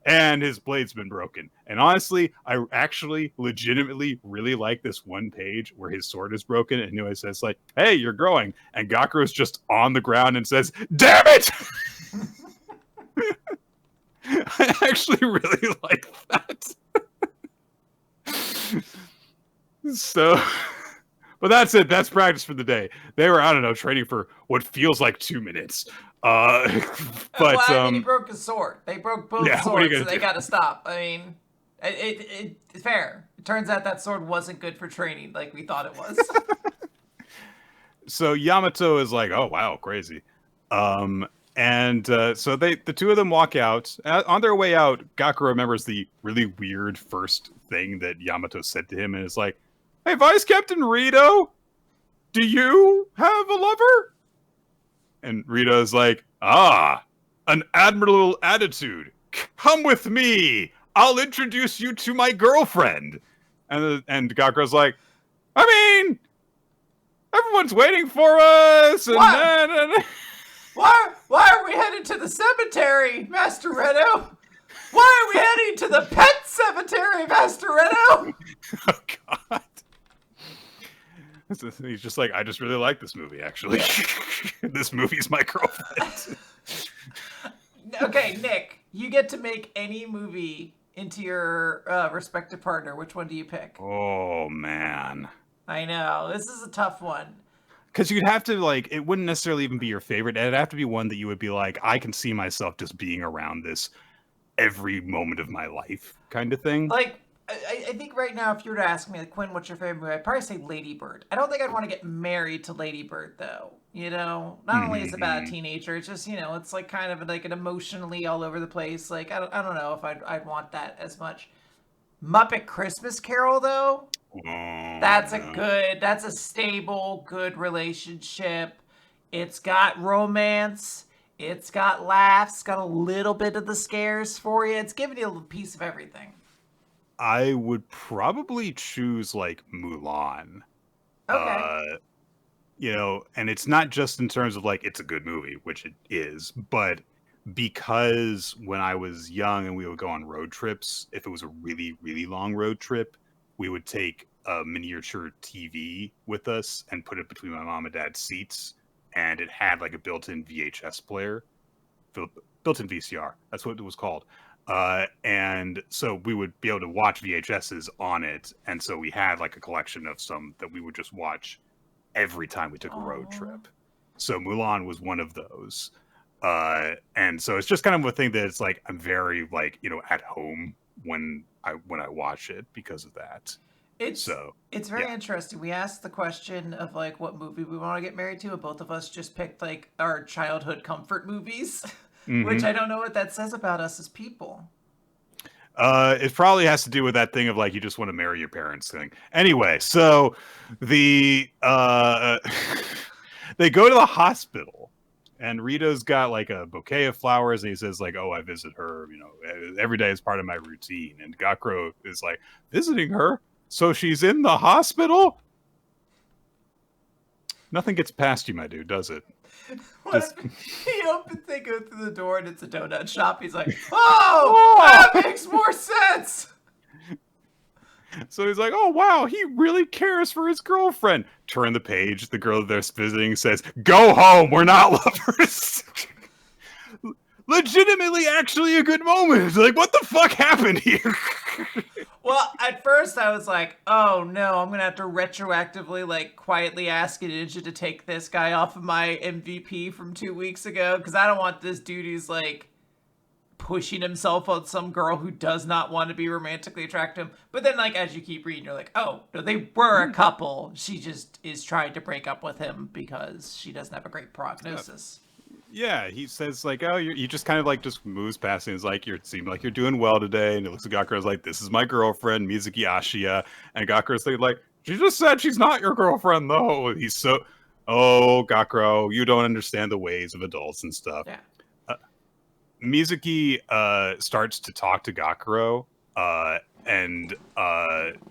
And his blade's been broken. And honestly, I actually legitimately really like this one page where his sword is broken, and Nue says, like, hey, you're growing. And Gakuro's just on the ground and says, damn it! I actually really like that. So, but that's it. That's practice for the day. They were, I don't know, training for what feels like 2 minutes. But he broke his sword. They broke both swords, so they got to stop. I mean, it's fair. It turns out that sword wasn't good for training like we thought it was. So Yamato is like, oh wow, crazy. And so the two of them walk out. On their way out, Gakuro remembers the really weird first thing that Yamato said to him, and is like, hey, Vice Captain Rido, do you have a lover? And Rito's like, an admirable attitude. Come with me. I'll introduce you to my girlfriend. And Gakuro's like, I mean, everyone's waiting for us. And What? Why are we headed to the cemetery, Master Redo? Why are we heading to the pet cemetery, Master Redo? Oh, God. He's just like, I just really like this movie, actually. This movie's my girlfriend. Okay, Nick, you get to make any movie into your respective partner. Which one do you pick? Oh, man. I know. This is a tough one. Because you'd have to, like, it wouldn't necessarily even be your favorite. It'd have to be one that you would be like, I can see myself just being around this every moment of my life kind of thing. Like, I think right now, if you were to ask me, like, Quinn, what's your favorite movie? I'd probably say Lady Bird. I don't think I'd want to get married to Lady Bird, though. You know, not only is it about a teenager, it's just, you know, it's like kind of like an emotionally all over the place. Like, I don't know if I'd want that as much. Muppet Christmas Carol, though, that's a stable, good relationship. It's got romance. It's got laughs. It's got a little bit of the scares for you. It's giving you a little piece of everything. I would probably choose, like, Mulan. Okay. You know, and it's not just in terms of, like, it's a good movie, which it is, but because when I was young and we would go on road trips, if it was a really, really long road trip, we would take a miniature TV with us and put it between my mom and dad's seats, and it had, like, a built-in VHS player, built-in VCR. That's what it was called. And so we would be able to watch VHSs on it, and so we had, like, a collection of some that we would just watch every time we took a road trip. So Mulan was one of those. And so it's just kind of a thing that it's like, I'm very, like, you know, at home when I watch it because of that. It's very interesting. We asked the question of, like, what movie we want to get married to, and both of us just picked, like, our childhood comfort movies, which I don't know what that says about us as people. It probably has to do with that thing of, like, you just want to marry your parents thing. Anyway, so they go to the hospital, and Rito's got, like, a bouquet of flowers, and he says, like, oh, I visit her, you know, every day is part of my routine. And Gakuro is like, visiting her? So she's in the hospital? Nothing gets past you, my dude, does it? They go through the door and it's a donut shop. He's like, oh, that makes more sense. So he's like, oh, wow, he really cares for his girlfriend. Turn the page. The girl they're visiting says, go home. We're not lovers. Legitimately, actually a good moment. Like, what the fuck happened here? Well, at first I was like, oh no, I'm going to have to retroactively, like, quietly ask Ninja to take this guy off of my MVP from 2 weeks ago, because I don't want this dude who's, like, pushing himself on some girl who does not want to be romantically attracted to him. But then, like, as you keep reading, you're like, oh, no, they were a couple. She just is trying to break up with him because she doesn't have a great prognosis. Yeah, he says, like, oh, you just kind of, like, just moves past and is like, you seem like you're doing well today. And it looks at Gakuro's like, this is my girlfriend, Mizuki Ashiya. And Gakuro's like, she just said she's not your girlfriend, though. He's so, oh, Gakuro, you don't understand the ways of adults and stuff. Yeah. Mizuki starts to talk to Gakuro, and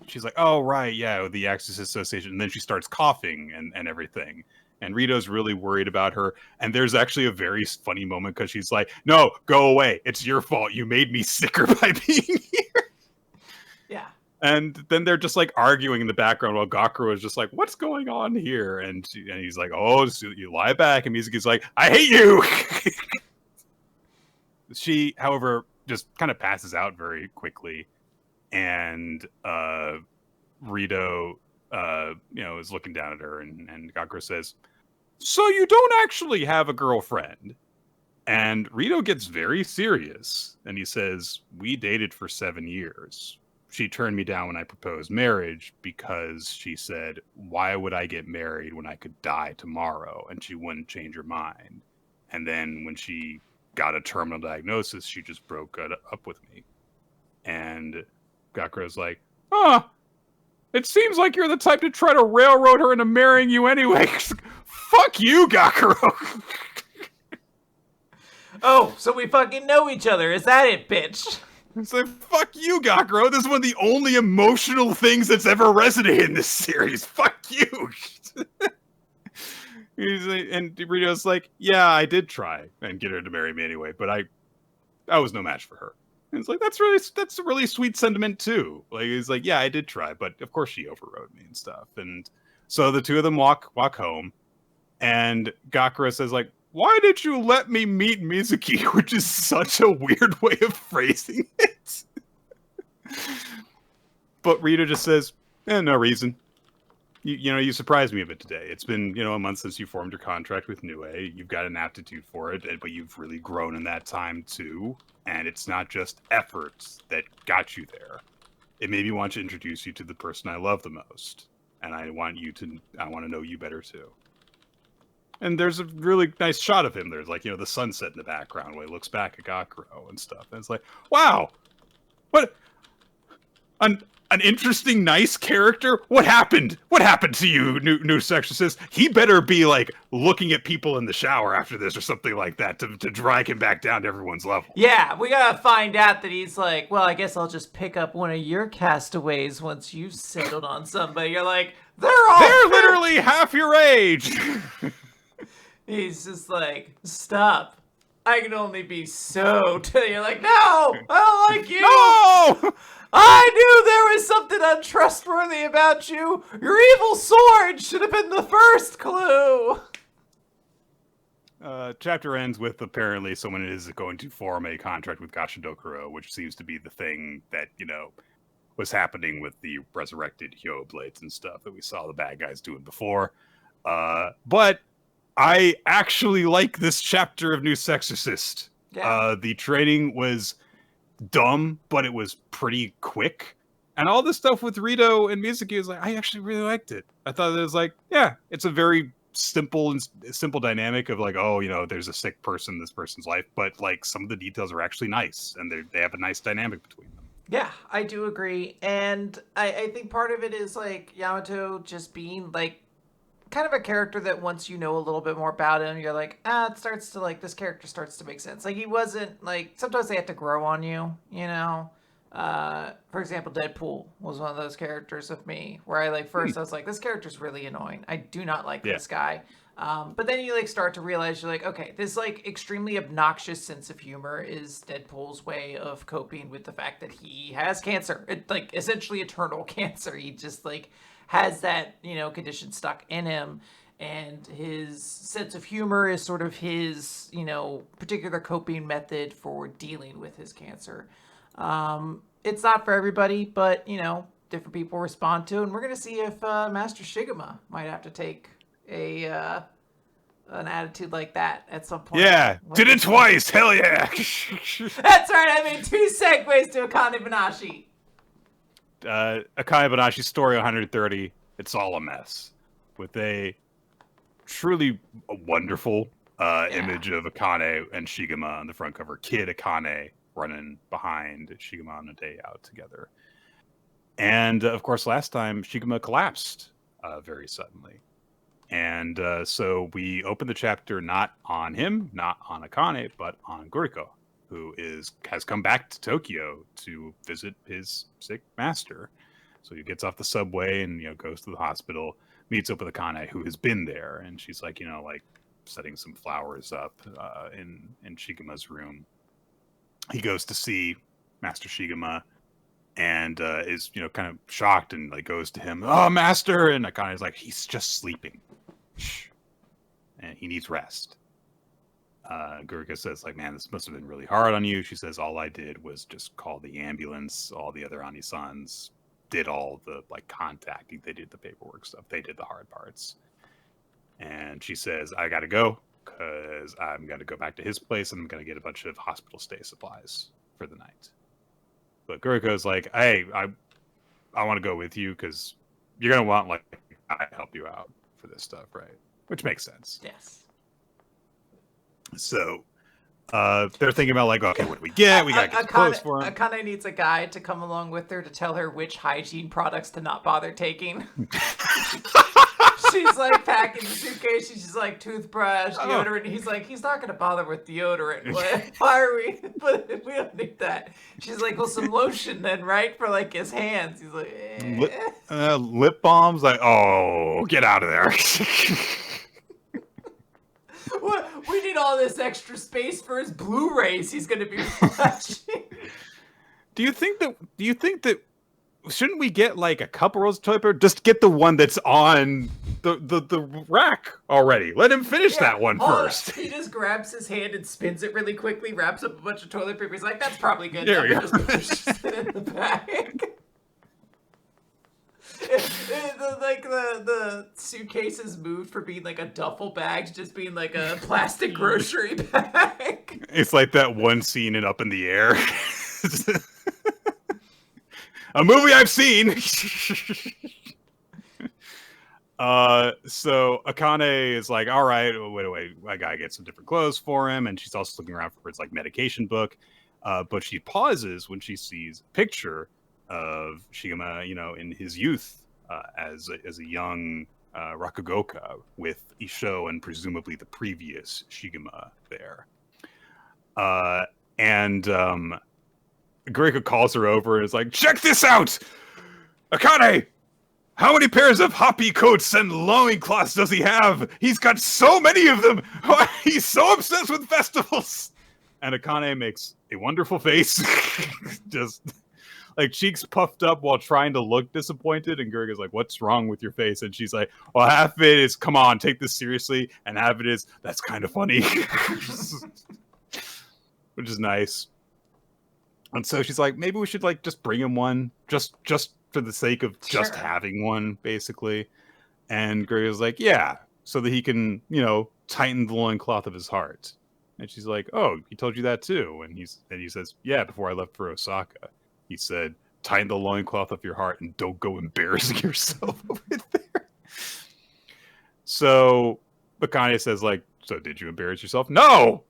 she's like, oh, right, yeah, the Exorcist Association. And then she starts coughing and everything. And Rito's really worried about her. And there's actually a very funny moment because she's like, no, go away. It's your fault. You made me sicker by being here. Yeah. And then they're just, like, arguing in the background while Gakuro is just like, what's going on here? And he's like, oh, so you lie back. And Mizuki's like, I hate you. She, however, just kind of passes out very quickly. And Rito, is looking down at her, and Gakuro says, so you don't actually have a girlfriend? And Rito gets very serious, and he says, we dated for 7 years. She turned me down when I proposed marriage because she said, why would I get married when I could die tomorrow? And she wouldn't change her mind. And then when she got a terminal diagnosis, she just broke up with me. And Gakuro's like, it seems like you're the type to try to railroad her into marrying you anyway. Fuck you, Gakuro. Oh, so we fucking know each other. Is that it, bitch? It's like, fuck you, Gakuro. This is one of the only emotional things that's ever resonated in this series. Fuck you. He's like, and Rito's like, yeah, I did try and get her to marry me anyway, but I was no match for her. And it's like, that's a really sweet sentiment too. Like, he's like, yeah, I did try, but of course she overrode me and stuff. And so the two of them walk home, and Gakuro says like, why did you let me meet Mizuki? Which is such a weird way of phrasing it. But Rita just says, no reason. You surprised me a bit today. It's been, a month since you formed your contract with Nue. You've got an aptitude for it, but you've really grown in that time too. And it's not just efforts that got you there. It made me want to introduce you to the person I love the most. And I want to know you better too. And there's a really nice shot of him. There's like, the sunset in the background where he looks back at Gakuro and stuff. And it's like, wow, what an interesting, nice character. What happened? What happened to you, new Exorcist? He better be like looking at people in the shower after this or something like that to drag him back down to everyone's level. Yeah, we gotta find out that he's like, well, I guess I'll just pick up one of your castaways once you've settled on somebody. You're like, they're literally half your age. He's just like, stop. I can only be so. You're like, no, I don't like you. No! I knew there was something untrustworthy about you. Your evil sword should have been the first clue. Chapter ends with apparently someone is going to form a contract with Gashadokuro, which seems to be the thing that, was happening with the resurrected Hyo blades and stuff that we saw the bad guys doing before. But I actually like this chapter of New Exorcist. Yeah. The training was dumb, but it was pretty quick. And all this stuff with Rito and Mizuki is like, I actually really liked it. I thought it was like, yeah, it's a very simple dynamic of like, there's a sick person in this person's life, but like some of the details are actually nice, and they have a nice dynamic between them. Yeah, I do agree. And I think part of it is like Yamato just being like kind of a character that once you know a little bit more about him, you're like, it starts to like, this character starts to make sense. Like he wasn't like, sometimes they have to grow on you, for example, Deadpool was one of those characters of me where I like first I was like, this character's really annoying. I do not like this guy. But then you like start to realize you're like, okay, this like extremely obnoxious sense of humor is Deadpool's way of coping with the fact that he has cancer. It, like essentially eternal cancer. He just like has that, condition stuck in him, and his sense of humor is sort of his, particular coping method for dealing with his cancer. It's not for everybody, but, different people respond to it, and we're going to see if Master Shigema might have to take an attitude like that at some point. Yeah, did it twice, hell yeah! That's right, I made 2 segues to Akane-banashi. Akane-banashi story 130, it's all a mess. With a truly wonderful image of Akane and Shigema on the front cover. Kid Akane running behind Shigema on a day out together. And, of course, last time, Shigema collapsed very suddenly. And so we open the chapter not on him, not on Akane, but on Guriko, who has come back to Tokyo to visit his sick master. So he gets off the subway and goes to the hospital, meets up with Akane, who has been there, and she's like setting some flowers up in Shigema's room. He goes to see Master Shigema and is kind of shocked and like goes to him, "Oh, Master!" And Akane's like, "He's just sleeping, and he needs rest." Gurika says, like, man, this must have been really hard on you. She says, all I did was just call the ambulance. All the other Anisans did all the, like, contacting. They did the paperwork stuff. They did the hard parts. And she says, I gotta go, because I'm gonna go back to his place, and I'm gonna get a bunch of hospital stay supplies for the night. But Guriko's like, hey, I want to go with you, because you're gonna want, like, I help you out for this stuff, right? Which makes sense. Yes. So they're thinking about like, okay, what do we get? We got to get clothes for him. Akane needs a guy to come along with her to tell her which hygiene products to not bother taking. She's like packing the suitcase. She's just like toothbrush, Oh. deodorant. He's like, he's not gonna bother with deodorant. Why are we? But we don't need that. She's like, well, some lotion then, right? For like his hands. He's like, lip balms. Like, oh, get out of there. We need all this extra space for his Blu-rays he's gonna be watching. Do you think that shouldn't we get like a couple rolls of toilet paper? Just get the one that's on the rack already. Let him finish that one first. He just grabs his hand and spins it really quickly, wraps up a bunch of toilet paper. He's like, that's probably good. There we go. Just pushes it in the bag. The suitcase is moved from being like a duffel bag to just being like a plastic grocery bag. It's like that one scene in Up in the Air. A movie I've seen. So Akane is like, all right, wait, I gotta get some different clothes for him, and she's also looking around for his like medication book. But she pauses when she sees a picture of Shigema, in his youth, as a young Rakugoka with Isho and presumably the previous Shigema there. And Gurika calls her over and is like, check this out! Akane! How many pairs of hoppy coats and loincloths does he have? He's got so many of them! He's so obsessed with festivals! And Akane makes a wonderful face. Just like cheeks puffed up while trying to look disappointed. And Gurika's like, what's wrong with your face? And she's like, well, half of it is, come on, take this seriously. And half of it is, that's kind of funny. Which is nice. And so she's like, maybe we should like just bring him one, just for the sake of just having one, basically. And Gurika's like, yeah, so that he can, tighten the loincloth of his heart. And she's like, oh, he told you that too. And he says, yeah, before I left for Osaka, he said, tighten the loincloth of your heart and don't go embarrassing yourself over there. So Akane says, like, so did you embarrass yourself? No!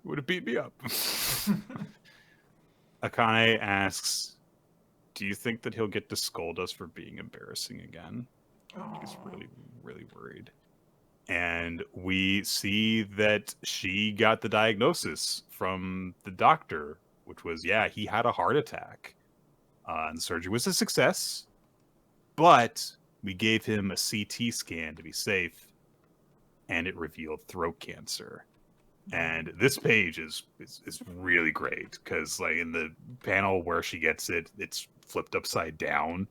Would have beat me up. Akane asks, do you think that he'll get to scold us for being embarrassing again? He's really, really worried. And we see that she got the diagnosis from the doctor, which was, he had a heart attack. And the surgery was a success. But we gave him a CT scan to be safe. And it revealed throat cancer. And this page is really great because, like, in the panel where she gets it, it's flipped upside down.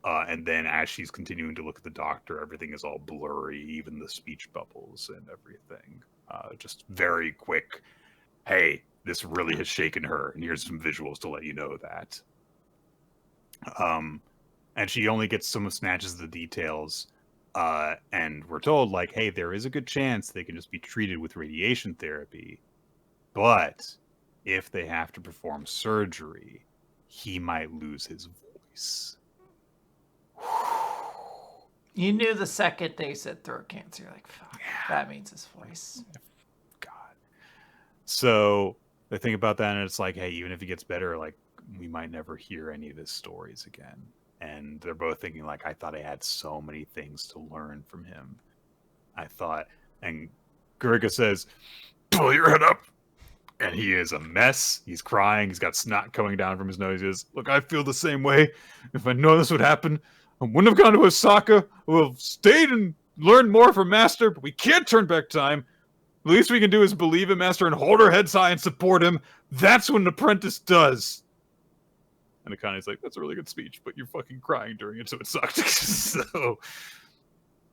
And then as she's continuing to look at the doctor, everything is all blurry, even the speech bubbles and everything. Just very quick. Hey, this really has shaken her. And here's some visuals to let you know that. And she only gets some snatches of the details. And we're told, like, hey, there is a good chance they can just be treated with radiation therapy. But if they have to perform surgery, he might lose his voice. You knew the second they said throat cancer. You're like, fuck, that means his voice. God. So they think about that, and it's like, hey, even if he gets better, like, we might never hear any of his stories again. And they're both thinking, like, I thought I had so many things to learn from him. And Gurika says, pull your head up. And he is a mess. He's crying. He's got snot coming down from his nose. He says, look, I feel the same way. If I know this would happen, I wouldn't have gone to Osaka. I would have stayed and learned more from Master, but we can't turn back time. The least we can do is believe in Master and hold our heads high and support him. That's what an apprentice does. And Akane's like, that's a really good speech, but you're fucking crying during it, so it sucked. So,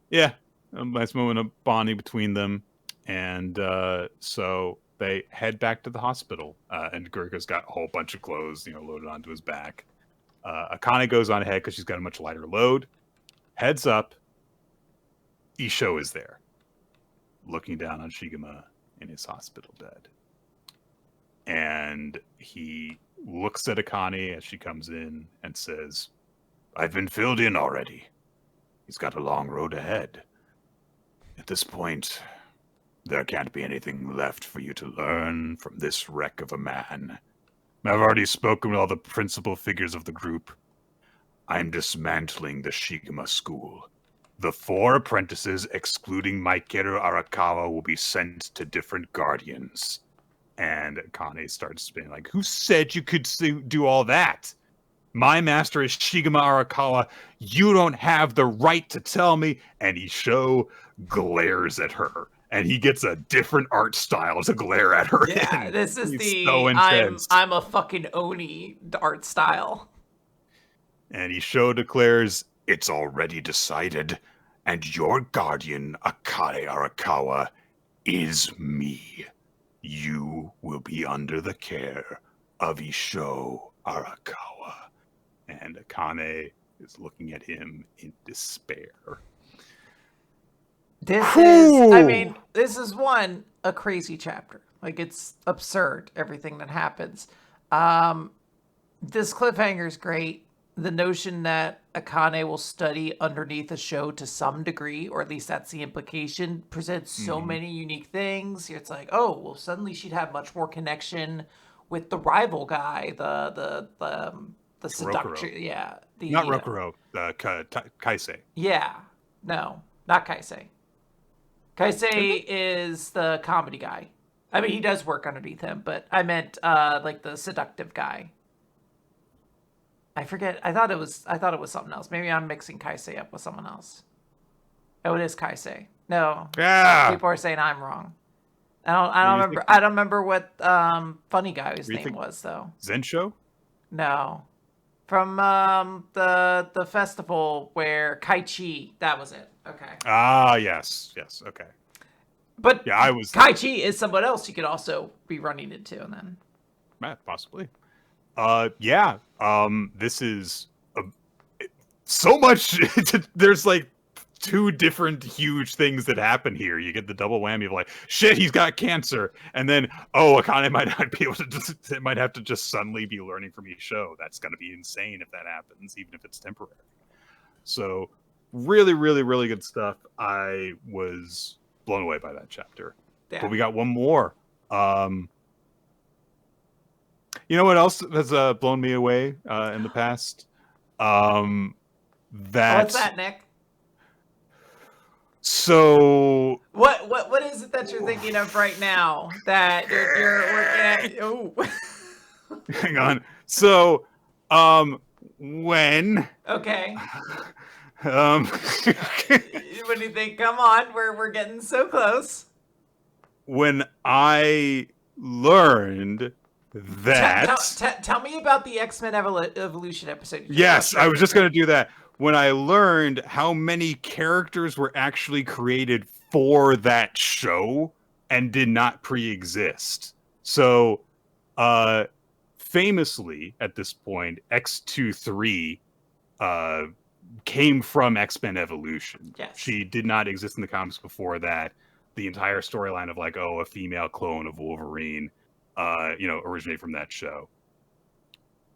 yeah, a nice moment of bonding between them. And so they head back to the hospital. And Gurika's got a whole bunch of clothes, loaded onto his back. Akane goes on ahead because she's got a much lighter load. Heads up. Isho is there, looking down on Shigema in his hospital bed. And he looks at Akane as she comes in and says, I've been filled in already. He's got a long road ahead. At this point, there can't be anything left for you to learn from this wreck of a man. I've already spoken with all the principal figures of the group. I'm dismantling the Shigema school. The 4 apprentices, excluding Maikeru Arakawa, will be sent to different guardians. And Akane starts being like, who said you could do all that? My master is Shigema Arakawa. You don't have the right to tell me. And Isho glares at her. And he gets a different art style to glare at her Yeah, in. this is He's so I'm intense. a fucking Oni art style. And Isho declares, it's already decided. And your guardian, Akane Arakawa, is me. You will be under the care of Isho Arakawa. And Akane is looking at him in despair. This is a crazy chapter. Like, it's absurd, everything that happens. This cliffhanger is great. The notion that Akane will study underneath a show to some degree, or at least that's the implication, presents so many unique things. It's like, oh, well, suddenly she'd have much more connection with the rival guy, the seduction. Yeah. Not Rokuro, Kaisei. Yeah. No, not Kaisei. Kaisei is the comedy guy. I mean, he does work underneath him, but I meant like the seductive guy. I forget. I thought it was something else. Maybe I'm mixing Kaisei up with someone else. Oh, it is Kaisei. No. Yeah. People are saying I'm wrong. I don't remember. I don't remember what funny guy's name was though. Zensho? No. From the festival where Kaichi, that was it. Okay. Ah, yes. Okay. But yeah, Kaichi is someone else you could also be running into, and then possibly. This is so much. There's like 2 different huge things that happen here. You get the double whammy of like, shit, he's got cancer, and then Akane might not be able to. Might have to just suddenly be learning from Isho. That's gonna be insane if that happens, even if it's temporary. So, really, really, really good stuff. I was blown away by that chapter. Yeah. But we got one more. You know what else has blown me away in the past? What's that, Nick? So what is it that you're thinking of right now that you're working at? Oh, hang on. So, when? Okay. What do you think? Come on, we're getting so close. When I learned that tell me about the X-Men Evolution episode. Yes, I was just going to do that. When I learned how many characters were actually created for that show and did not pre-exist. So, famously, at this point, X-23 came from X-Men Evolution. Yes. She did not exist in the comics before that. The entire storyline of like, a female clone of Wolverine, originated from that show.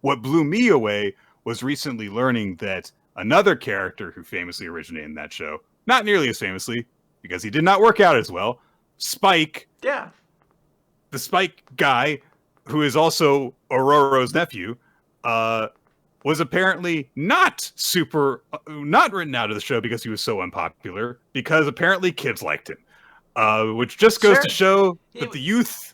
What blew me away was recently learning that another character who famously originated in that show, not nearly as famously, because he did not work out as well, Spike. Yeah. The Spike guy, who is also Ororo's nephew, was apparently not written out of the show because he was so unpopular, because apparently kids liked him. Which just goes to show that the youth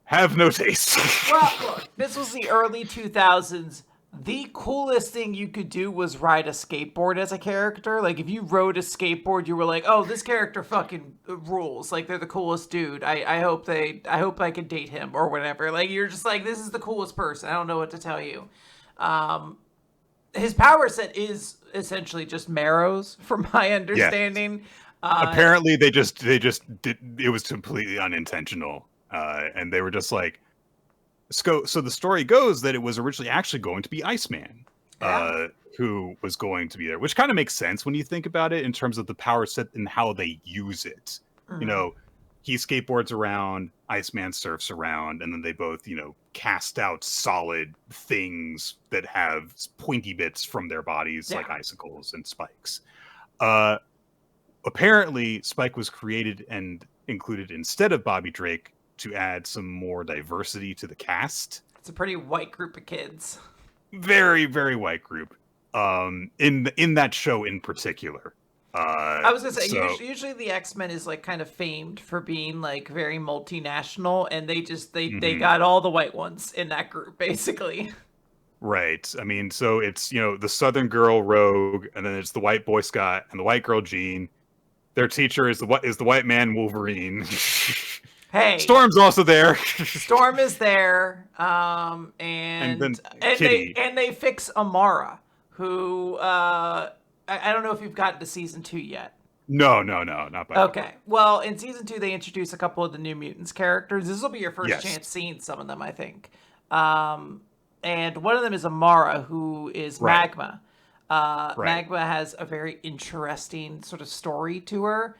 have no taste. Well, look, this was the early 2000s. The coolest thing you could do was ride a skateboard as a character. Like, if you rode a skateboard, you were like, oh, this character fucking rules. Like, they're the coolest dude. I hope I can date him or whatever. Like, you're just like, this is the coolest person. I don't know what to tell you. His power set is essentially just Marrow's, from my understanding. Yes. Apparently, they just did. It was completely unintentional, and they were just like. So the story goes that it was originally actually going to be Iceman, who was going to be there, which kind of makes sense when you think about it in terms of the power set and how they use it. Mm-hmm. He skateboards around, Iceman surfs around, and then they both, cast out solid things that have pointy bits from their bodies, like icicles and spikes. Apparently, Spike was created and included instead of Bobby Drake to add some more diversity to the cast. It's a pretty white group of kids. Very, very white group. In that show in particular. I was gonna say, So usually the X-Men is like kind of famed for being like very multinational, and they mhm. got all the white ones in that group, basically. Right. I mean, so it's, the Southern girl Rogue, and then it's the white boy Scott and the white girl Jean. Their teacher is the white man Wolverine. Hey, Storm's also there. Storm is there, And then and Kitty. they fix Amara, who I don't know if you've gotten to season 2 yet. No, no, no, not by far. Okay, well, in season 2 they introduce a couple of the New Mutants characters. This will be your first Yes. chance seeing some of them, I think. And one of them is Amara, who is Right. Magma. Right. Magma has a very interesting sort of story to her.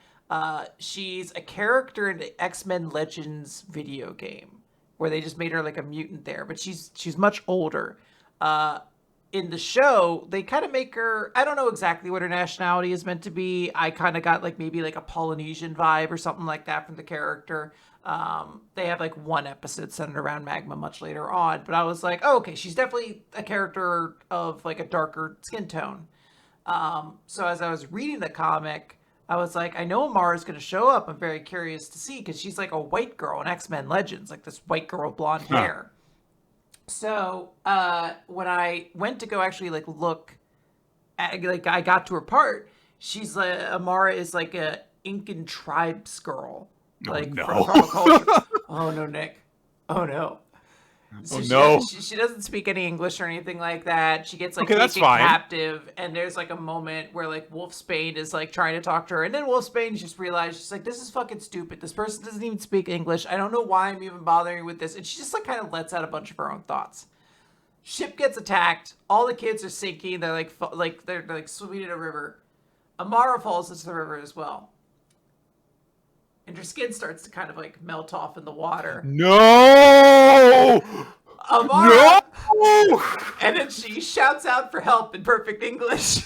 She's a character in the X-Men Legends video game, where they just made her like a mutant there, but she's much older. In the show, they kind of make her, I don't know exactly what her nationality is meant to be. I kind of got like maybe like a Polynesian vibe or something like that from the character. They have like one episode centered around Magma much later on, but I was like, oh, okay, she's definitely a character of like a darker skin tone. So as I was reading the comic, I was like, I know Amara's going to show up. I'm very curious to see, because she's like a white girl in X-Men Legends, like this white girl with blonde Huh. hair. So when I went to go actually like look at, like, I got to her part, she's like, Amara is like a Incan tribes girl, Oh like no. from a culture. Oh no, Nick. Oh no. Oh So no. she doesn't speak any English or anything like that. She gets like Okay, that's taken fine. captive, and there's like a moment where like Wolfsbane is like trying to talk to her, and then Wolfsbane just realized, she's like, this is fucking stupid. This person doesn't even speak English. I don't know why I'm even bothering with this. And she just like kind of lets out a bunch of her own thoughts. Ship gets attacked. All the kids are sinking. They're like they're like swimming in a river. Amara falls into the river as well, and her skin starts to kind of like melt off in the water. No! Amara, No! and then she shouts out for help in perfect English.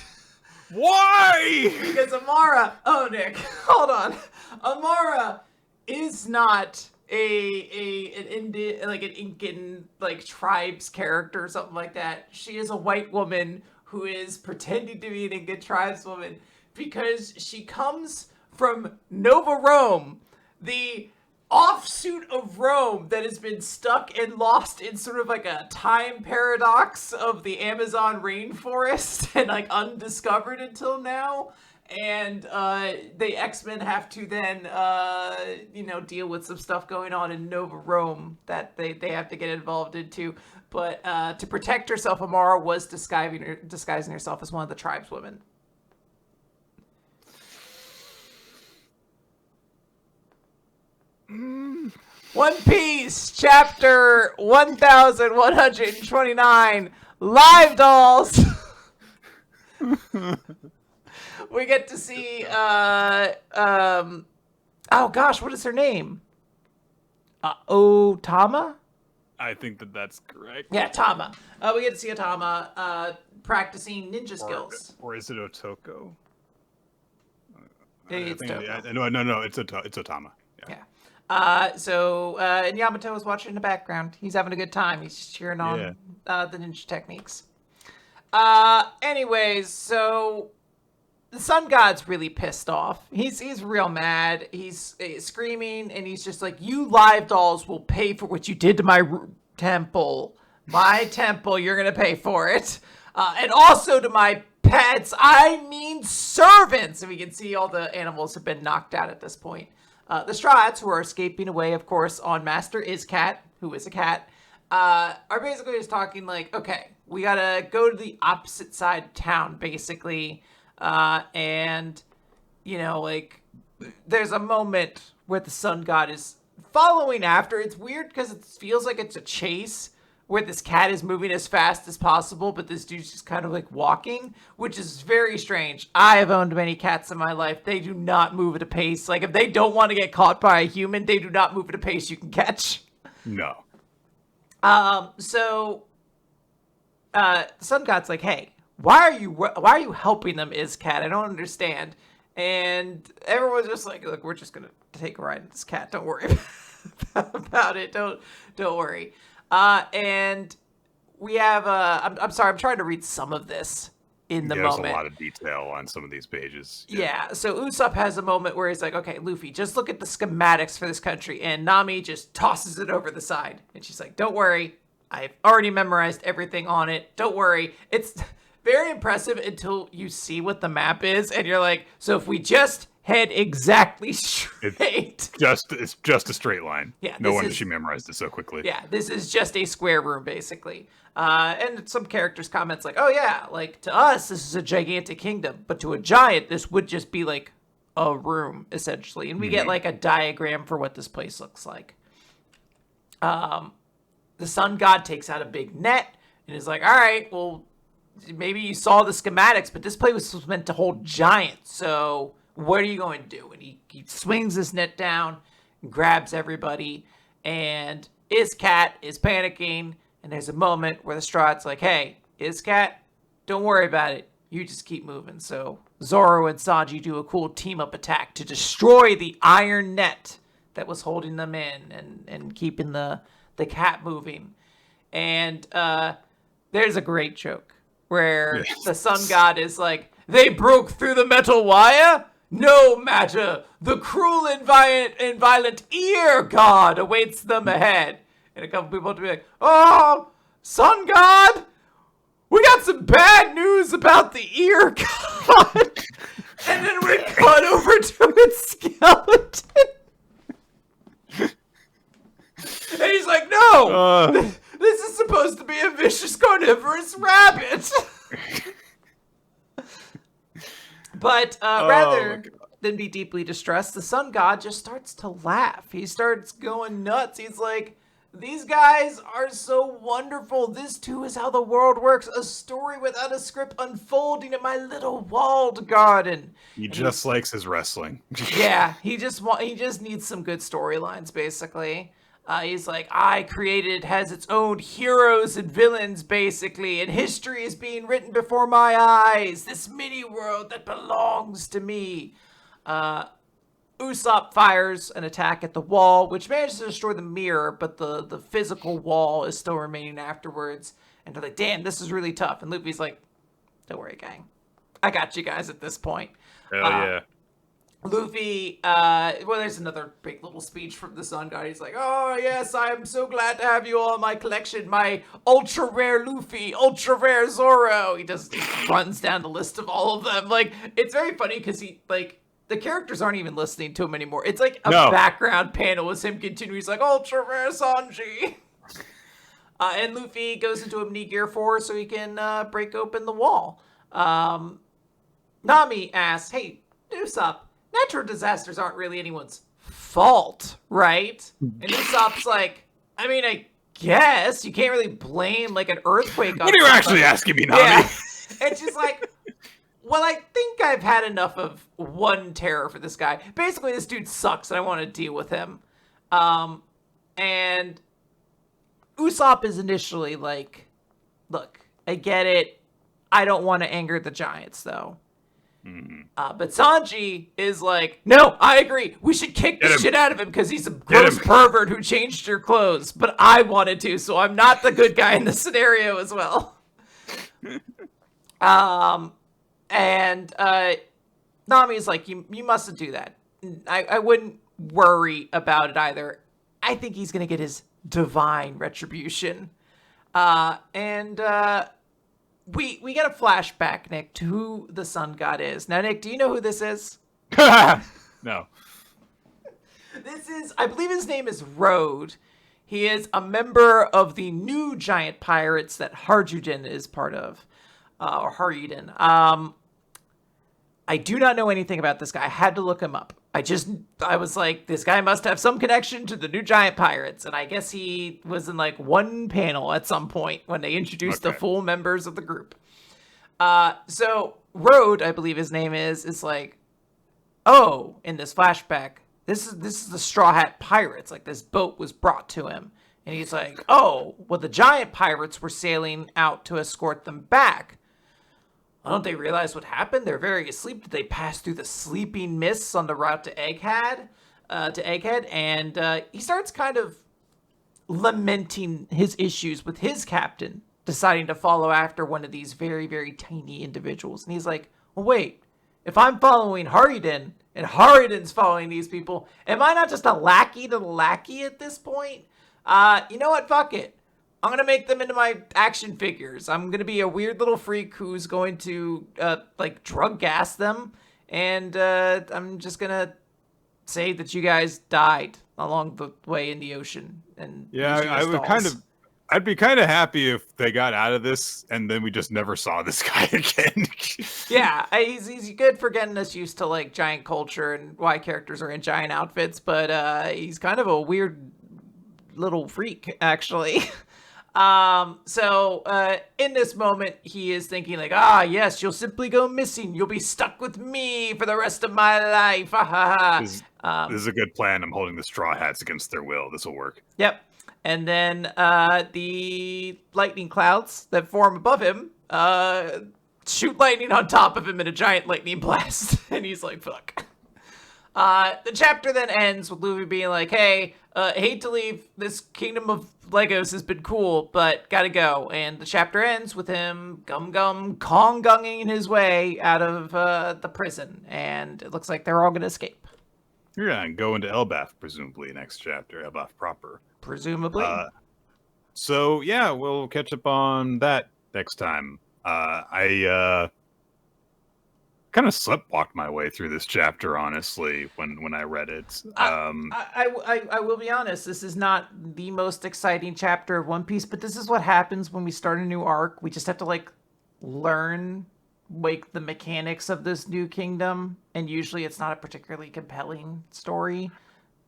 Why? Because Amara, oh Nick, hold on. Amara is not an Indian, like an Incan like tribes character or something like that. She is a white woman who is pretending to be an Incan tribeswoman, because she comes from Nova Rome, the offshoot of Rome that has been stuck and lost in sort of like a time paradox of the Amazon rainforest and like undiscovered until now. And the X-Men have to then deal with some stuff going on in Nova Rome that they have to get involved into. But to protect herself, Amara was disguising herself as one of the tribeswomen. One Piece, chapter 1129, Live Dolls. We get to see, oh gosh, what is her name? Otama? I think that's correct. Yeah, Tama. We get to see Otama practicing ninja skills. Or is it Otoko? It's Toko. No, it's Otama. Yeah. And Yamato is watching in the background. He's having a good time. He's just cheering on the ninja techniques. Anyways, so the sun god's really pissed off. He's real mad. He's screaming, and he's just like, you live dolls will pay for what you did to my temple. My temple, you're going to pay for it. And also to my pets, I mean servants. And we can see all the animals have been knocked out at this point. The Strats, who are escaping away, of course, on Master Iscat, who is a cat, are basically just talking like, okay, we gotta go to the opposite side of town, basically. And, there's a moment where the sun god is following after. It's weird because it feels like it's a chase where this cat is moving as fast as possible, but this dude's just kind of like walking, which is very strange. I have owned many cats in my life. They do not move at a pace. Like, if they don't want to get caught by a human, they do not move at a pace you can catch. No. So Sun God's like, hey, why are you helping them, Cat? I don't understand. And everyone's just like, look, we're just gonna take a ride in this cat. Don't worry about it. Don't worry. And we have I'm sorry, I'm trying to read some of this. in the There's moment. a lot of detail on some of these pages. Yeah, so Usopp has a moment where he's like, okay, Luffy, just look at the schematics for this country. And Nami just tosses it over the side. And she's like, don't worry. I've already memorized everything on it. Don't worry. It's very impressive until you see what the map is. And you're like, so if we just head exactly straight. It's just a straight line. Yeah, no wonder she memorized it so quickly. Yeah, this is just a square room, basically. And some characters comments like, oh yeah, like to us, this is a gigantic kingdom. But to a giant, this would just be like a room, essentially. And we get like a diagram for what this place looks like. The sun god takes out a big net and is like, all right, well, maybe you saw the schematics, but this place was meant to hold giants. So what are you going to do? And he swings his net down, grabs everybody, and Iscat is panicking. And there's a moment where the Strahd's like, hey, Iscat, don't worry about it. You just keep moving. So Zoro and Sanji do a cool team-up attack to destroy the iron net that was holding them in and keeping the cat moving. And there's a great joke where the sun god is like, they broke through the metal wire? No matter. The cruel and violent ear god awaits them ahead. And a couple people have to be like, oh, sun god, we got some bad news about the ear god. And then we cut over to its skeleton. And he's like, no, this is supposed to be a vicious carnivorous rabbit. But rather than be deeply distressed, the sun god just starts to laugh. He starts going nuts. He's like, these guys are so wonderful. This too is how the world works. A story without a script unfolding in my little walled garden. He just likes his wrestling. Yeah, he just needs some good storylines, basically. He's like, I created has its own heroes and villains, basically, and history is being written before my eyes. This mini world that belongs to me. Usopp fires an attack at the wall, which manages to destroy the mirror, but the physical wall is still remaining afterwards. And they're like, damn, this is really tough. And Luffy's like, don't worry, gang. I got you guys at this point. Hell yeah. Luffy, well, there's another big little speech from the sun god. He's like, oh, yes, I am so glad to have you all in my collection. My ultra rare Luffy, ultra rare Zoro. He runs down the list of all of them. Like, it's very funny because the characters aren't even listening to him anymore. It's like a background panel with him continuing. He's like, ultra rare Sanji. And Luffy goes into a Gear 4 so he can break open the wall. Nami asks, hey, Usopp, natural disasters aren't really anyone's fault, right? And Usopp's like, I mean, I guess you can't really blame like an earthquake on What are you actually asking me, Nami? Yeah. And she's like, well, I think I've had enough of one terror for this guy. Basically, this dude sucks and I want to deal with him. And Usopp is initially like, look, I get it. I don't want to anger the giants, though. Mm-hmm. But Sanji is like, no, I agree. We should kick the shit out of him because he's a gross pervert who changed your clothes. But I wanted to, so I'm not the good guy in this scenario as well. And Nami's like, you mustn't do that. I wouldn't worry about it either. I think he's going to get his divine retribution. We get a flashback, Nick, to who the sun god is. Now, Nick, do you know who this is? No. This is, I believe his name is Road. He is a member of the new giant pirates that Harjuden is part of. Or Harjuden. I do not know anything about this guy. I had to look him up. I was like, this guy must have some connection to the new giant pirates. And I guess he was in like one panel at some point when they introduced the full members of the group. So Road, I believe his name is like, oh, in this flashback, this is the Straw Hat Pirates. Like this boat was brought to him. And he's like, oh, well, the giant pirates were sailing out to escort them back. Don't they realize what happened? They're very asleep. Did they pass through the sleeping mists on the route to Egghead? And he starts kind of lamenting his issues with his captain, deciding to follow after one of these very, very tiny individuals. And he's like, well, wait, if I'm following Hariden and Hariden's following these people, am I not just a lackey to the lackey at this point? You know what? Fuck it. I'm going to make them into my action figures. I'm going to be a weird little freak who's going to, like, drug gas them. And I'm just going to say that you guys died along the way in the ocean. And yeah, I'd be kind of happy if they got out of this and then we just never saw this guy again. Yeah, he's good for getting us used to like giant culture and why characters are in giant outfits, but he's kind of a weird little freak, actually. So in this moment, he is thinking like, yes, you'll simply go missing. You'll be stuck with me for the rest of my life. This is a good plan. I'm holding the straw hats against their will. This will work. Yep. And then the lightning clouds that form above him shoot lightning on top of him in a giant lightning blast. And he's like, fuck. The chapter then ends with Luffy being like, hey, hate to leave. This kingdom of Legos has been cool, but gotta go. And the chapter ends with him Kong-gunging his way out of the prison. And it looks like they're all gonna escape. Yeah, and go into Elbaf, presumably, next chapter. Elbaf proper. Presumably. So, yeah, we'll catch up on that next time. I kind of sleptwalked my way through this chapter, honestly, when I read it. I will be honest, this is not the most exciting chapter of One Piece, but this is what happens when we start a new arc. We just have to, like, learn, like, the mechanics of this new kingdom, and usually it's not a particularly compelling story.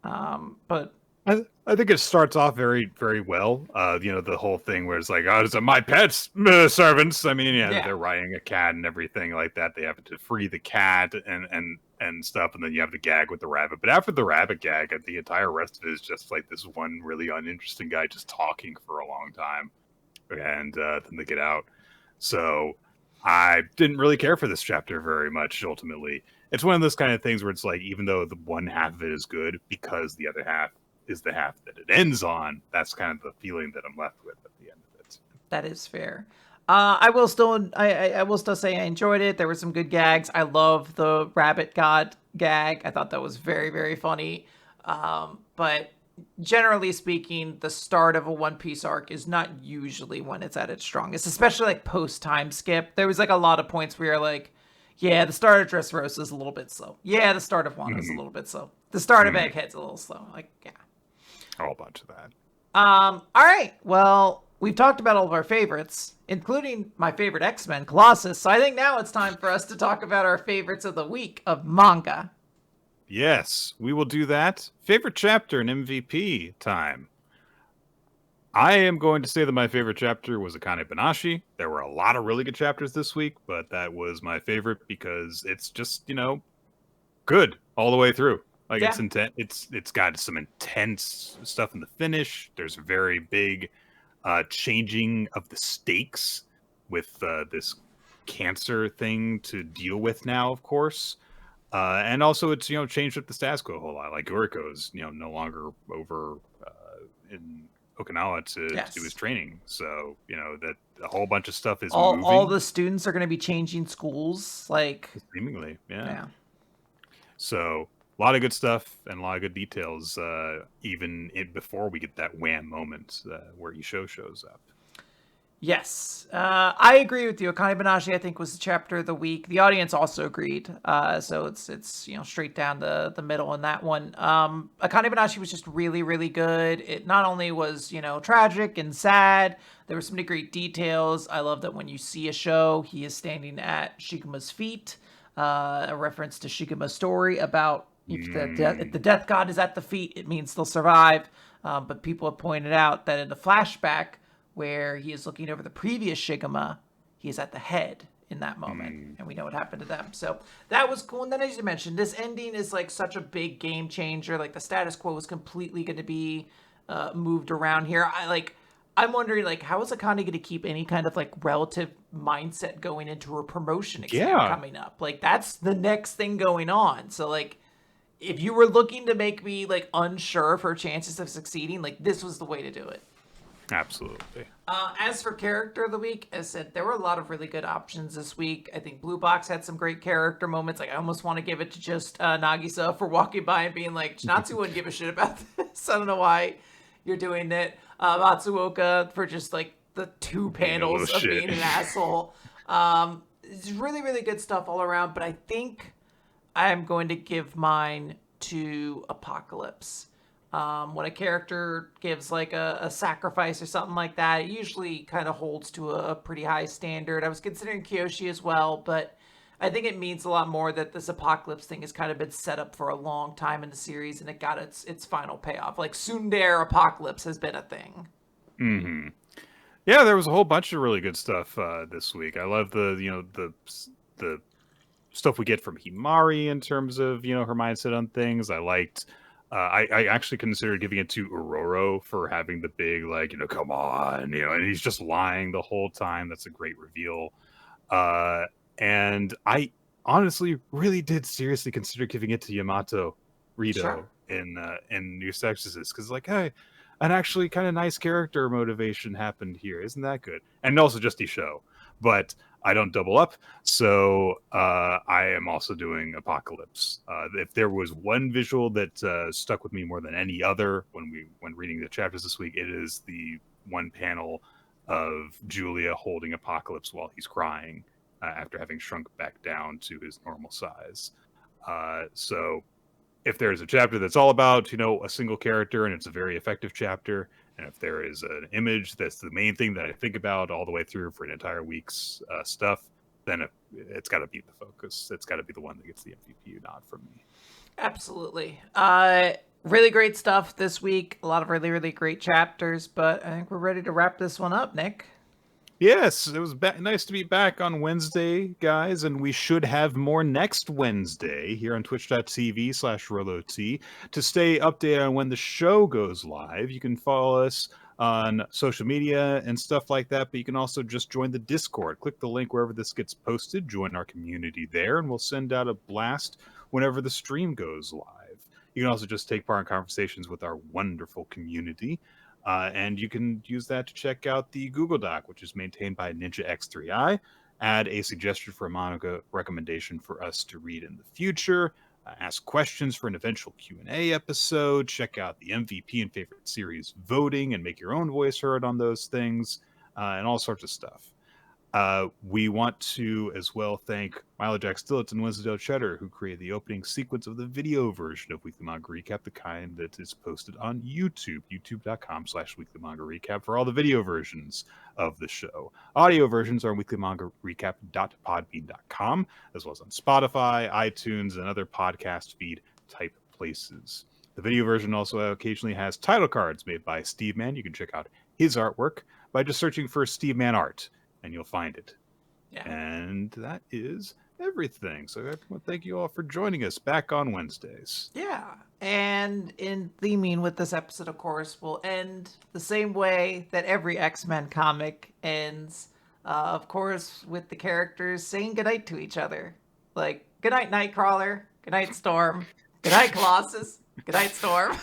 But I think it starts off very, very well. The whole thing where it's like, these are my pets, servants. I mean, yeah, they're riding a cat and everything like that. They have to free the cat and stuff, and then you have the gag with the rabbit. But after the rabbit gag, the entire rest of it is just like this one really uninteresting guy just talking for a long time, and then they get out. So I didn't really care for this chapter very much. Ultimately, it's one of those kind of things where it's like, even though the one half of it is good, because the other half is the half that it ends on, that's kind of the feeling that I'm left with at the end of it. That is fair. I will still say I enjoyed it. There were some good gags. I love the rabbit god gag. I thought that was very, very funny. But generally speaking, the start of a One Piece arc is not usually when it's at its strongest, especially like post time skip. There was like a lot of points where you're like, yeah, the start of Dressrosa is a little bit slow. Yeah, the start of Wano is a little bit slow. The start of Egghead's a little slow. Like, yeah. A whole bunch of that. All right. Well, we've talked about all of our favorites, including my favorite X-Men, Colossus. So I think now it's time for us to talk about our favorites of the week of manga. Yes, we will do that. Favorite chapter and MVP time. I am going to say that my favorite chapter was Akane-banashi. There were a lot of really good chapters this week, but that was my favorite because it's just, good all the way through. Like, yeah. It's got some intense stuff in the finish. There's a very big changing of the stakes with this cancer thing to deal with now, of course. And also it's, changed up the status quo a whole lot. Like Uriko's, no longer over in Okinawa to do his training. So, that a whole bunch of stuff is moving. All the students are going to be changing schools, like... Seemingly, yeah. So... a lot of good stuff and a lot of good details, even before we get that wham moment where Isho shows up. Yes, I agree with you. Akane-banashi, I think, was the chapter of the week. The audience also agreed, so it's straight down the middle in that one. Akane-banashi was just really, really good. It not only was tragic and sad, there were some great details. I love that when you see a show, he is standing at Shikuma's feet, a reference to Shikuma's story about if the death god is at the feet, it means they'll survive. But people have pointed out that in the flashback, where he is looking over the previous Shikama, he is at the head in that moment. And we know what happened to them. So that was cool. And then, as you mentioned, this ending is like such a big game changer. Like, the status quo is completely going to be moved around here. I'm wondering, like, how is Akane going to keep any kind of, like, relative mindset going into a promotion exam coming up? Like, that's the next thing going on. So, like, if you were looking to make me, like, unsure of her chances of succeeding, like, this was the way to do it. Absolutely. As for character of the week, as I said, there were a lot of really good options this week. I think Blue Box had some great character moments. Like, I almost want to give it to just Nagisa for walking by and being like, Natsu wouldn't give a shit about this. I don't know why you're doing it. Matsuoka for just like the two panels of being an asshole. It's really, really good stuff all around. But I think I'm going to give mine to Apocalypse. When a character gives like a sacrifice or something like that, it usually kind of holds to a pretty high standard. I was considering Kiyoshi as well, but I think it means a lot more that this Apocalypse thing has kind of been set up for a long time in the series, and it got its final payoff. Like Tsundere Apocalypse has been a thing. Mm-hmm. Yeah, there was a whole bunch of really good stuff this week. I love the stuff we get from Himari in terms of her mindset on things. I liked. I actually considered giving it to Ororo for having the big, like, come on, and he's just lying the whole time. That's a great reveal. And I honestly really did seriously consider giving it to Yamato Rito in New Exorcist, because, like, hey, an actually kind of nice character motivation happened here. Isn't that good? And also just Isho. But I don't double up, so I am also doing Apocalypse. If there was one visual that stuck with me more than any other when reading the chapters this week, it is the one panel of Julia holding Apocalypse while he's crying after having shrunk back down to his normal size. So if there's a chapter that's all about a single character and it's a very effective chapter, and if there is an image that's the main thing that I think about all the way through for an entire week's stuff, then it's got to be the focus. It's got to be the one that gets the MVP nod from me. Absolutely. Really great stuff this week. A lot of really, really great chapters, but I think we're ready to wrap this one up, Nick. Yes, it was nice to be back on Wednesday, guys, and we should have more next Wednesday here on twitch.tv/RoloT. To stay updated on when the show goes live, you can follow us on social media and stuff like that, but you can also just join the Discord. Click the link wherever this gets posted, join our community there, and we'll send out a blast whenever the stream goes live. You can also just take part in conversations with our wonderful community. And you can use that to check out the Google Doc, which is maintained by Ninja X3i. Add a suggestion for a manga recommendation for us to read in the future. Ask questions for an eventual Q&A episode. Check out the MVP and favorite series voting and make your own voice heard on those things, and all sorts of stuff. We want to as well thank Milo Jack Stillitz and Winslow Cheddar, who created the opening sequence of the video version of Weekly Manga Recap, the kind that is posted on YouTube, youtube.com/Weekly Manga Recap, for all the video versions of the show. Audio versions are on weeklymangarecap.podbean.com, as well as on Spotify, iTunes, and other podcast feed type places. The video version also occasionally has title cards made by Steve Mann. You can check out his artwork by just searching for Steve Mann Art, and you'll find it. Yeah. And that is everything. So everyone, thank you all for joining us back on Wednesdays. Yeah. And in theming with this episode, of course, we'll end the same way that every X-Men comic ends. Of course, with the characters saying goodnight to each other. Like, goodnight, Nightcrawler. Goodnight, Storm. Goodnight, Colossus. Goodnight, Storm.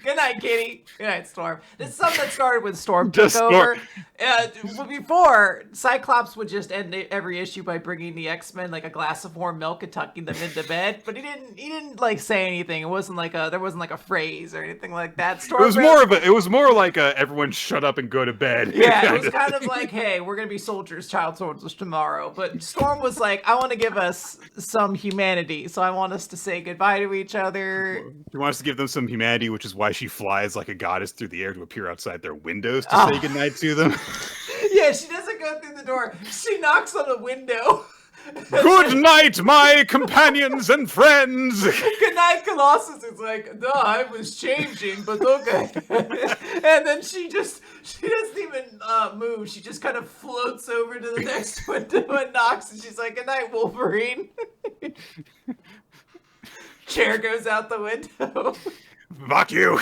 Good night, Kitty. Good night, Storm. This is something that started when Storm took over. Before, Cyclops would just end every issue by bringing the X-Men like a glass of warm milk and tucking them into bed. But he didn't like say anything. It wasn't like there wasn't like a phrase or anything like that. Storm it was more like everyone shut up and go to bed. Yeah, it was kind of like, hey, we're gonna be soldiers, child soldiers tomorrow. But Storm was like, I want to give us some humanity, so I want us to say goodbye to each other. He wants to give them some humanity, which is why she flies like a goddess through the air to appear outside their windows to say goodnight to them. Yeah, she doesn't go through the door. She knocks on the window. Good night, my companions and friends. Good night, Colossus. It's like, no, I was changing, but okay. And then she doesn't even move. She just kind of floats over to the next window and knocks, and she's like, good night, Wolverine. Chair goes out the window. Fuck you.